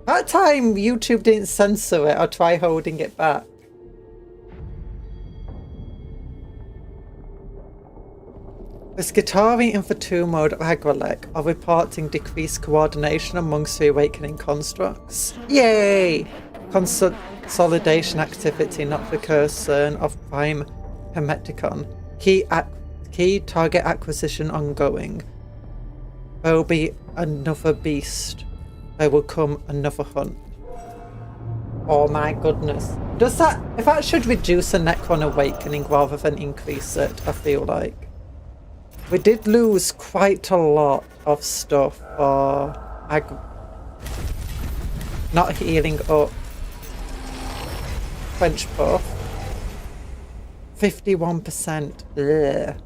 That time YouTube didn't censor it or try holding it back. The Skitari in Fatu mode of Agrelec are reporting decreased coordination amongst the awakening constructs. Yay! Consolidation activity, not the concern of Prime Hermeticon. Key target acquisition ongoing. There will be another beast. There will come another hunt. Oh my goodness. Does that... If that should reduce a Necron awakening rather than increase it, I feel like. We did lose quite a lot of stuff for not healing up. French buff. 51%. Ugh.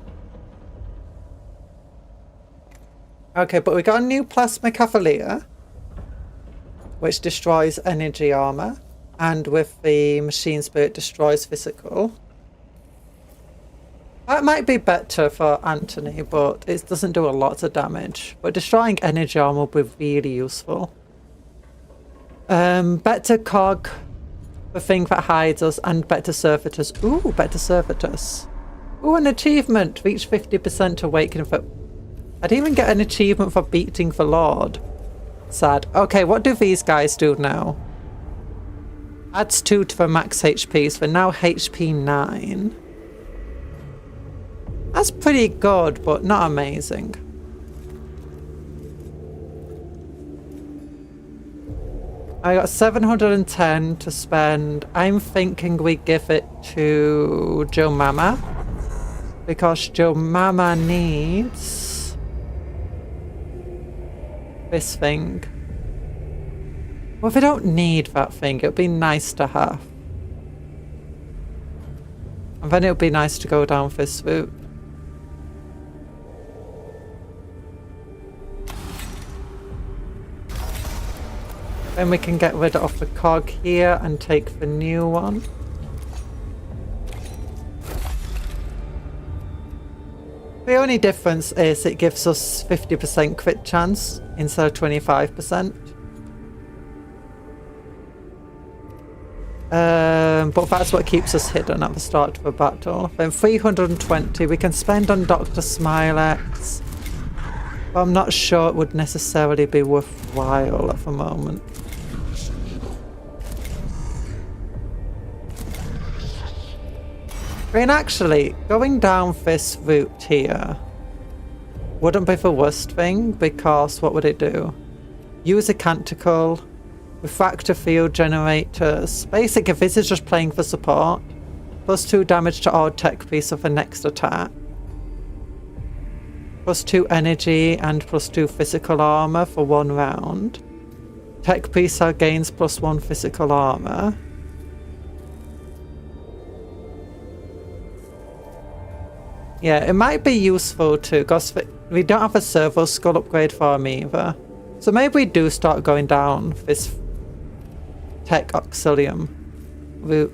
Okay, but we got a new Plasma Cavalier, which destroys energy armor, and with the Machine Spirit destroys physical. That might be better for Anthony, but it doesn't do a lot of damage. But destroying energy armor would be really useful. Better Cog, the thing that hides us, and better Servitors. Ooh, better Servitors. Ooh, an achievement. Reach 50% awakening for... I didn't even get an achievement for beating the Lord. Sad. Okay, what do these guys do now? Adds 2 to the max HP, so now HP 9. That's pretty good, but not amazing. I got 710 to spend. I'm thinking we give it to Joe Mama, because Joe Mama needs this thing. Well, if we don't need that thing, it would be nice to have. And then it would be nice to go down this route. Then we can get rid of the cog here and take the new one. The only difference is it gives us 50% crit chance instead of 25%. But that's what keeps us hidden at the start of a battle. Then 320 we can spend on Dr. Smilex. But I'm not sure it would necessarily be worthwhile at the moment. I mean, actually, going down this route here wouldn't be the worst thing, because what would it do? Use a Canticle, refractor field generators. Basically, this is just playing for support. +2 damage to all tech piece of the next attack. +2 energy and +2 physical armor for 1 round. Tech piece gains +1 physical armor. Yeah, it might be useful too, because we don't have a servo skull upgrade for him either. So maybe we do start going down this tech auxilium route.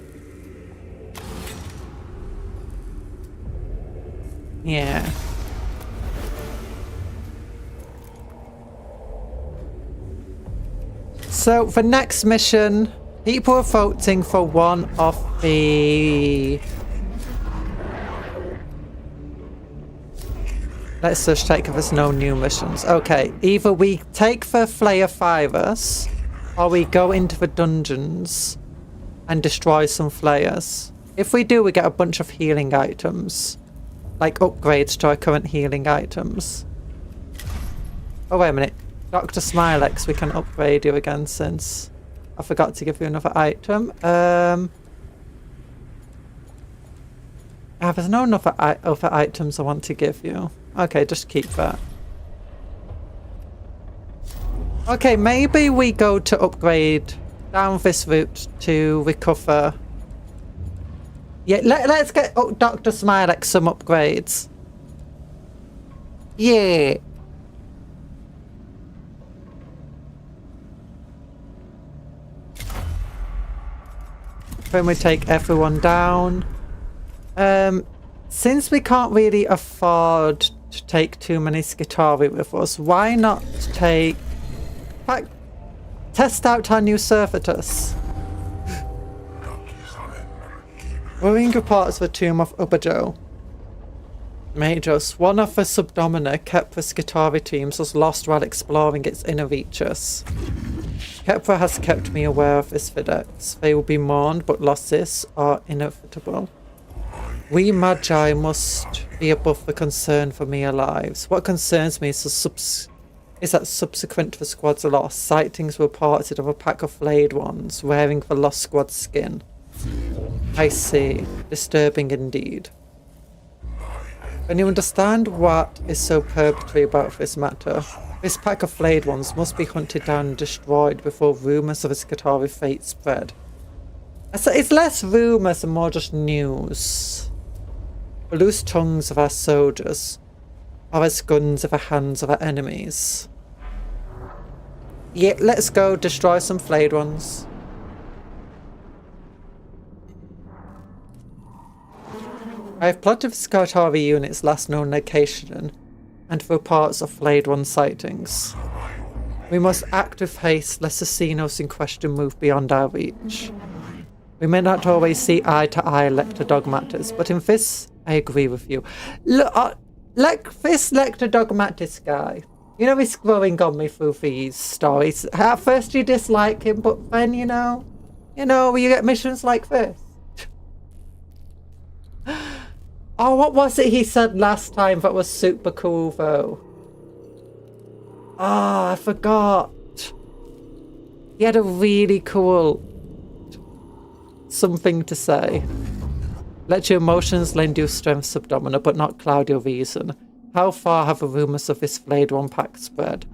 Yeah. So for next mission, people are voting for one of the... Let's just check if there's no new missions. Okay, either we take the Flayer Virus, or we go into the dungeons and destroy some Flayers. If we do, we get a bunch of healing items. Like upgrades to our current healing items. Oh, wait a minute. Dr. Smilex, we can upgrade you again since I forgot to give you another item. There's no other items I want to give you. Okay, just keep that. Okay, maybe we go to upgrade down this route to recover. Yeah, let's get Dr. Smilex some upgrades. Yeah. Then we take everyone down. Since we can't really afford take too many Skitarii with us, why not take... test out our new servitors. Worrying reports of the tomb of Ubajo. Majos, one of the subdomina kept the Skitarii teams was lost while exploring its inner reaches. Kepra has kept me aware of this videx. They will be mourned, but losses are inevitable. We Magi must be above the concern for mere lives. What concerns me is that subsequent to the squad's loss, sightings were reported of a pack of flayed ones wearing the lost squad's skin. I see. Disturbing indeed. When you understand what is so purgatory about this matter, this pack of flayed ones must be hunted down and destroyed before rumours of a Skitarii fate spread. So it's less rumours and more just news. The loose tongues of our soldiers are as guns in the hands of our enemies. Yeah, let's go destroy some flayed ones. I have plotted the Skitarii unit's last known location and reports of flayed one sightings. We must act with haste lest the Xenos in question move beyond our reach. We may not always see eye to eye Lector Dogmatis, but in this I agree with you. Look, this Lector Dogmatis guy, you know, he's growing on me through these stories. At first you dislike him, but then you know, you get missions like this. Oh, what was it he said last time that was super cool, though? Ah, I forgot. He had a really cool something to say. Let your emotions lend you strength, subdomina, but not cloud your reason. How far have the rumours of this flayed one pack spread?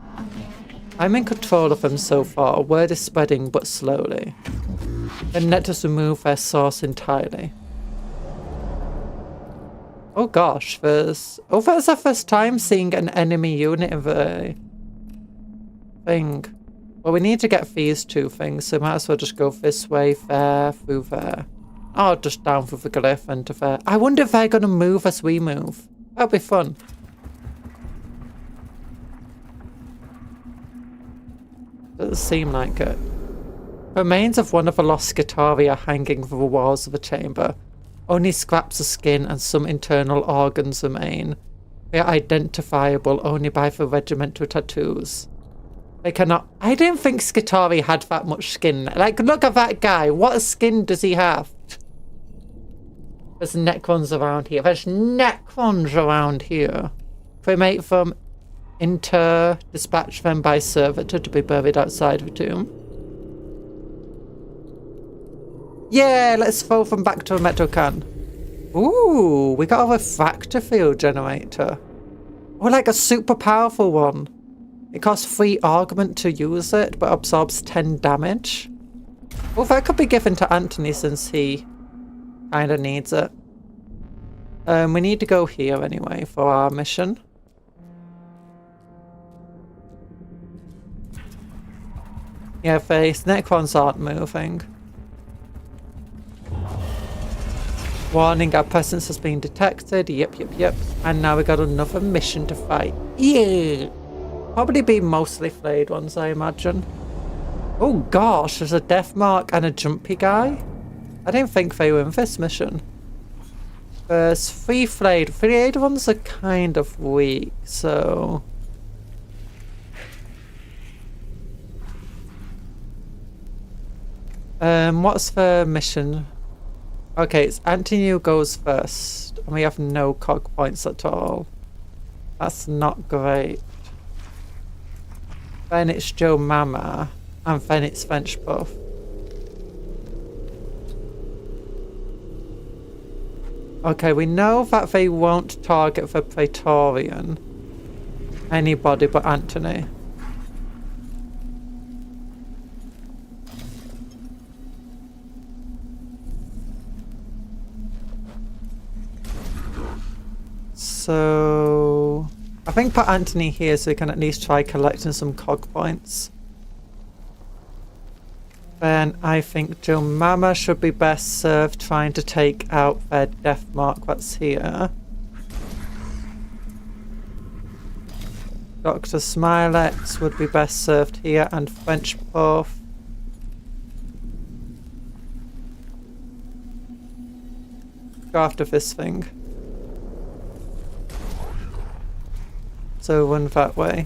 I'm in control of them so far. Word is spreading, but slowly. Then let us remove their source entirely. Oh gosh, that's our first time seeing an enemy unit in the thing. Well, we need to get these two things, so might as well just go this way, there, through there. Oh, just down through the glyph and to there. I wonder if they're going to move as we move. That'll be fun. Doesn't seem like it. Remains of one of the lost Skitarii are hanging from the walls of the chamber. Only scraps of skin and some internal organs remain. They are identifiable only by the regimental tattoos. They cannot... I didn't think Skitarii had that much skin. Like, look at that guy. What skin does he have? There's Necrons around here. There's Necrons around here. Cremate them. Dispatch them by servitor to be buried outside the tomb. Yeah, let's throw them back to a metal can. Ooh, we got a refractor field generator. Oh, like a super powerful one. It costs 3 augment to use it, but absorbs 10 damage. Well, that could be given to Anthony since he kind of needs it. We need to go here anyway for our mission. Yeah, face Necrons aren't moving. Warning, our presence has been detected. Yep. And now we got another mission to fight. Yeah. Probably be mostly flayed ones, I imagine. Oh gosh, there's a death mark and a jumpy guy. I didn't think they were in this mission. There's 3 flayed. Flayed ones are kind of weak, so... what's the mission? Okay, it's Anthony who goes first, and we have no cog points at all. That's not great. Then it's Joe Mama, and then it's French Buff. Okay, we know that they won't target the Praetorian. Anybody but Anthony. So I think put Anthony here so we can at least try collecting some cog points. Then I think Joe Mama should be best served trying to take out their death mark that's here. Dr. Smilex would be best served here, and French Puff. Go after this thing. So run that way.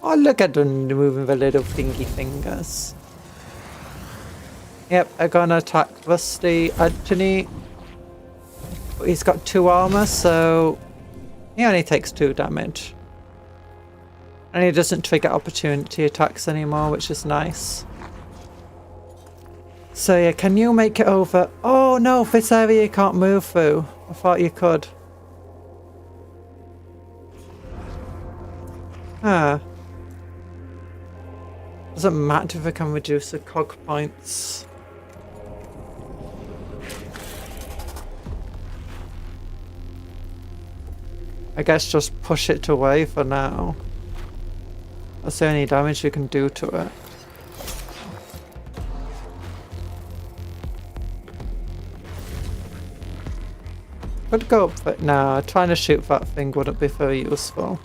Oh, look at them moving the little thingy fingers. Yep, I'm gonna attack Rusty Anthony. But he's got 2 armor, so he only takes 2 damage. And he doesn't trigger opportunity attacks anymore, which is nice. So yeah, can you make it over? Oh no, this area you can't move through. I thought you could. Ah. Doesn't matter if I can reduce the cog points. I guess just push it away for now. That's the only damage you can do to it. Could go up for it now. Trying to shoot that thing wouldn't be very useful.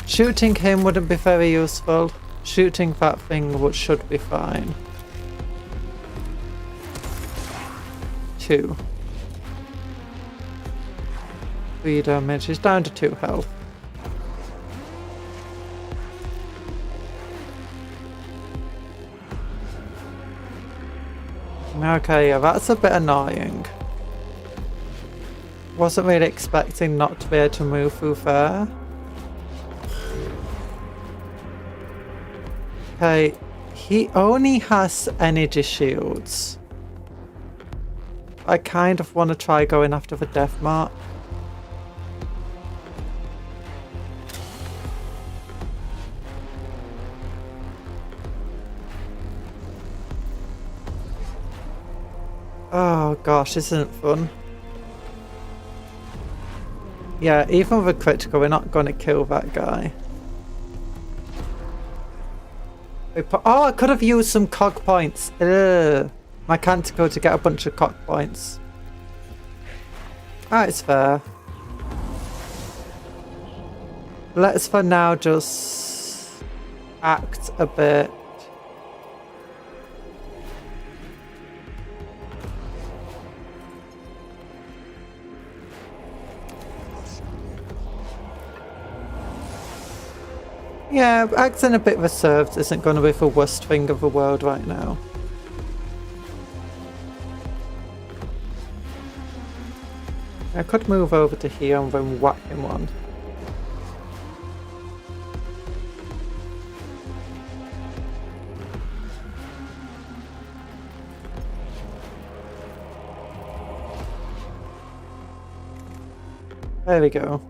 Shooting him wouldn't be very useful. Shooting that thing should be fine. 2. 3 damage. He's down to 2 health. Okay, yeah, that's a bit annoying. Wasn't really expecting not to be able to move through there. Okay, he only has energy shields. I kind of want to try going after the death mark. Oh gosh, this isn't fun. Yeah, even with a critical, we're not going to kill that guy. Oh, I could have used some cog points. Ugh. My canticle to get a bunch of cog points. It's fair. Let's for now just act a bit. Yeah, acting a bit reserved isn't going to be the worst thing of the world right now. I could move over to here and then whack him one. There we go.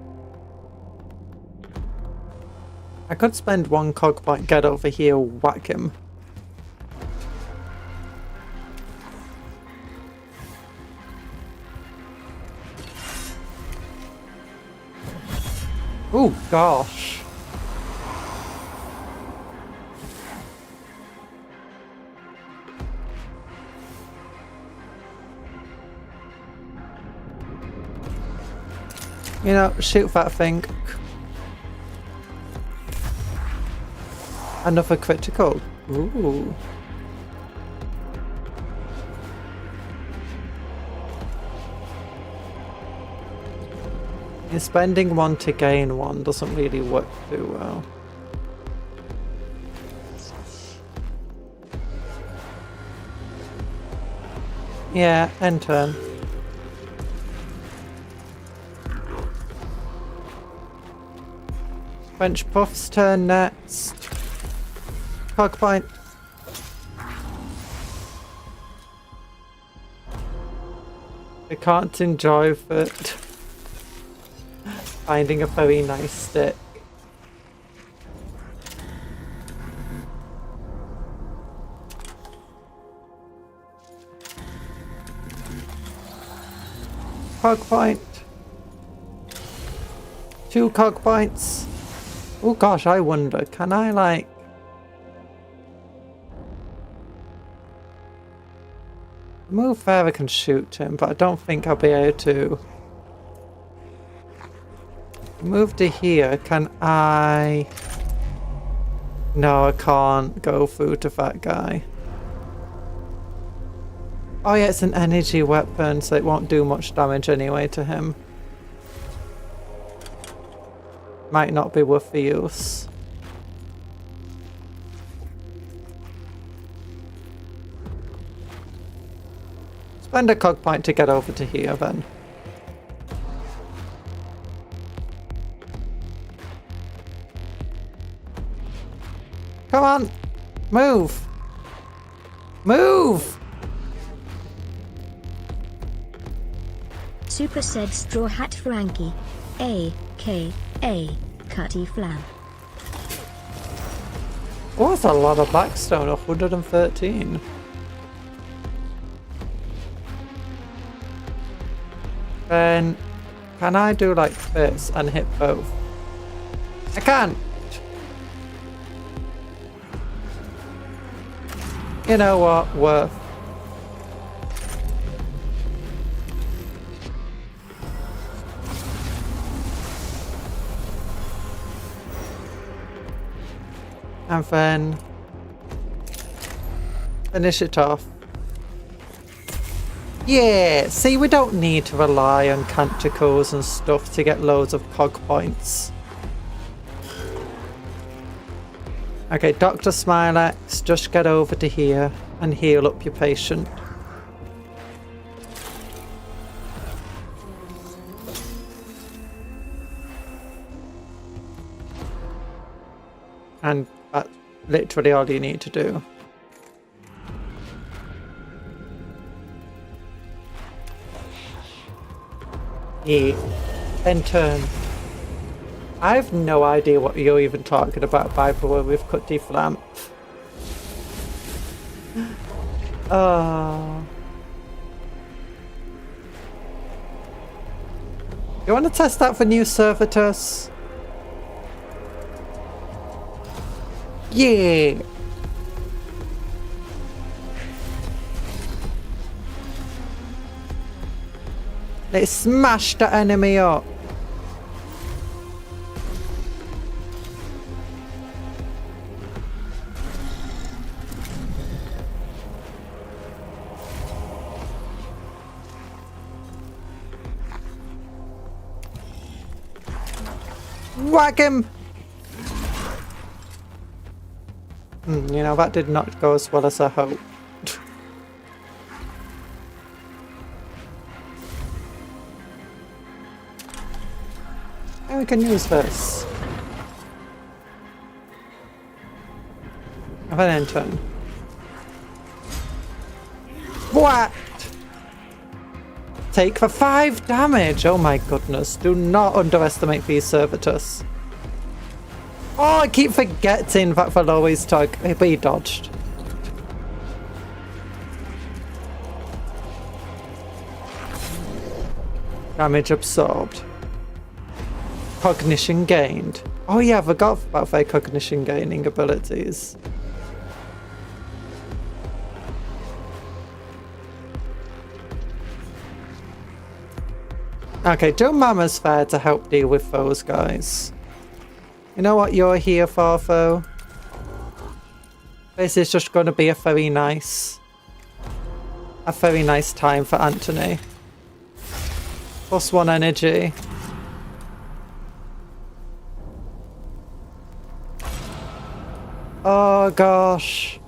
I could spend 1 cog point, get over here, whack him. Oh gosh. You know, shoot that thing. Another critical. Ooh. And spending 1 to gain 1 doesn't really work too well. Yeah, end turn. French Puff's turn next. Cog point. I can't enjoy it. Finding a very nice stick. Cog point. 2 cog points. Oh gosh, I wonder, can I like Move there, I can shoot him, but I don't think I'll be able to. Move to here, can I? No, I can't go through to that guy. Oh yeah, it's an energy weapon, so it won't do much damage anyway to him. Might not be worth the use. Spend a cog point to get over to here then. Come on! Move! Move! Super said Straw Hat Frankie. A.K.A. Cutty Flam. Oh, that's a lot of blackstone, 113. Then, can I do like this and hit both? I can't! You know what? Worth. And then finish it off. Yeah, see, we don't need to rely on canticles and stuff to get loads of cog points. Okay, Dr. Smilex, just get over to here and heal up your patient. And that's literally all you need to do. Yeah, then turn. I have no idea what you're even talking about, by the way, with Cutty Flam. You want to test out for new servitors? Yeah. Let's smash the enemy up. Whack him! You know, that did not go as well as I hoped. And we can use this. And then turn. What? Take for 5 damage! Oh my goodness, do not underestimate these servitors. Oh, I keep forgetting that for Lois tug, but he dodged. Damage absorbed. Cognition gained. Oh yeah, I forgot about their cognition gaining abilities. Okay, do Mama's there to help deal with those guys. You know what you're here for, though? This is just going to be a very nice time for Anthony. +1 energy. Oh gosh.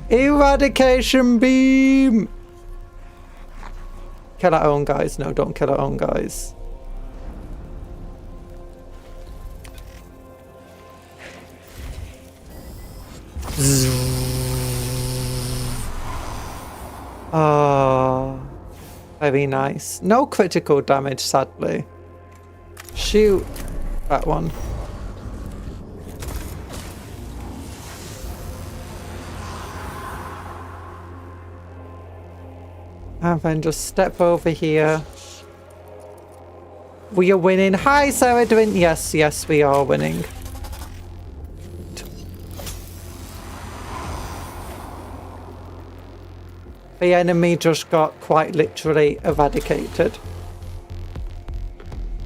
Eradication beam! Kill our own guys. No, don't kill our own guys. Oh, very nice. No critical damage, sadly. Shoot that one. And then just step over here. We are winning. Hi, Saradwin. Yes, yes, we are winning. The enemy just got quite literally eradicated.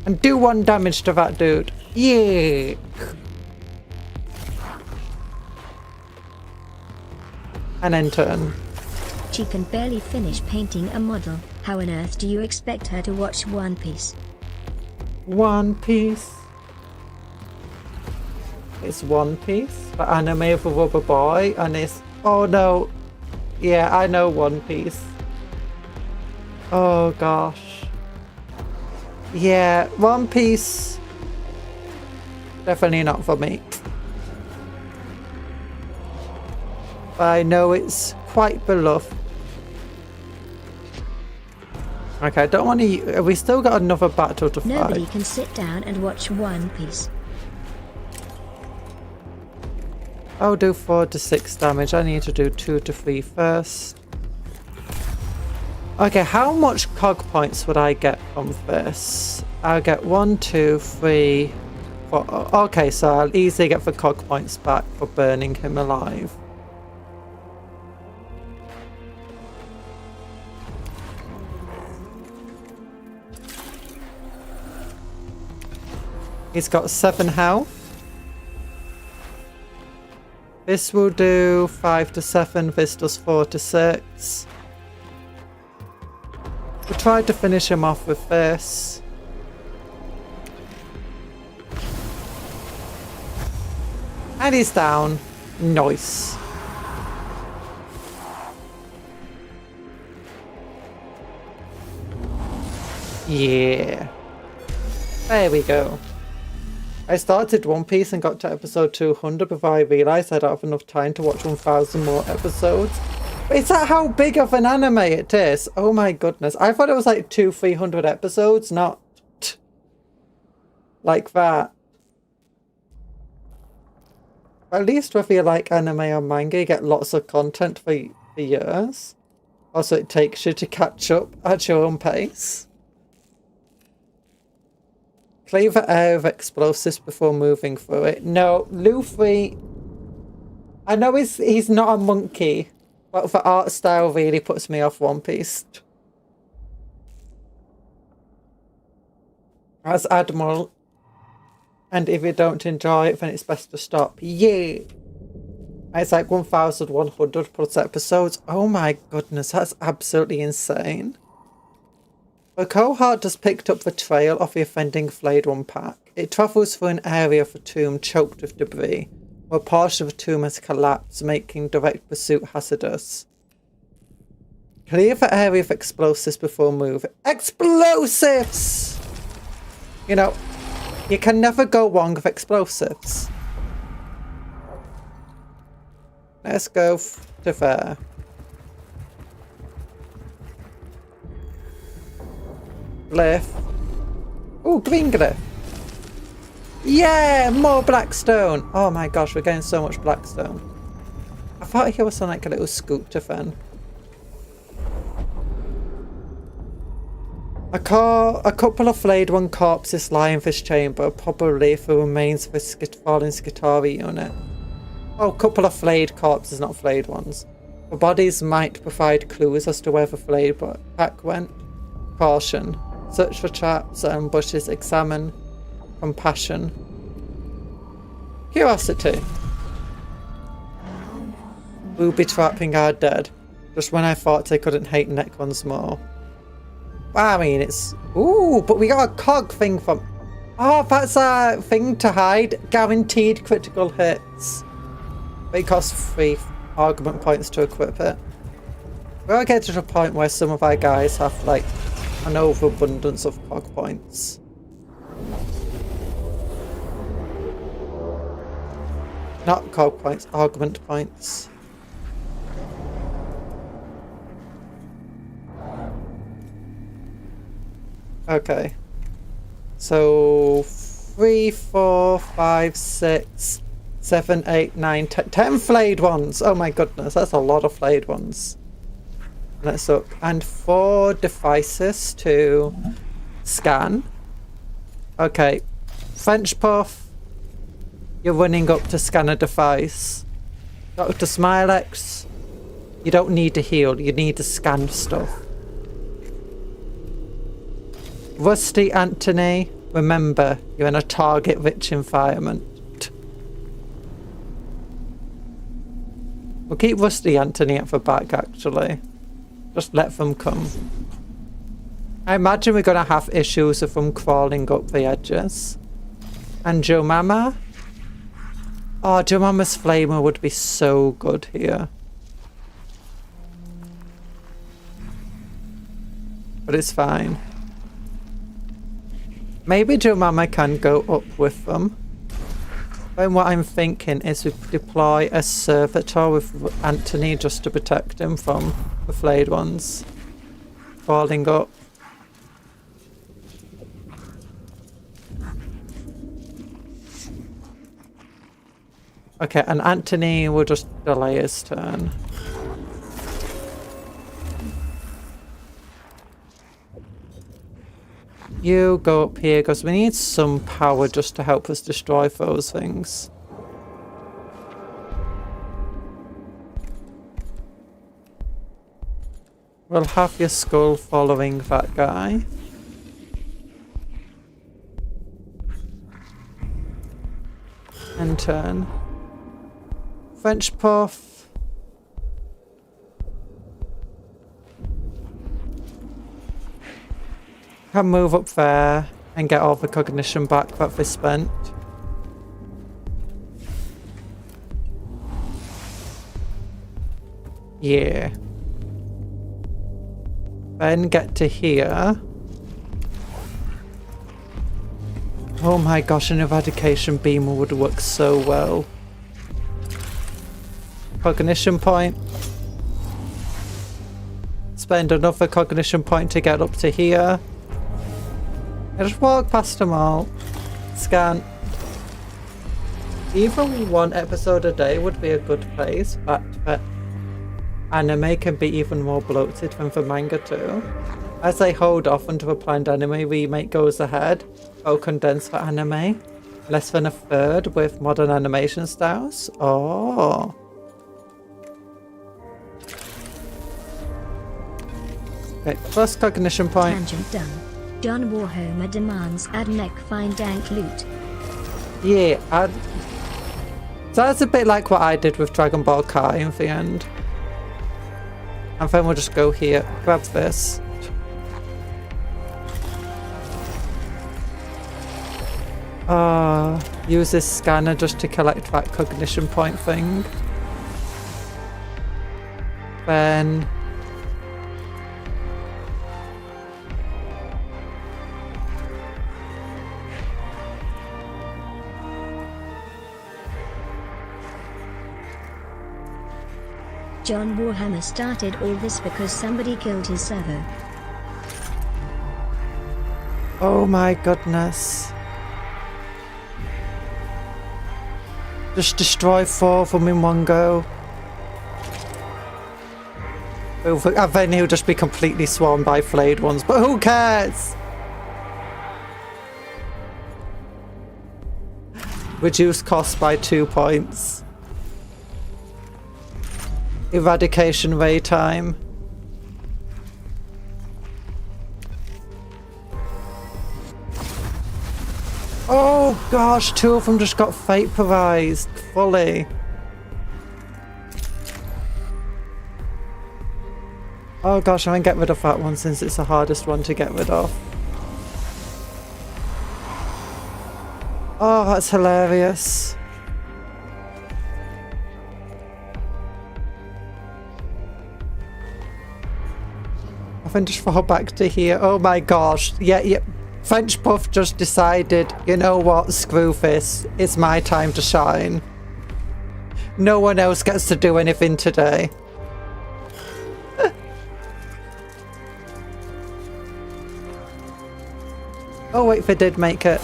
And do 1 damage to that dude. Yeah. And then turn. She can barely finish painting a model. How on earth do you expect her to watch One Piece? One Piece. It's One Piece, the anime of a rubber boy, and it's... Oh no. Yeah, I know One Piece. Oh gosh. Yeah, One Piece. Definitely not for me. I know it's quite beloved. Okay, I don't want to... We still got another battle to fight. Nobody can sit down and watch One Piece. I'll do 4 to 6 damage. I need to do 2 to 3 first. Okay, how much cog points would I get from this? I'll get 1, 2, 3, 4. Okay, so I'll easily get the cog points back for burning him alive. He's got 7 health. This will do 5 to 7. This does 4 to 6. We tried to finish him off with this. And he's down. Nice. Yeah. There we go. I started One Piece and got to episode 200 before I realised I don't have enough time to watch 1,000 more episodes. But is that how big of an anime it is? Oh my goodness. I thought it was like 200-300 episodes, not like that. At least whether you like anime or manga, you get lots of content for years. Also, it takes you to catch up at your own pace. Clear the air of explosives before moving through it. No, Luffy... I know he's not a monkey, but the art style really puts me off One Piece. As Admiral. And if you don't enjoy it, then it's best to stop. Yeah! It's like 1,100 plus episodes. Oh my goodness, that's absolutely insane. The cohort has picked up the trail of the offending flayed one pack. It travels through an area of the tomb choked with debris, where a portion of the tomb has collapsed, making direct pursuit hazardous. Clear the area of explosives before moving. Explosives! You know, you can never go wrong with explosives. Let's go to there. Glyph. Oh, green glyph. Yeah, more blackstone. Oh my gosh, we're getting so much blackstone. I thought he was on like a little scoop to fan. A couple of flayed one corpses lie in this chamber, probably the remains of a fallen Skitari unit. Oh, a couple of flayed corpses, not flayed ones. The bodies might provide clues as to where the flayed pack went. Caution. Search for traps and ambushes. Examine. Compassion. Curiosity. Booby trapping our dead. Just when I thought I couldn't hate Necrons more. I mean, it's... Ooh, but we got a cog thing from... Oh, that's a thing to hide. Guaranteed critical hits. But it costs 3 argument points to equip it. We'll get to the point where some of our guys have, like, an overabundance of cog points. Not cog points, argument points. Okay. So 3, 4, 5, 6, 7, 8, 9, 10, 10 flayed ones. Oh my goodness, that's a lot of flayed ones. Let's look. And 4 devices to scan. Okay. French Puff. You're running up to scan a device. Dr. Smilex. You don't need to heal, you need to scan stuff. Rusty Anthony, remember, you're in a target-rich environment. We'll keep Rusty Anthony at the back, actually. Just let them come. I imagine we're going to have issues with them crawling up the edges. And Joe Mama? Oh, Joe Mama's Flamer would be so good here. But it's fine. Maybe Joe Mama can go up with them. And what I'm thinking is we deploy a servitor with Anthony just to protect him from the flayed ones crawling up. Okay, and Anthony will just delay his turn. You go up here because we need some power just to help us destroy those things. We'll have your skull following that guy. And turn. French puff. Can move up there and get all the cognition back that they spent. Yeah. Then get to here. Oh my gosh, an eradication beamer would work so well. Cognition point. Spend another cognition point to get up to here. I just walk past them all. Scan. Even one episode a day would be a good pace, but anime can be even more bloated than the manga too. As I hold off until the planned anime remake goes ahead, I'll condense for anime. Less than a third with modern animation styles. Oh. Okay, first cognition point. Tangent done. John Warhammer demands add mech find dank loot. Yeah, so that's a bit like what I did with Dragon Ball Kai in the end. And then we'll just go here, grab this. Use this scanner just to collect that cognition point thing. Then John Warhammer started all this because somebody killed his servo. oh my goodness. Just destroy 4 of them in one go. And then he'll just be completely swarmed by flayed ones, but who cares? Reduce cost by 2 points. Eradication ray time. Oh gosh, 2 of them just got vaporized fully. Oh gosh, I'm gonna get rid of that one since it's the hardest one to get rid of. Oh, that's hilarious. I think just fall back to here. Oh my gosh. Yeah. French Puff just decided, you know what, screw this. It's my time to shine. No one else gets to do anything today. Oh wait, they did make it.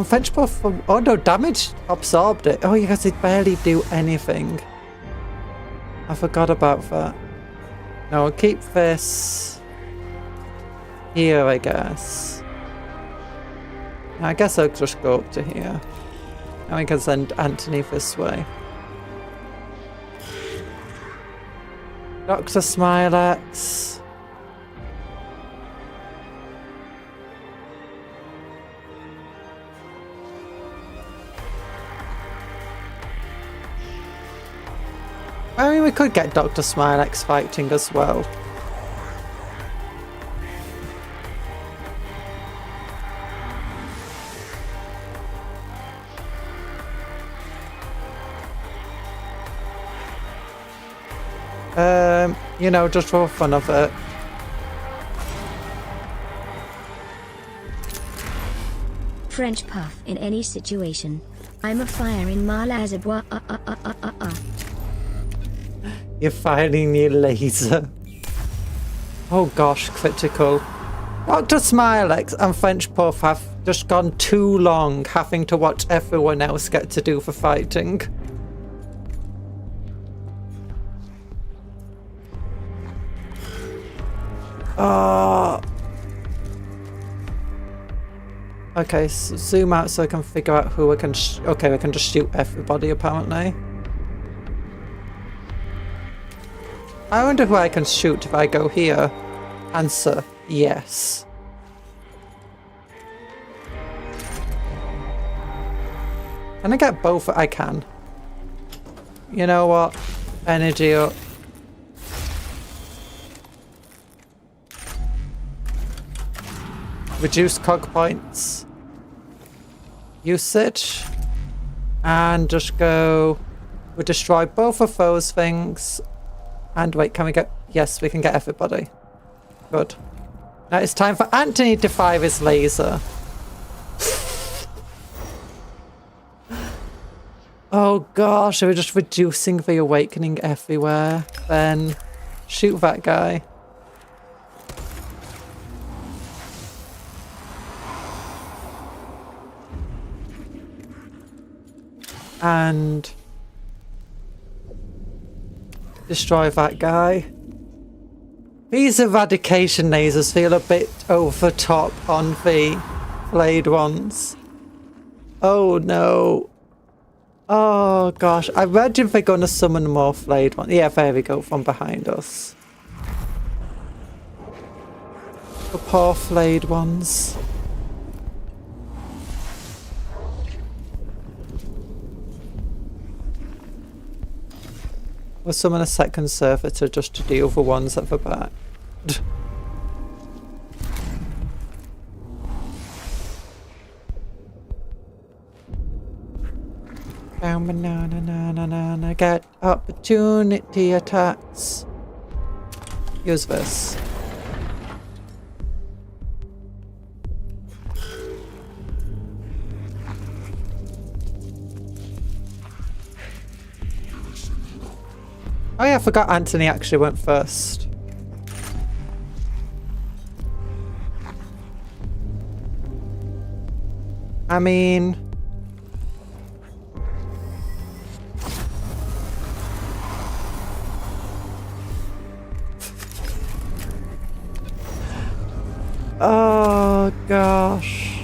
French Puff, oh no, damage absorbed it. Oh, you guys did barely do anything. I forgot about that. No, I'll keep this here, I guess. I guess I'll just go up to here. And we can send Anthony this way. Dr. Smilex. I mean, we could get Dr. Smilex fighting as well. You know, just for fun of it. French puff in any situation. I'm a fire in my laser. You're firing your laser. Oh gosh, critical. Dr. Smilex and French Puff have just gone too long having to watch everyone else get to do for fighting. Okay, so zoom out so I can figure out who I can okay, I can just shoot everybody apparently. I wonder who I can shoot if I go here. Answer, yes. Can I get both? I can. You know what? Energy up. Reduce cog points. Usage. And just go... We'll destroy both of those things. And wait, can we get... Yes, we can get everybody. Good. Now it's time for Anthony to fire his laser. Oh gosh, we're just reducing the awakening everywhere. Then shoot that guy. And destroy that guy. These eradication lasers feel a bit over the top on the blade ones. Oh no. Oh gosh, I imagine they're gonna summon more flayed ones. Yeah, there we go, from behind us. The poor flayed ones. We'll summon a second servitor just to deal with the ones at the back. Down banana, get opportunity attacks. Use this. Oh yeah, I forgot Anthony actually went first. I mean... Oh gosh.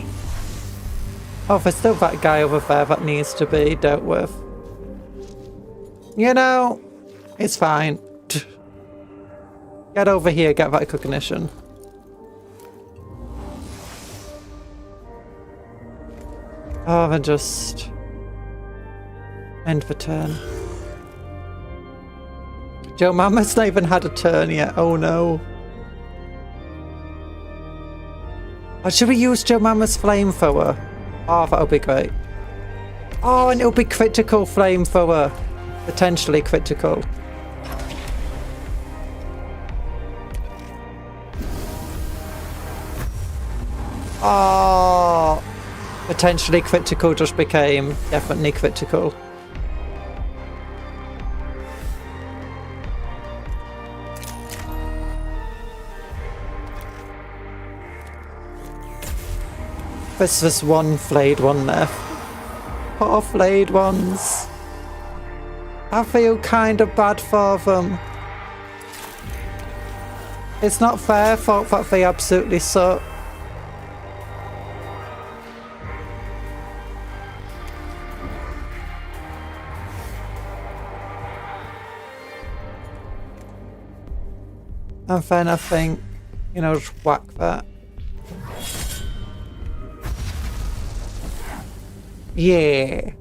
Oh, there's still that guy over there that needs to be dealt with. You know, it's fine. Get over here, get that recognition. Oh, then just end the turn. Joe Mammoth's not even had a turn yet. Oh no. Oh, should we use Joe Mammoth's flamethrower? Oh, that'll be great. Oh, and it'll be critical flamethrower. Potentially critical. Oh, potentially critical just became definitely critical. There's just one flayed one left. Poor flayed ones. I feel kind of bad for them. It's not their fault that they absolutely suck. And then I think, you know, just whack that. Yeah.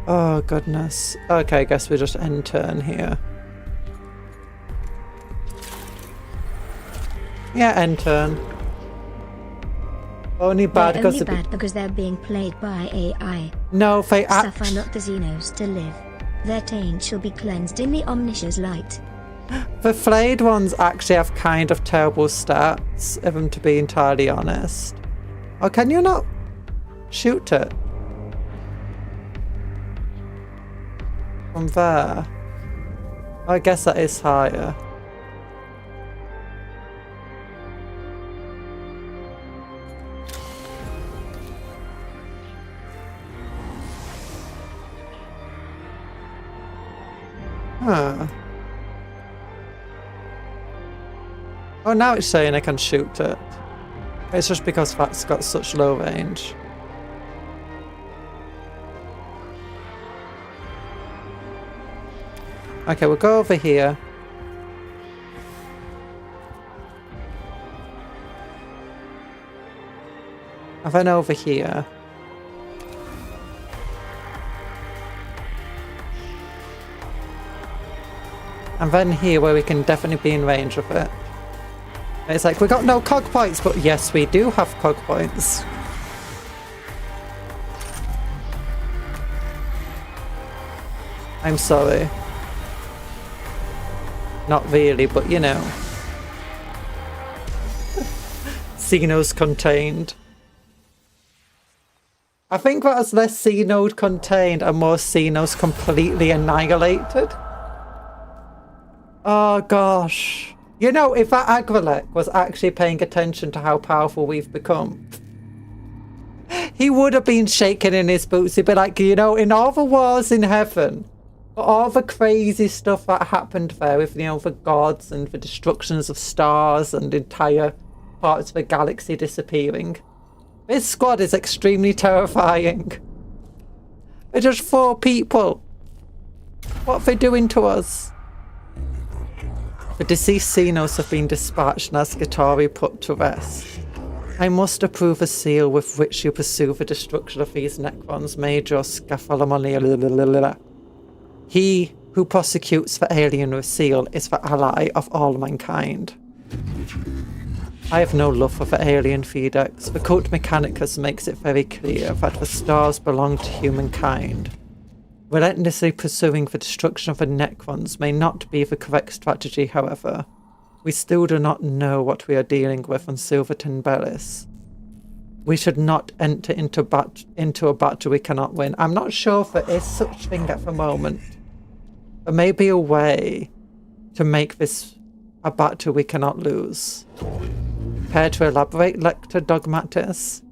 Oh, goodness. Okay, I guess we just end turn here. Yeah, end turn. Only bad They're because only bad because they're being played by AI. no, they Suffer not the Xenos to live. Their taint shall be cleansed in the Omniscience light. The flayed ones actually have kind of terrible stats, if I'm to be entirely honest. Oh, can you not shoot it? From there? I guess that is higher. Huh. Oh, now it's saying I can shoot it. It's just because that's got such low range. Okay, we'll go over here. And then over here. And then here where we can definitely be in range of it. It's like, we got no cog points, but yes, we do have cog points. I'm sorry. Not really, but you know. C-nodes contained. I think that was less C-node contained and more C-nodes completely annihilated. Oh gosh. You know, if that Agrilec was actually paying attention to how powerful we've become, he would have been shaking in his boots. He'd be like, you know, in all the wars in heaven, all the crazy stuff that happened there with, you know, the gods and the destructions of stars and entire parts of the galaxy disappearing, this squad is extremely terrifying. They're just 4 people. What are they doing to us? The deceased Xenos have been dispatched and Ascatari put to rest. I must approve a seal with which you pursue the destruction of these Necrons, Major Scaphalamonia. He who prosecutes the alien with seal is the ally of all mankind. I have no love for the alien Fedex. The cult Mechanicus makes it very clear that the stars belong to humankind. Relentlessly pursuing the destruction of the Necrons may not be the correct strategy, however. We still do not know what we are dealing with on Silverton Bellis. We should not enter into a battle we cannot win. I'm not sure if there is such thing at the moment. There may be a way to make this a battle we cannot lose. Prepare to elaborate, Lector Dogmatis.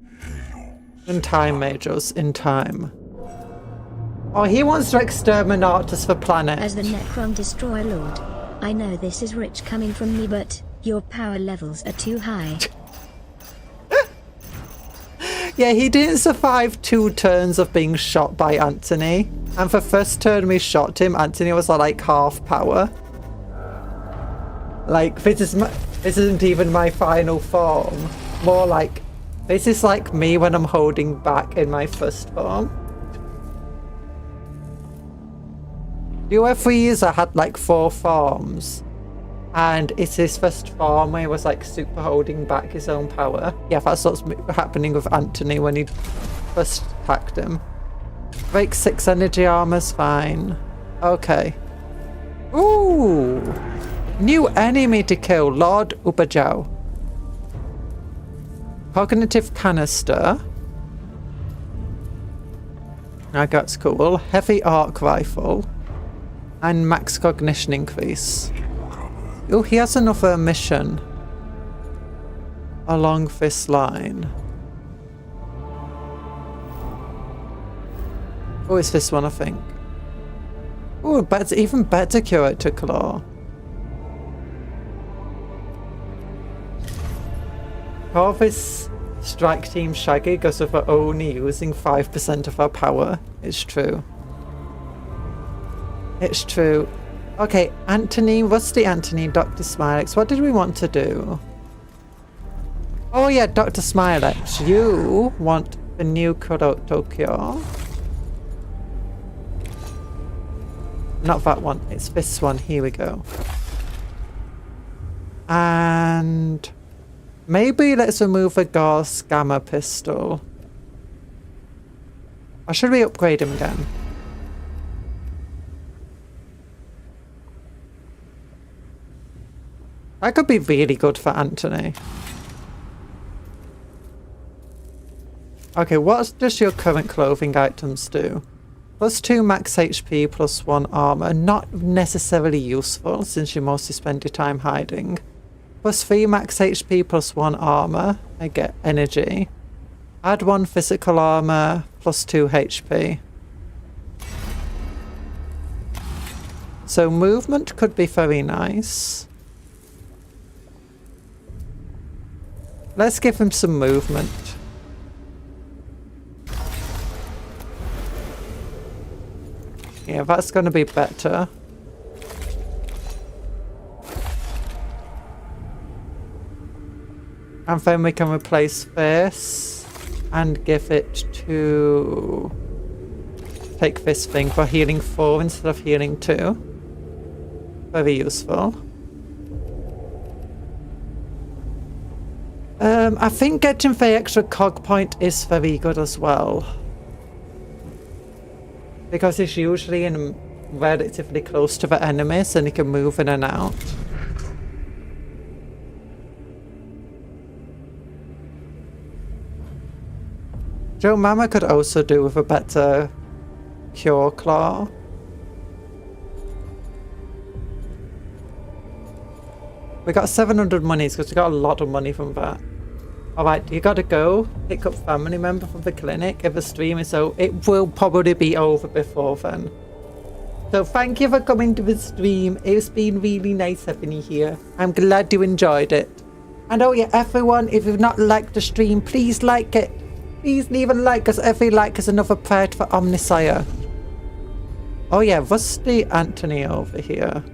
In time, Majors, in time. Oh, he wants to exterminate us for planet. As the Necron Destroyer Lord, I know this is rich coming from me, but your power levels are too high. Yeah, he didn't survive 2 turns of being shot by Anthony. And for first turn we shot him, Anthony was like half power. Like, this isn't even my final form. More like, this is like me when I'm holding back in my first form. UFEs had like 4 forms, and it's his first form where he was like super holding back his own power. Yeah, that's what's happening with Anthony when he first attacked him. Break 6 energy armor's fine. Okay. Ooh! New enemy to kill, Lord Ubajao. Cognitive canister. That's cool. Heavy arc rifle. And max cognition increase. Oh, he has another mission along this line. Oh, it's this one, I think. Oh, but it's even better curator claw. Corvus Strike Team Shaggy goes with her only using 5% of her power. It's true. It's true. Okay, Anthony, Rusty Anthony, Dr. Smilex, what did we want to do? Oh yeah, Dr. Smilex, you want the new Kuro Tokyo. Not that one, it's this one, here we go. And maybe let's remove a Gauss Gamma pistol. Or should we upgrade him again? That could be really good for Anthony. Okay, what does your current clothing items do? +2 max HP, +1 armor. Not necessarily useful since you mostly spend your time hiding. +3 max HP, +1 armor. I get energy. Add 1 physical armor, +2 HP. So movement could be very nice. Let's give him some movement. Yeah, that's going to be better. And then we can replace this and give it to... Take this thing for healing 4 instead of healing 2. Very useful. I think getting the extra cog point is very good as well. Because it's usually in relatively close to the enemies and you can move in and out. Joe Mama could also do with a better Cure Claw. We got 700 monies because we got a lot of money from that. Alright, you gotta go pick up family member from the clinic if the stream is so it will probably be over before then. So thank you for coming to the stream. It's been really nice having you here. I'm glad you enjoyed it. And oh yeah, everyone, if you've not liked the stream, please like it. Please leave a like because every like is another prayer for Omnisire. Oh yeah, Rusty Anthony over here.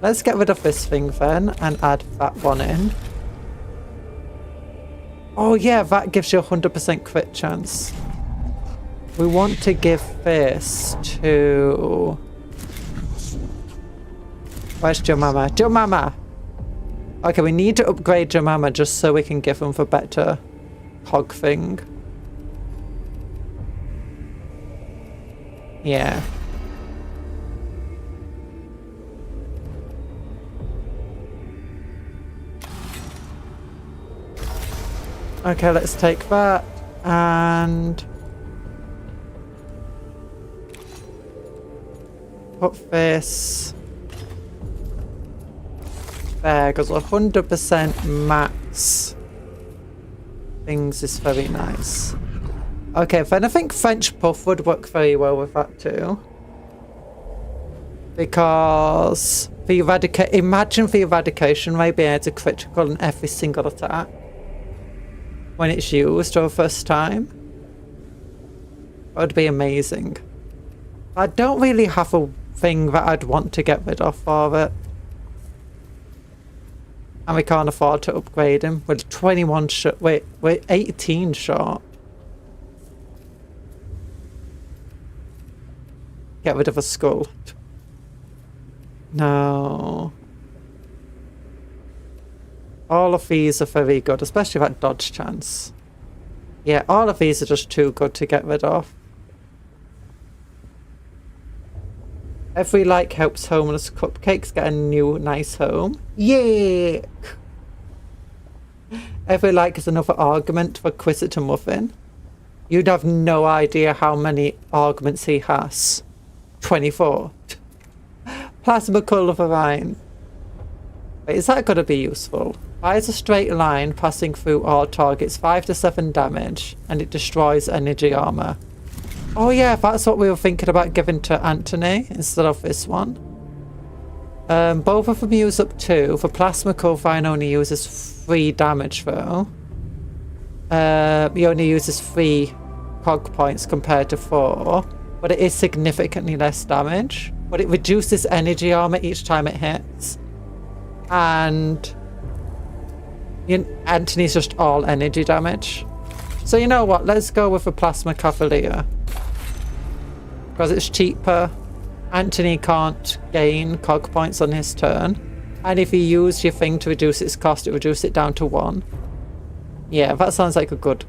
Let's get rid of this thing then and add that one in. Oh yeah, that gives you a 100% crit chance. We want to give this to... Where's Jemama? Jemama! Okay, we need to upgrade Jemama just so we can give him the better hog thing. Yeah. Okay, let's take that and put this there because 100% max things is very nice. Okay, then I think French Puff would work very well with that too. Because the imagine the eradication rate being able to critical in every single attack when it's used for the first time. That would be amazing. I don't really have a thing that I'd want to get rid of for it. And we can't afford to upgrade him. We're 21 short. Wait, we're 18 short. Get rid of a skull. No. All of these are very good, especially that dodge chance. Yeah, all of these are just too good to get rid of. Every like helps homeless cupcakes get a new nice home. Yay! Every like is another argument for Quisitor Muffin. You'd have no idea how many arguments he has. 24. Plasma colour for Ryan. Wait, is that going to be useful? Fires a straight line passing through all targets 5 to 7 damage and it destroys energy armor. Oh yeah, that's what we were thinking about giving to Anthony instead of this one. Both of them use up 2. The plasma covine only uses 3 damage though. He only uses 3 cog points compared to 4, but it is significantly less damage. But it reduces energy armor each time it hits. And Anthony's just all energy damage. So you know what? Let's go with the Plasma Cavalier. Because it's cheaper. Anthony can't gain cog points on his turn. And if you use your thing to reduce its cost, it reduces it down to 1. Yeah, that sounds like a good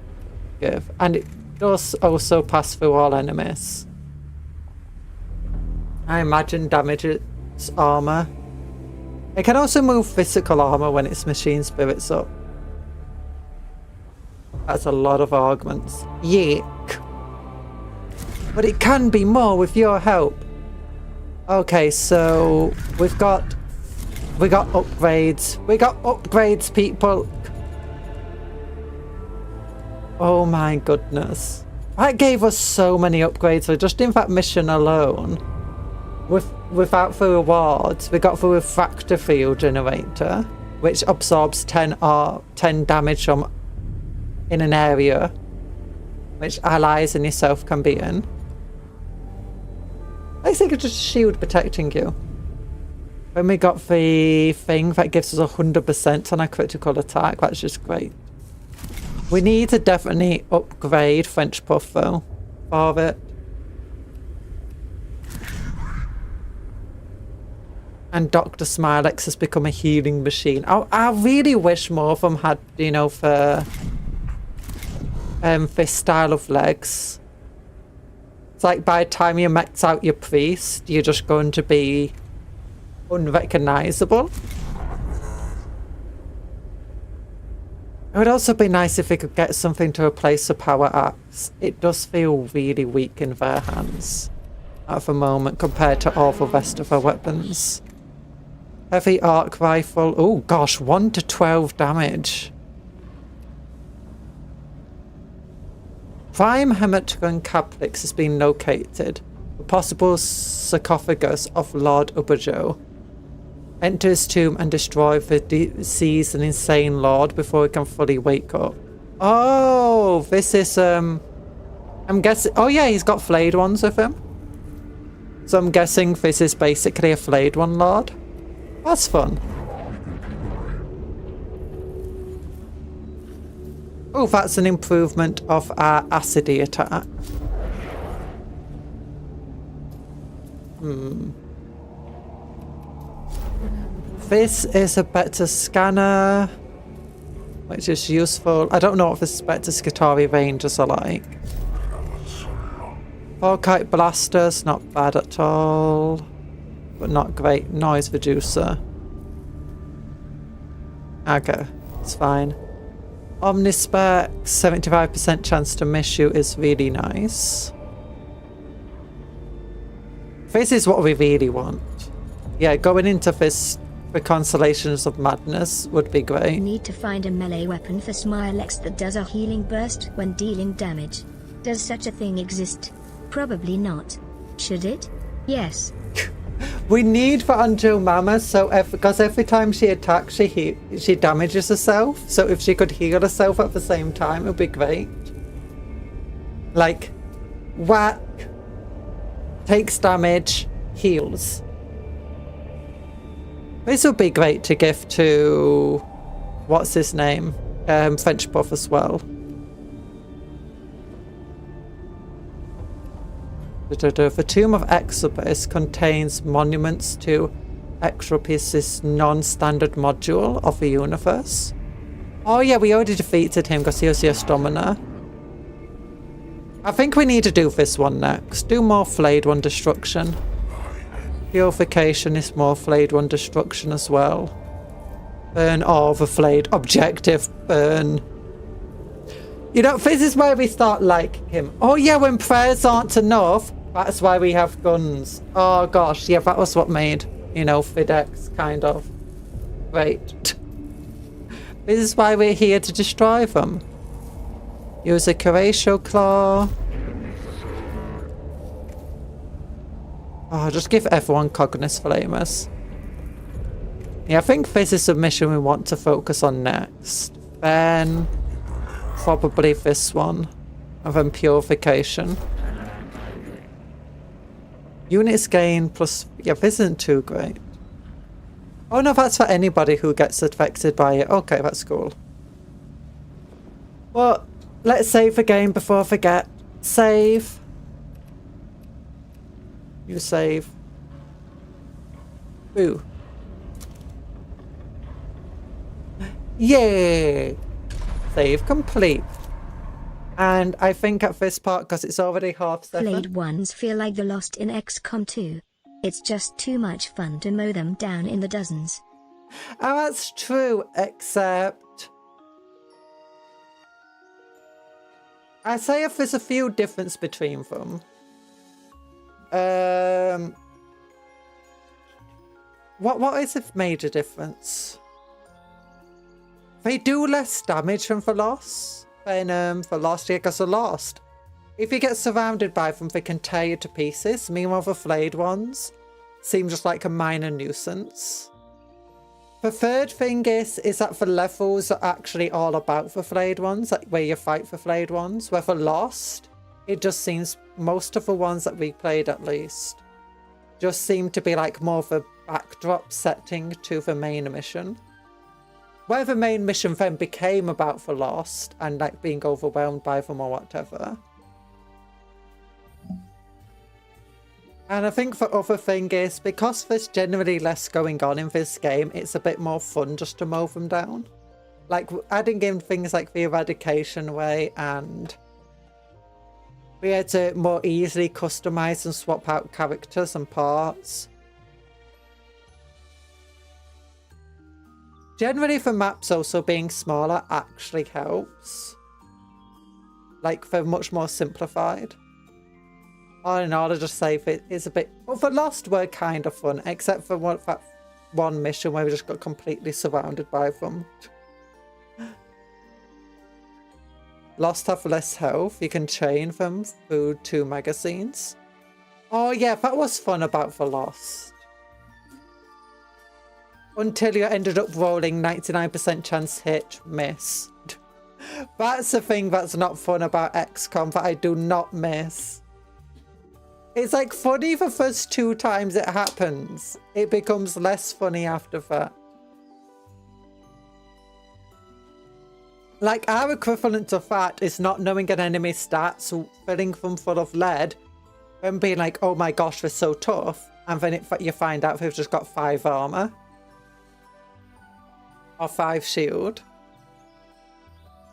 give. And it does also pass through all enemies. I imagine damages armor. It can also move physical armor when its machine spirits up. That's a lot of arguments. Yuck. But it can be more with your help. Okay, so we got upgrades. We got upgrades, people. Oh my goodness. That gave us so many upgrades. So just in that mission alone, without the rewards, we got the refractor field generator, which absorbs 10 damage from in an area, which allies and yourself can be in. I think it's just a shield protecting you. Then we got the thing that gives us 100% on a critical attack. That's just great. We need to definitely upgrade French Puff though for it. And Dr. Smilex has become a healing machine. I really wish more of them had, you know, for this style of legs. It's like by the time you max out your priest, you're just going to be unrecognizable. It would also be nice if we could get something to replace the power axe. It does feel really weak in their hands at the moment compared to all the rest of their weapons. Heavy arc rifle. Oh gosh, 1 to 12 damage. Prime Hematron Caplix has been located. The possible sarcophagus of Lord Uberjo. Enter his tomb and destroy the deceased and insane lord before he can fully wake up. Oh, this is I'm guessing. Oh yeah, he's got flayed ones with him. So I'm guessing this is basically a flayed one lord. That's fun. Oh, that's an improvement of our acidy attack. This is a better scanner, which is useful. I don't know what the Spectre Skitarii Rangers are like. Volkite Blasters, not bad at all, but not great. Noise Reducer. Okay, it's fine. Omnispec, 75% chance to miss you is really nice. This is what we really want. Yeah, going into this, the Constellations of Madness would be great. Need to find a melee weapon for Smilex that does a healing burst when dealing damage. Does such a thing exist? Probably not. Should it? Yes. We need for Anjo Mama, so because every time she attacks, she damages herself. So if she could heal herself at the same time, it would be great. Like, whack, takes damage, heals. This would be great to give to, what's his name? French Buff as well. The Tomb of Exobus contains monuments to Exopus' non-standard module of the universe. Oh yeah, we already defeated him because he was the Astronomer. I think we need to do this one next. Do more Flayed One Destruction. Purification is more Flayed One Destruction as well. Burn all the Flayed. Objective, burn. You know, this is where we start liking him. Oh yeah, when prayers aren't enough, that's why we have guns. Oh gosh, yeah, that was what made, you know, Fidex kind of great. This is why we're here to destroy them. Use a Curatio Claw. Oh, just give everyone Cognis Flamus. Yeah, I think this is the mission we want to focus on next. Then probably this one. And then purification. Units gain plus... Yeah, this isn't too great. Oh no, that's for anybody who gets affected by it. Okay, that's cool. Well, let's save the game before I forget. Save. You save. Ooh. Yay! Save complete. And I think at this part, because it's already 7:30. Flayed ones feel like the Lost in XCOM 2. It's just too much fun to mow them down in the dozens. Oh, that's true, except... I say if there's a few difference between them. What is the major difference? They do less damage than for Lost. For Lost, yeah, because for Lost, if you get surrounded by them, they can tear you to pieces. Meanwhile, the flayed ones seem just like a minor nuisance. The third thing is that the levels are actually all about the flayed ones, like where you fight for flayed ones. Where for Lost, it just seems most of the ones that we played at least just seem to be like more of a backdrop setting to the main mission. Where the main mission then became about for Lost and like being overwhelmed by them or whatever. And I think the other thing is, because there's generally less going on in this game, it's a bit more fun just to mow them down. Like adding in things like the eradication way, and we had to more easily customize and swap out characters and parts. Generally the maps also being smaller actually helps. Like they're much more simplified. All in all, I just say it is a bit... Well, the Lost were kind of fun, except for that one mission where we just got completely surrounded by them. Lost have less health. You can chain them through 2 magazines. Oh yeah, that was fun about the Lost. Until you ended up rolling 99% chance hit, miss. That's the thing that's not fun about XCOM that I do not miss. It's like funny the first 2 times it happens. It becomes less funny after that. Like our equivalent of that is not knowing an enemy's stats, filling them full of lead, and being like, oh my gosh, they're so tough. And then you find out they've just got 5 armor. Or 5 shield.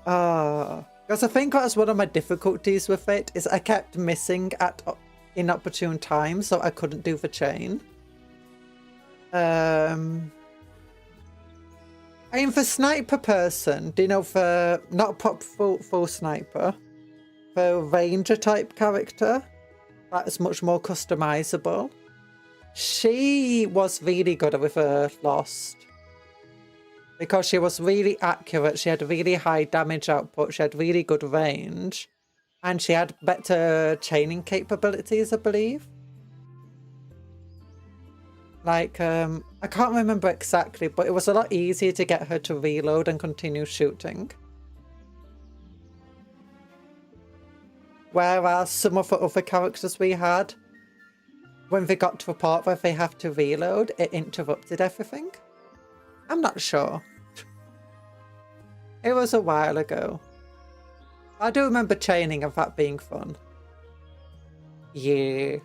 Because I think that was one of my difficulties with it, is I kept missing at inopportune times, so I couldn't do the chain. I mean, for sniper person, do you know, for not full sniper, for ranger type character, that's much more customizable. She was really good with her Lost. Because she was really accurate, she had really high damage output, she had really good range, and she had better chaining capabilities, I believe. Like, I can't remember exactly, but it was a lot easier to get her to reload and continue shooting. Whereas some of the other characters we had, when they got to a part where they have to reload, it interrupted everything. I'm not sure. It was a while ago. I do remember chaining and that being fun. Yeah.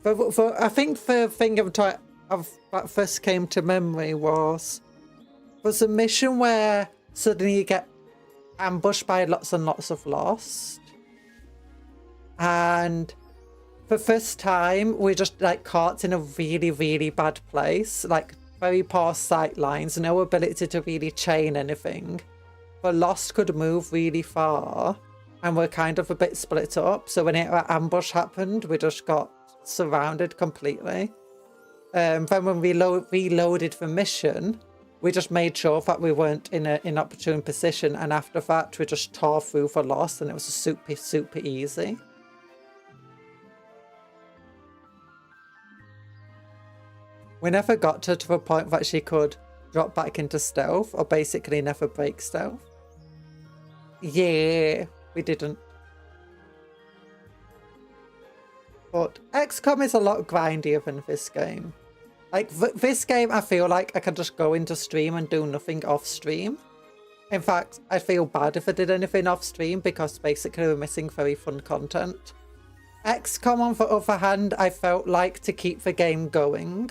I think the thing that first came to memory was a mission where suddenly you get ambushed by lots and lots of Lost. And for the first time, we're just like caught in a really, really bad place. Like very poor sight lines, no ability to really chain anything. But Lost could move really far, and we're kind of a bit split up. So when an ambush happened, we just got surrounded completely. Then when we reloaded the mission, we just made sure that we weren't in an inopportune position. And after that, we just tore through for Lost, and it was super, super easy. We never got her to the point that she could drop back into stealth or basically never break stealth. Yeah, we didn't. But XCOM is a lot grindier than this game. Like, this game, I feel like I can just go into stream and do nothing off stream. In fact, I feel bad if I did anything off stream because basically we're missing very fun content. XCOM, on the other hand, I felt like to keep the game going,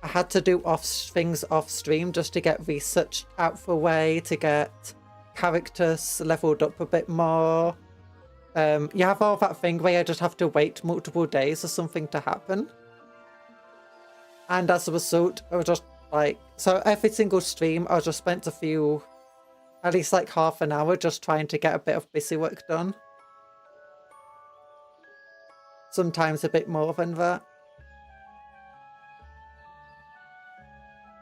I had to do things off stream just to get research out the way, to get characters leveled up a bit more. You have all that thing where you just have to wait multiple days for something to happen. And as a result, I was just like, so every single stream, I just spent at least like half an hour just trying to get a bit of busy work done. Sometimes a bit more than that.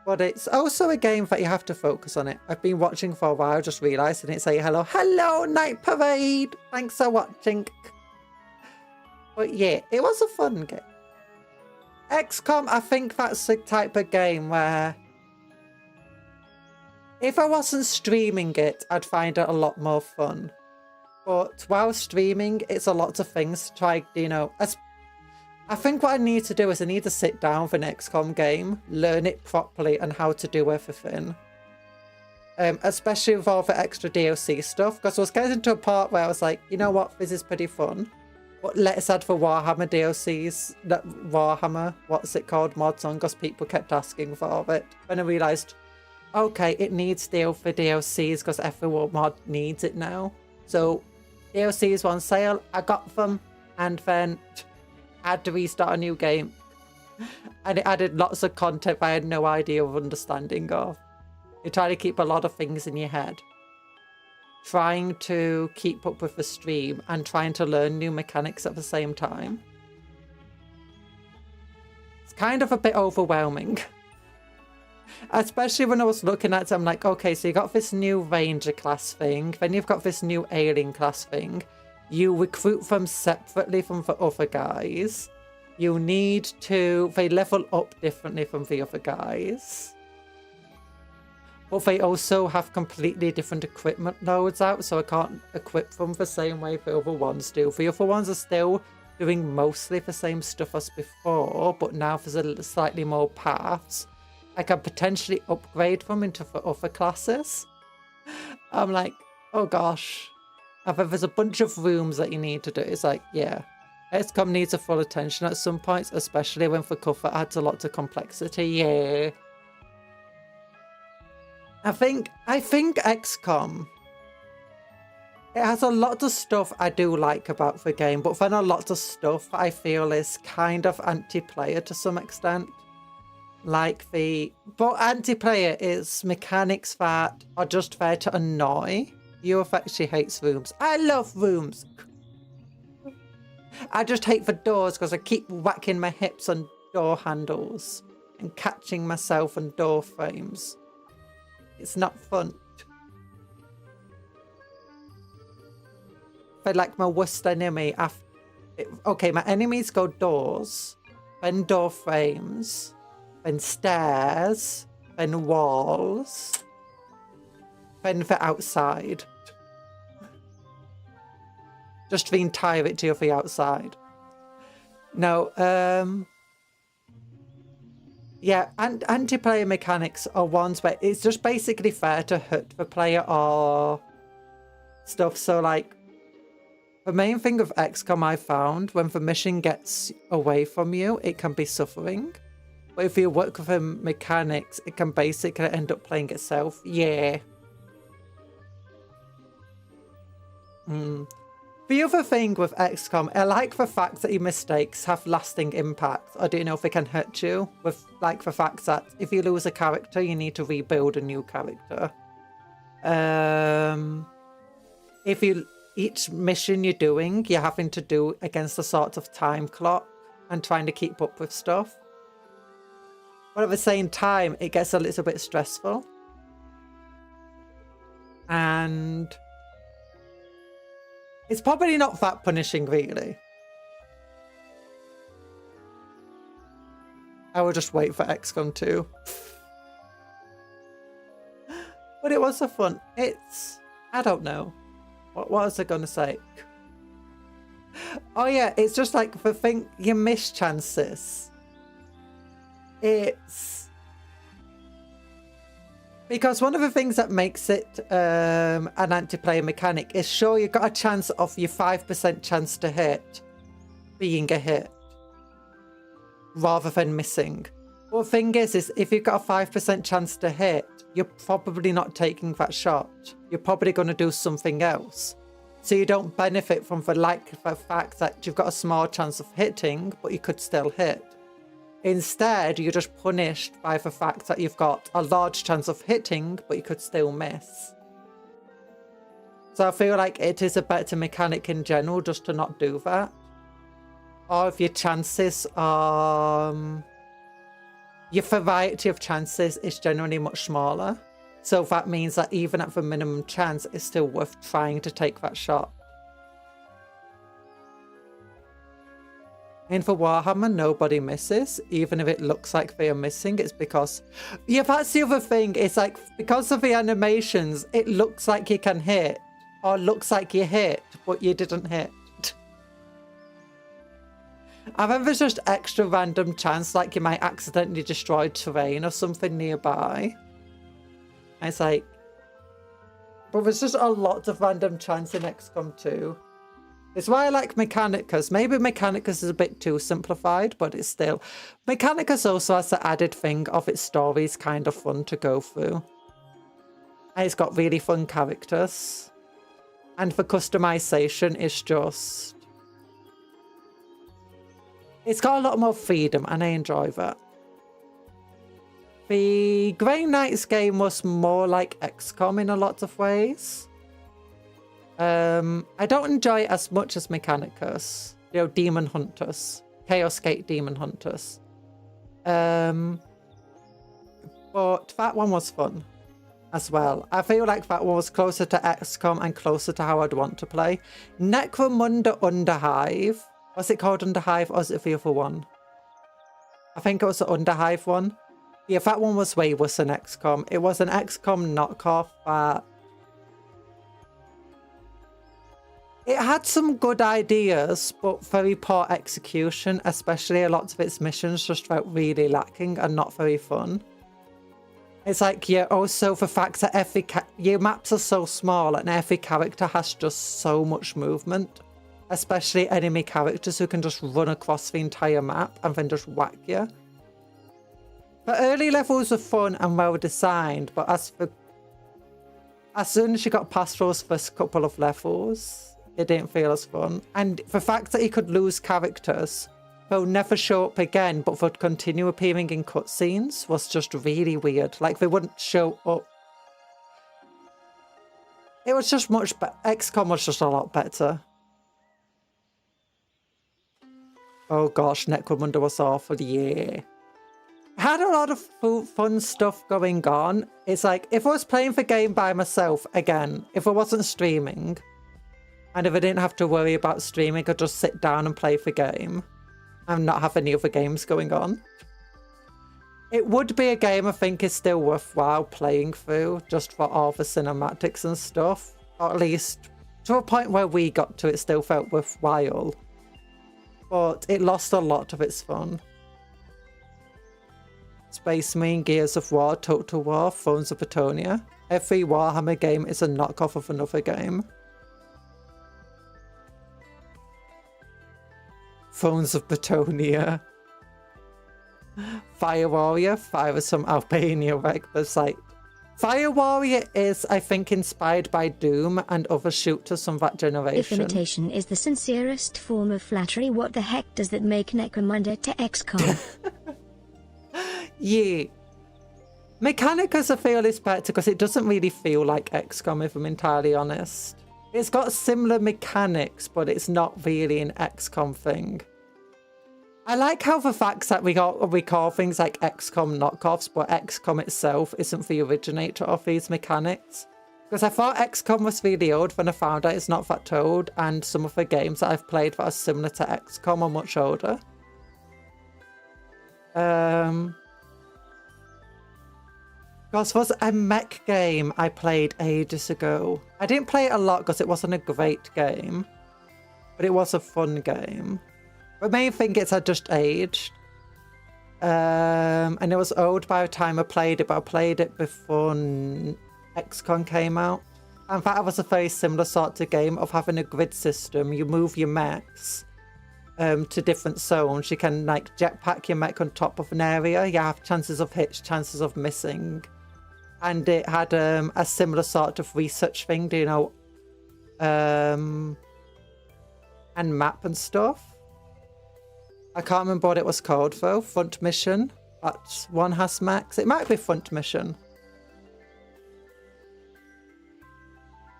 But it's also a game that you have to focus on it. I've been watching for a while, just realised I didn't say hello. Hello, Night Parade! Thanks for watching. But yeah, it was a fun game. XCOM, I think that's the type of game where if I wasn't streaming it, I'd find it a lot more fun. But while streaming, it's a lot of things to try, you know. I think what I need to do is I need to sit down for an XCOM game, learn it properly and how to do everything. Especially with all the extra DLC stuff, because I was getting to a part where I was like, you know what, this is pretty fun. But let's add for Warhammer DLCs, that Warhammer, what's it called, mods on, because people kept asking for it. And I realised, okay, it needs deal for DLCs because every mod needs it now. So DLCs were on sale, I got them, and then I had to restart a new game. And it added lots of content I had no idea of understanding of. You try to keep a lot of things in your head. Trying to keep up with the stream and trying to learn new mechanics at the same time. It's kind of a bit overwhelming. Especially when I was looking at it, I'm like, okay, so you got this new Ranger class thing, then you've got this new Alien class thing. You recruit them separately from the other guys. You need to... They level up differently from the other guys. But they also have completely different equipment loads out, so I can't equip them the same way the other ones do. The other ones are still doing mostly the same stuff as before, but now there's a slightly more paths. I can potentially upgrade them into the other classes. I'm like, oh gosh. And then there's a bunch of rooms that you need to do. It's like, yeah. XCOM needs a full attention at some points, especially when the cover adds a lot of complexity. Yeah. I think XCOM, it has a lot of stuff I do like about the game, but then a lot of stuff I feel is kind of anti-player to some extent. But anti-player is mechanics that are just there to annoy. UF actually hates rooms. I love rooms. I just hate the doors because I keep whacking my hips on door handles and catching myself on door frames. It's not fun. But like my worst enemy okay, my enemies go doors, then door frames, then stairs, then walls, then the outside. Just the entirety of the outside. No, yeah, and anti-player mechanics are ones where it's just basically fair to hurt the player or stuff. So like, the main thing of XCOM I found, when the mission gets away from you, it can be suffering. But if you work with the mechanics, it can basically end up playing itself. Yeah. The other thing with XCOM, I like the fact that your mistakes have lasting impact. I don't know if it can hurt you, with like the fact that if you lose a character, you need to rebuild a new character. Each mission you're doing, you're having to do against a sort of time clock and trying to keep up with stuff. But at the same time, it gets a little bit stressful. And it's probably not that punishing, really. I will just wait for XCOM 2. But it was so fun. It's... I don't know. What was I going to say? Oh yeah, it's just like the thing, you miss chances. It's... Because one of the things that makes it an anti-player mechanic is, sure, you've got a chance of your 5% chance to hit being a hit, rather than missing. Well, the thing is if you've got a 5% chance to hit, you're probably not taking that shot. You're probably going to do something else. So you don't benefit from the fact that you've got a small chance of hitting, but you could still hit. Instead, you're just punished by the fact that you've got a large chance of hitting, but you could still miss. So I feel like it is a better mechanic in general just to not do that. Or if your chances are... your variety of chances is generally much smaller. So that means that even at the minimum chance, it's still worth trying to take that shot. In for Warhammer, nobody misses. Even if it looks like they are missing, it's because... yeah, that's the other thing. It's like, because of the animations, it looks like you can hit. Or looks like you hit, but you didn't hit. I think there's just extra random chance, like you might accidentally destroy terrain or something nearby. It's like... but there's just a lot of random chance in XCOM 2. It's why I like Mechanicus. Maybe Mechanicus is a bit too simplified, but it's still... Mechanicus also has the added thing of its stories kind of fun to go through. And it's got really fun characters. And the customization is just... it's got a lot more freedom, and I enjoy that. The Grey Knights game was more like XCOM in a lot of ways. I don't enjoy it as much as Mechanicus. You know, Demon Hunters. Chaos Gate Demon Hunters. But that one was fun as well. I feel like that one was closer to XCOM and closer to how I'd want to play. Necromunda Underhive. Was it called Underhive, or was it the other one? I think it was the Underhive one. Yeah, that one was way worse than XCOM. It was an XCOM knockoff, but... it had some good ideas, but very poor execution, especially a lot of its missions just felt really lacking and not very fun. It's like, yeah, also the fact that your maps are so small and every character has just so much movement. Especially enemy characters who can just run across the entire map and then just whack you. The early levels were fun and well designed, but as soon as you got past those first couple of levels, it didn't feel as fun. And the fact that you could lose characters who never show up again, but would continue appearing in cutscenes, was just really weird. Like, they wouldn't show up. It was just much better. XCOM was just a lot better. Oh gosh, Necromunda was awful, yeah. I had a lot of fun stuff going on. It's like, if I was playing the game by myself, again, if I wasn't streaming, and if I didn't have to worry about streaming, I could just sit down and play the game, and not have any other games going on. It would be a game I think is still worthwhile playing through, just for all the cinematics and stuff. Or at least, to a point where we got to, it still felt worthwhile. But it lost a lot of its fun. Space Marine, Gears of War, Total War, Thrones of Batonia. Every Warhammer game is a knockoff of another game. Thrones of Batonia. Fire Warrior, Fire some Albania site. Fire Warrior is, I think, inspired by Doom and other shooters from that generation. If imitation is the sincerest form of flattery, what the heck does that make Necromunda to XCOM? Yeah. Mechanicus, I feel, is better because it doesn't really feel like XCOM, if I'm entirely honest. It's got similar mechanics, but it's not really an XCOM thing. I like how the fact that we call things like XCOM knockoffs, but XCOM itself isn't the originator of these mechanics. Because I thought XCOM was really old when I found out it's not that old, and some of the games that I've played that are similar to XCOM are much older. Because was a mech game I played ages ago. I didn't play it a lot because it wasn't a great game, but it was a fun game. But main thing is I just aged. And it was old by the time I played it, but I played it before XCOM came out. In fact, it was a very similar sort of game of having a grid system. You move your mechs to different zones. You can like jetpack your mech on top of an area. You have chances of hits, chances of missing. And it had a similar sort of research thing, you know, and map and stuff. I can't remember what it was called though. Front Mission. But one has mechs. It might be Front Mission.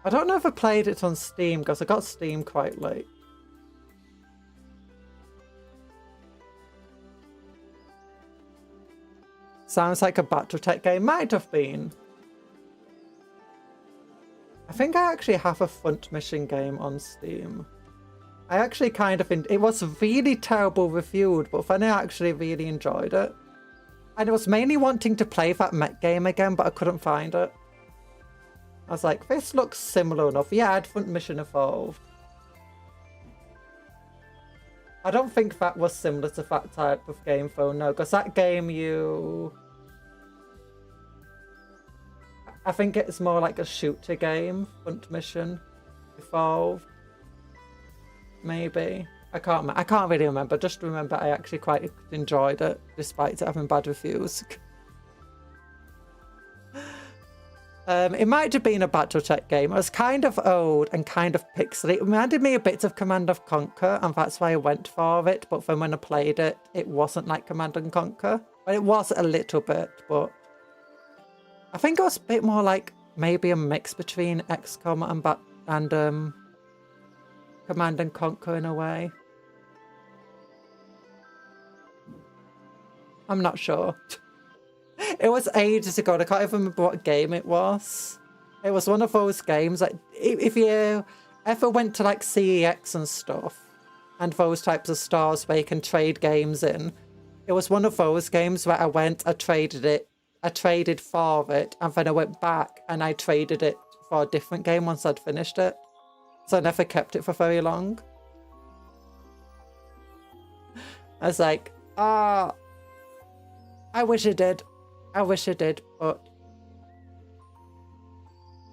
I don't know if I played it on Steam because I got Steam quite late. Sounds like a Battletech game. Might have been. I think I actually have a Front Mission game on Steam. I actually kind of... It was really terrible reviewed, but then I actually really enjoyed it. And I was mainly wanting to play that mech game again, but I couldn't find it. I was like, this looks similar enough. Yeah, I had Front Mission Evolved. I don't think that was similar to that type of game though, no, because that game I think it's more like a shooter game, Front Mission Evolved. Maybe. I can't really remember. Just remember I actually quite enjoyed it, despite it having bad reviews. It might have been a Battletech game. It was kind of old and kind of pixely. It reminded me a bit of Command & Conquer, and that's why I went for it. But then when I played it, it wasn't like Command & Conquer. But it was a little bit, but I think it was a bit more like maybe a mix between XCOM and Command & Conquer in a way. I'm not sure. It was ages ago. I can't even remember what game it was. It was one of those games like if you ever went to like CEX and stuff and those types of stores where you can trade games in, it was one of those games where I traded for it, and then I went back and I traded it for a different game once I'd finished it. So I never kept it for very long. I was like, I wish I did. I wish I did, but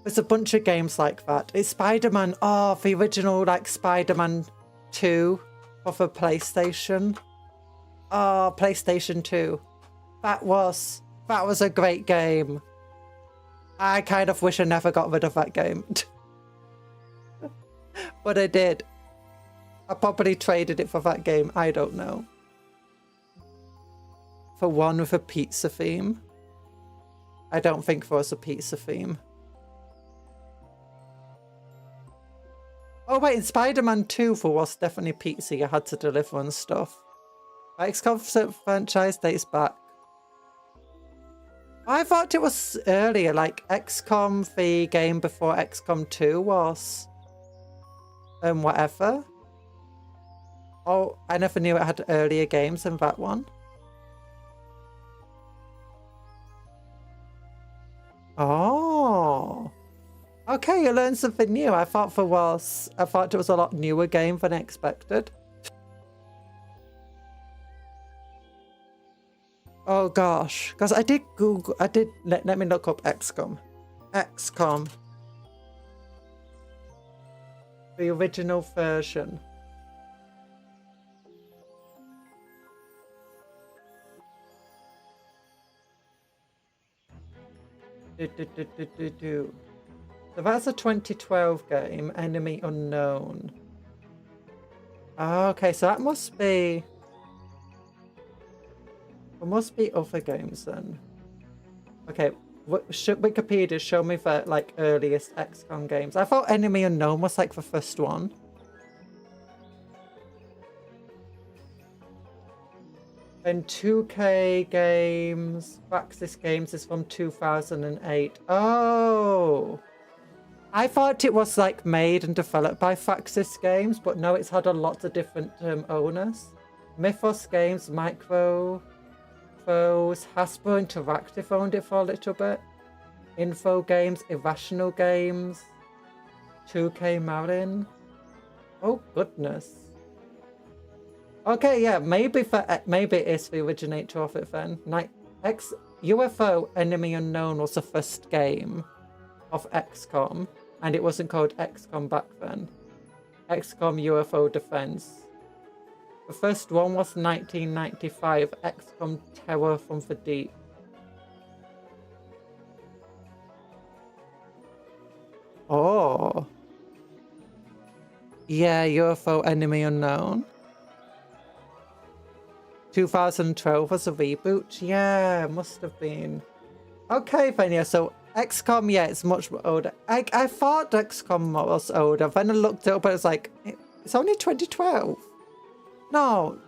there's a bunch of games like that. It's Spider-Man. The original like Spider-Man 2 for the PlayStation. PlayStation 2. That was a great game. I kind of wish I never got rid of that game. But I did. I probably traded it for that game. I don't know. For one with a pizza theme. I don't think there was a pizza theme. Oh wait, in Spider-Man 2 there was definitely pizza you had to deliver and stuff. XCOM franchise dates back. I thought it was earlier, like XCOM, the game before XCOM 2 was. Whatever. Oh, I never knew it had earlier games than that one. Oh. Okay, you learned something new. I thought it was a lot newer game than I expected. Oh gosh, because I did Google. Let me look up XCOM. XCOM. The original version. So that's a 2012 game, Enemy Unknown. Oh, okay, so that must be... There must be other games then. Okay, Wikipedia show me the like earliest XCOM games. I thought Enemy Unknown was like the first one. And 2K Games, Praxis Games is from 2008. Oh! I thought it was like made and developed by Praxis Games, but no, it's had a lot of different owners. Mythos Games, Micro, Infos, Hasbro Interactive owned it for a little bit. Info Games, Irrational Games, 2K Marin. Oh goodness. Okay, yeah, maybe it is the originator of it then. UFO Enemy Unknown was the first game of XCOM, and it wasn't called XCOM back then. XCOM UFO Defense. The first one was 1995, XCOM Terror from the Deep. Oh. Yeah, UFO Enemy Unknown. 2012 was a reboot? Yeah, must have been. Okay, then yeah, so XCOM, yeah, it's much older. I thought XCOM was older. Then I looked it up and it was like, it's only 2012. No.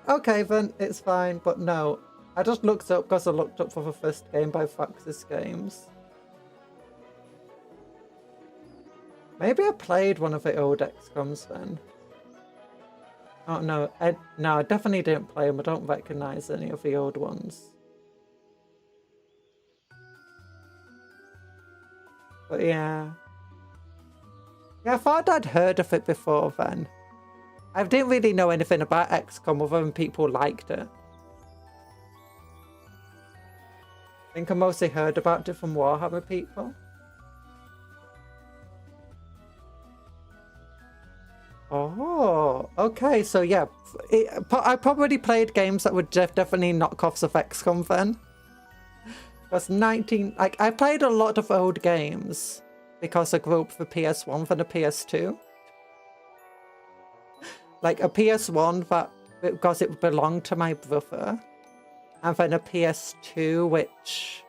Okay, then it's fine, but no. I just looked up because I looked up for the first game by Faxis Games. Maybe I played one of the old XCOMs then. Oh no, no, I definitely didn't play them. I don't recognise any of the old ones. But yeah. Yeah, I thought I'd heard of it before then. I didn't really know anything about XCOM other than people liked it. I think I mostly heard about it from Warhammer people. Oh, okay, so yeah, I probably played games that were definitely knockoffs of XCOM then. That's 19, like, I played a lot of old games because I grew up for PS1 and a PS2. Like a PS1 that, because it belonged to my brother, and then a PS2 which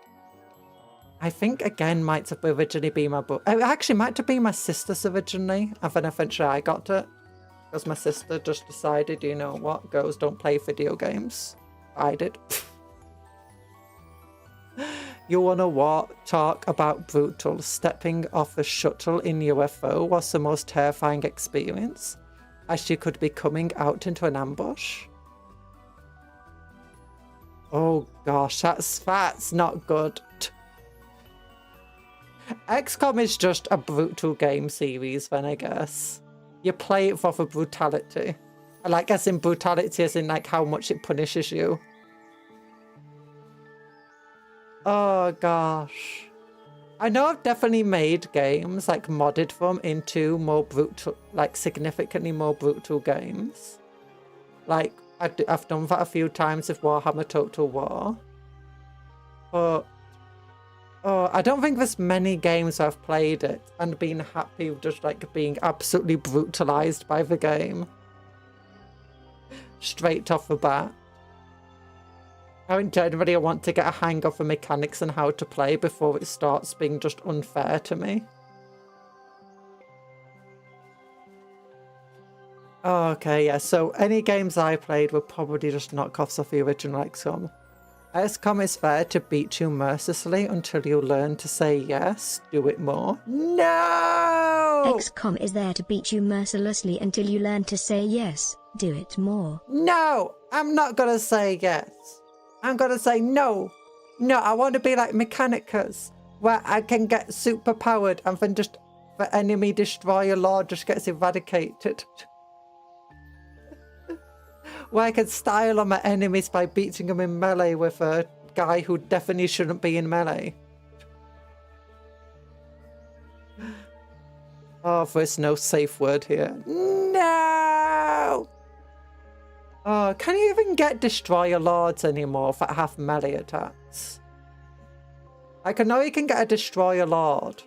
I think again might have originally been my brother. It actually might have been my sister's originally, and then eventually I got it. Because my sister just decided, you know what, girls don't play video games. I did. You wanna what? Talk about brutal. Stepping off a shuttle in UFO was the most terrifying experience, as she could be coming out into an ambush. Oh gosh, that's not good. XCOM is just a brutal game series then, I guess. You play it for the brutality. Like, as in brutality as in like how much it punishes you. Oh gosh. I know I've definitely made games, like modded them into more brutal, like significantly more brutal games. Like, I've done that a few times with Warhammer Total War. But oh, I don't think there's many games I've played it and been happy with just like being absolutely brutalized by the game. Straight off the bat. I mean, generally I want to get a hang of the mechanics and how to play before it starts being just unfair to me. Oh, okay, yeah, so any games I played were probably just knockoffs of the original XCOM. XCOM is there to beat you mercilessly until you learn to say yes. Do it more. No! XCOM is there to beat you mercilessly until you learn to say yes. Do it more. No! I'm not gonna say yes. I'm gonna say no. No, I want to be like Mechanicus, where I can get super powered and then just the enemy destroyer lord just gets eradicated. Where I can style on my enemies by beating them in melee with a guy who definitely shouldn't be in melee. Oh, there's no safe word here. No! Oh, can you even get destroyer lords anymore that have melee attacks? Like, I know you can get a destroyer lord,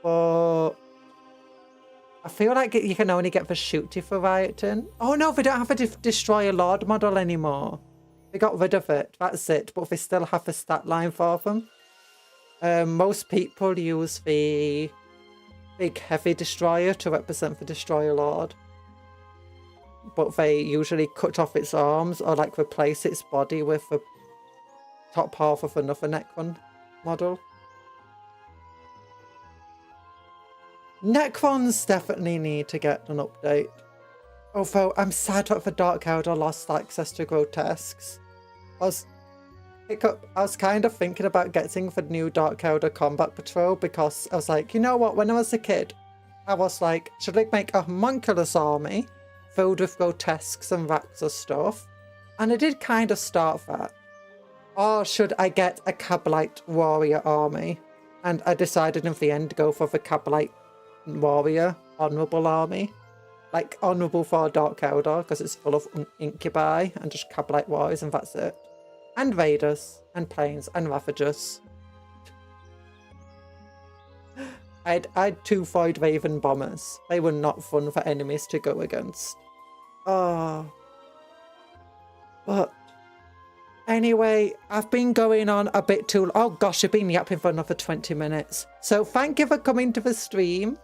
but I feel like you can only get the shooty variety. Oh no, they don't have a destroyer lord model anymore. They got rid of it, that's it, but they still have a stat line for them. Most people use the big heavy destroyer to represent the destroyer lord, but they usually cut off its arms or like replace its body with the top half of another Necron model. Necrons definitely need to get an update. Although I'm sad that the Dark Elder lost access to grotesques. I was kind of thinking about getting the new Dark Elder Combat Patrol because I was like, you know what, when I was a kid, I was like, should I make a homunculus army filled with grotesques and Raxor stuff? And I did kind of start that. Or should I get a Cabalite warrior army? And I decided in the end to go for the Cabalite warrior honourable army. Like, honourable for Dark Elder, because it's full of incubi and just Cabalite warriors, and that's it. And raiders, and planes, and ravagers. I had 2 Void Raven bombers. They were not fun for enemies to go against. Oh. But anyway, I've been going on a bit too... Oh gosh, I've been yapping for another 20 minutes. So thank you for coming to the stream.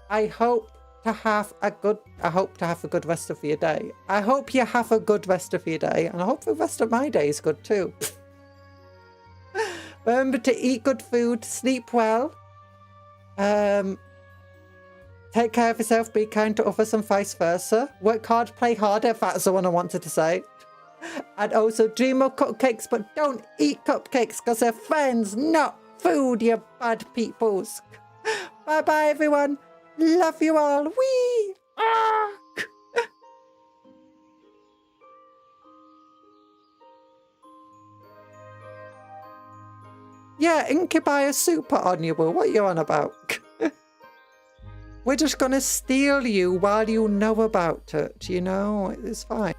I hope to have a good rest of your day. I hope you have a good rest of your day, and I hope the rest of my day is good too. Remember to eat good food, sleep well, take care of yourself, be kind to others, and vice versa. Work hard, play harder. That's the one I wanted to say. And also dream of cupcakes, but don't eat cupcakes because they're friends, not food, you bad peoples. Bye bye everyone. Love you all. Wee! Ah! Yeah, incubi are super honourable. What are you on about? We're just gonna steal you while you know about it, you know? It's fine.